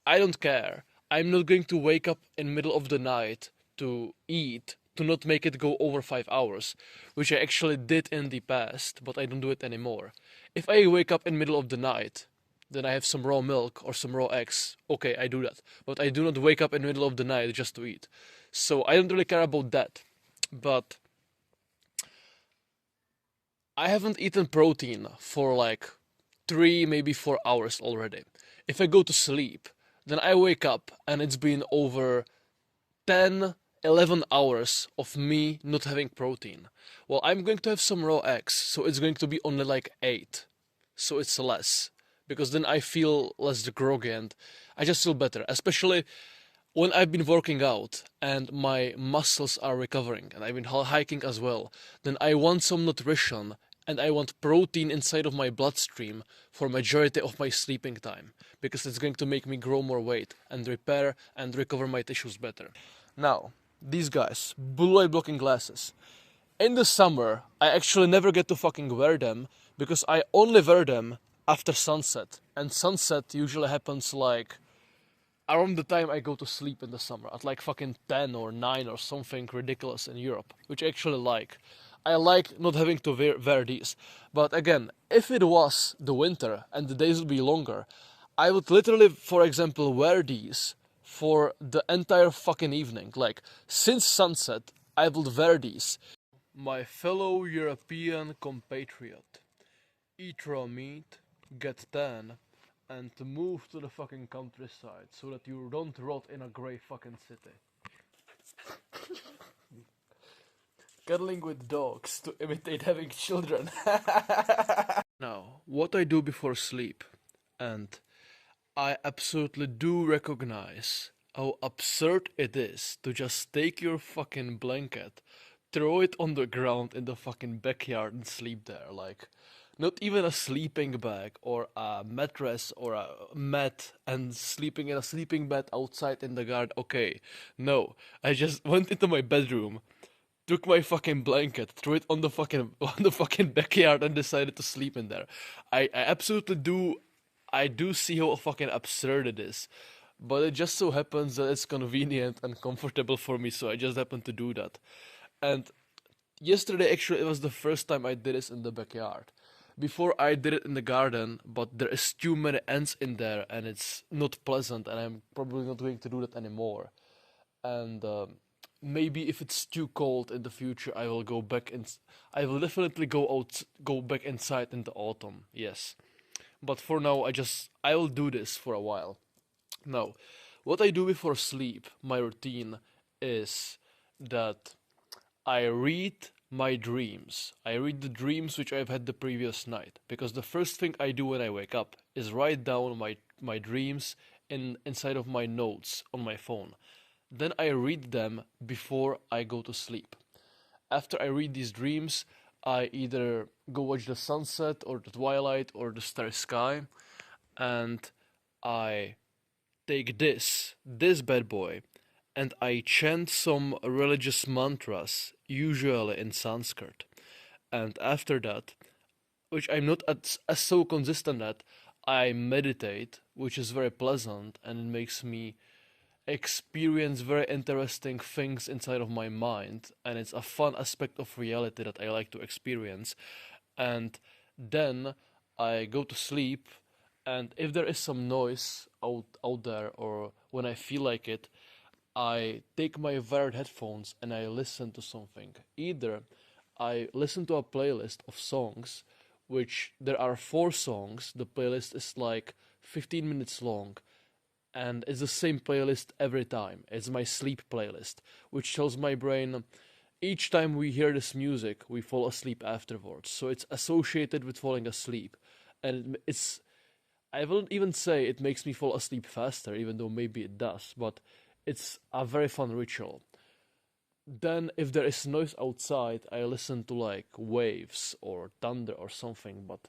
[SPEAKER 2] I don't care. I'm not going to wake up in the middle of the night to eat, to not make it go over 5 hours, which I actually did in the past, but I don't do it anymore. If I wake up in the middle of the night, then I have some raw milk or some raw eggs. Okay, I do that. But I do not wake up in the middle of the night just to eat. So I don't really care about that. But I haven't eaten protein for like 3, maybe 4 hours already. If I go to sleep, then I wake up and it's been over 10, 11 hours of me not having protein. Well, I'm going to have some raw eggs, so it's going to be only like 8. So it's less. Because then I feel less groggy and I just feel better. Especially when I've been working out and my muscles are recovering and I've been hiking as well, then I want some nutrition and I want protein inside of my bloodstream for majority of my sleeping time, because it's going to make me grow more weight and repair and recover my tissues better. Now, these guys, blue light blocking glasses. In the summer, I actually never get to fucking wear them because I only wear them after sunset, and sunset usually happens like around the time I go to sleep in the summer, at like fucking 10 or 9 or something ridiculous in Europe, which I actually like. I like not having to wear these. But again, if it was the winter and the days would be longer, I would literally, for example, wear these for the entire fucking evening. Like, since sunset, I would wear these. My fellow European compatriot, eat raw meat, get tan, and move to the fucking countryside so that you don't rot in a grey fucking city. Cuddling with dogs to imitate having children. Now, what I do before sleep, and I absolutely do recognize how absurd it is to just take your fucking blanket, throw it on the ground in the fucking backyard and sleep there. Like, not even a sleeping bag or a mattress or a mat and sleeping in a sleeping bed outside in the garden. Okay, no. I just went into my bedroom, took my fucking blanket, threw it on the fucking backyard and decided to sleep in there. I absolutely do. I do see how fucking absurd it is. But it just so happens that it's convenient and comfortable for me, so I just happen to do that. And yesterday, actually, it was the first time I did this in the backyard.
[SPEAKER 1] Before I did it in the garden, but there is too many ants in there, and it's not pleasant, and I'm probably not going to do that anymore. And maybe if it's too cold in the future, I will go back in. I will definitely go back inside in the autumn. Yes, but for now, I will do this for a while. Now, what I do before sleep, my routine is that I read my dreams. I read the dreams which I've had the previous night because the first thing I do when I wake up is write down my dreams inside of my notes on my phone. Then I read them before I go to sleep. After I read these dreams, I either go watch the sunset or the twilight or the starry sky, and I take this bad boy, and I chant some religious mantras, usually in Sanskrit. And after that, which I'm not as so consistent at, I meditate, which is very pleasant and it makes me experience very interesting things inside of my mind, and it's a fun aspect of reality that I like to experience. And then I go to sleep, and if there is some noise out there or when I feel like it, I take my wired headphones and I listen to something. Either I listen to a playlist of songs, which there are 4 songs. The playlist is like 15 minutes long, and it's the same playlist every time. It's my sleep playlist, which tells my brain each time we hear this music, we fall asleep afterwards. So it's associated with falling asleep, and it's I wouldn't even say it makes me fall asleep faster, even though maybe it does, but it's a very fun ritual. Then, if there is noise outside, I listen to like waves or thunder or something, but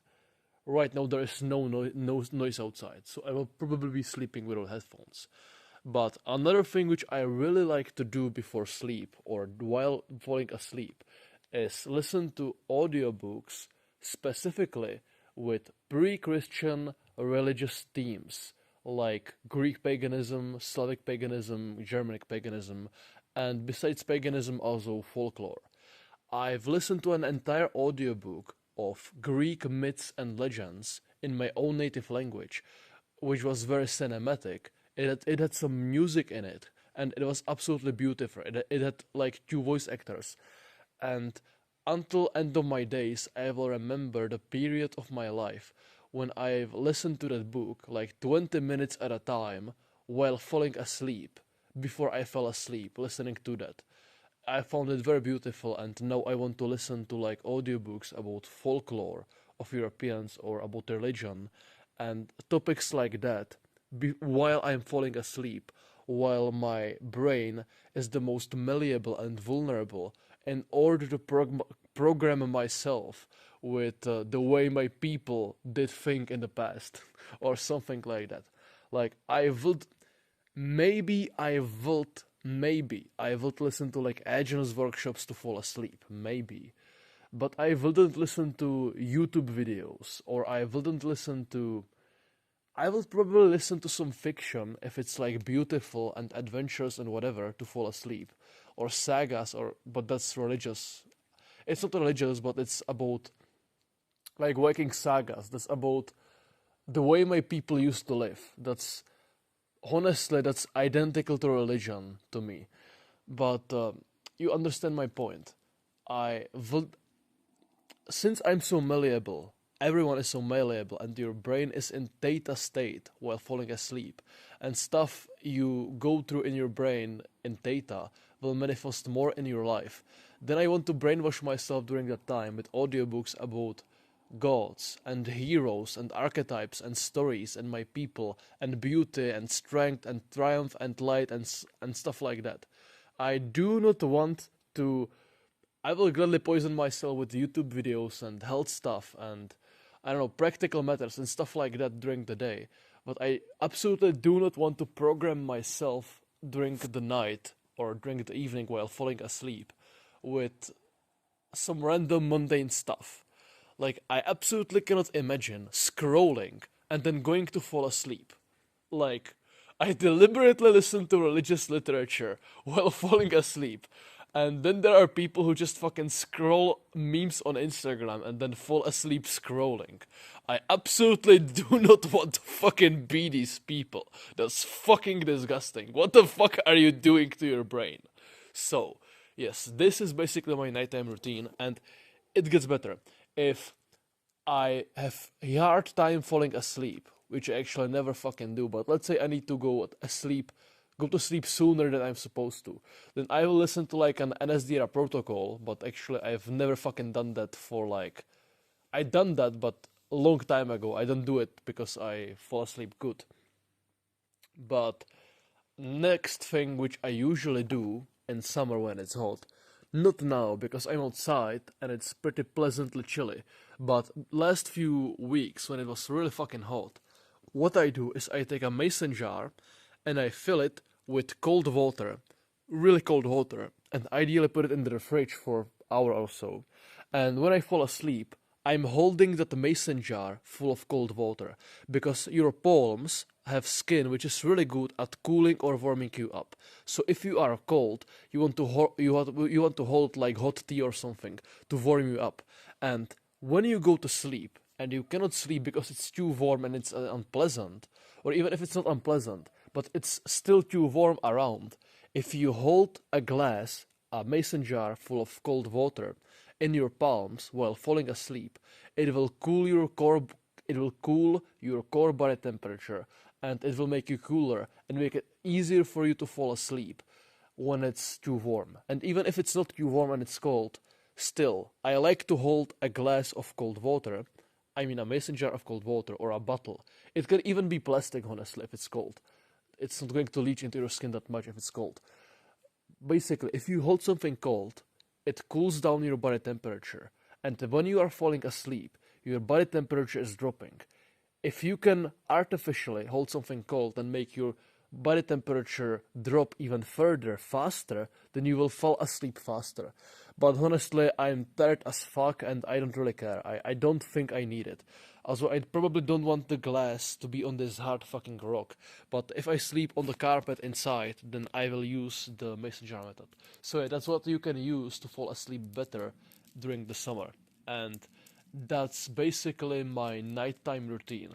[SPEAKER 1] right now there is no noise outside, so I will probably be sleeping without headphones. But another thing which I really like to do before sleep or while falling asleep is listen to audiobooks specifically with pre-Christian religious themes like Greek paganism, Slavic paganism, Germanic paganism, and besides paganism also folklore. I've listened to an entire audiobook of Greek myths and legends in my own native language, which was very cinematic. It had some music in it, and it was absolutely beautiful. It had like 2 voice actors, and until end of my days, I will remember the period of my life when I've listened to that book like 20 minutes at a time while falling asleep. Before I fell asleep, listening to that, I found it very beautiful, and now I want to listen to like audiobooks about folklore of Europeans or about religion and topics like that while I'm falling asleep, while my brain is the most malleable and vulnerable in order to program myself with the way my people did think in the past or something like that. Like I would maybe I would listen to like Aajonus workshops to fall asleep, maybe. But I wouldn't listen to YouTube videos, or I will probably listen to some fiction if it's like beautiful and adventurous and whatever to fall asleep. Or sagas, but that's religious. It's not religious, but it's about like Viking sagas. That's about the way my people used to live. That's identical to religion to me. But you understand my point. I will, since I'm so malleable, everyone is so malleable, and your brain is in theta state while falling asleep, and stuff you go through in your brain in theta will manifest more in your life. Then I want to brainwash myself during that time with audiobooks about gods and heroes and archetypes and stories and my people and beauty and strength and triumph and light and stuff like that. I do not want to. I will gladly poison myself with YouTube videos and health stuff and I don't know, practical matters and stuff like that during the day. But I absolutely do not want to program myself during the night or during the evening while falling asleep with some random mundane stuff. Like, I absolutely cannot imagine scrolling and then going to fall asleep. Like, I deliberately listen to religious literature while falling asleep. And then there are people who just fucking scroll memes on Instagram and then fall asleep scrolling. I absolutely do not want to fucking be these people. That's fucking disgusting. What the fuck are you doing to your brain? So, yes, this is basically my nighttime routine, and it gets better. If I have a hard time falling asleep, which I actually never fucking do, but let's say I need to go to sleep sooner than I'm supposed to, then I will listen to like an NSDR protocol, but actually I've never fucking done that for like, I done that, but a long time ago. I don't do it because I fall asleep good. But next thing which I usually do in summer when it's hot, not now because I'm outside and it's pretty pleasantly chilly, but last few weeks when it was really fucking hot, what I do is I take a mason jar and I fill it with cold water, really cold water, and ideally put it in the fridge for an hour or so. And when I fall asleep, I'm holding that mason jar full of cold water because your palms have skin which is really good at cooling or warming you up. So if you are cold, you want to hold like hot tea or something to warm you up. And when you go to sleep and you cannot sleep because it's too warm and it's unpleasant, or even if it's not unpleasant, but it's still too warm around, if you hold a mason jar full of cold water in your palms while falling asleep, it will cool your core body temperature, and it will make you cooler and make it easier for you to fall asleep when it's too warm. And even if it's not too warm and it's cold, still, I like to hold a glass of cold water, I mean a mason jar of cold water or a bottle. It can even be plastic, honestly, if it's cold. It's not going to leach into your skin that much if it's cold. Basically, if you hold something cold, it cools down your body temperature, and when you are falling asleep, your body temperature is dropping. If you can artificially hold something cold and make your body temperature drop even further, faster, then you will fall asleep faster. But honestly, I'm tired as fuck and I don't really care. I don't think I need it. Also, I probably don't want the glass to be on this hard fucking rock. But if I sleep on the carpet inside, then I will use the mason jar method. So yeah, that's what you can use to fall asleep better during the summer. And that's basically my nighttime routine.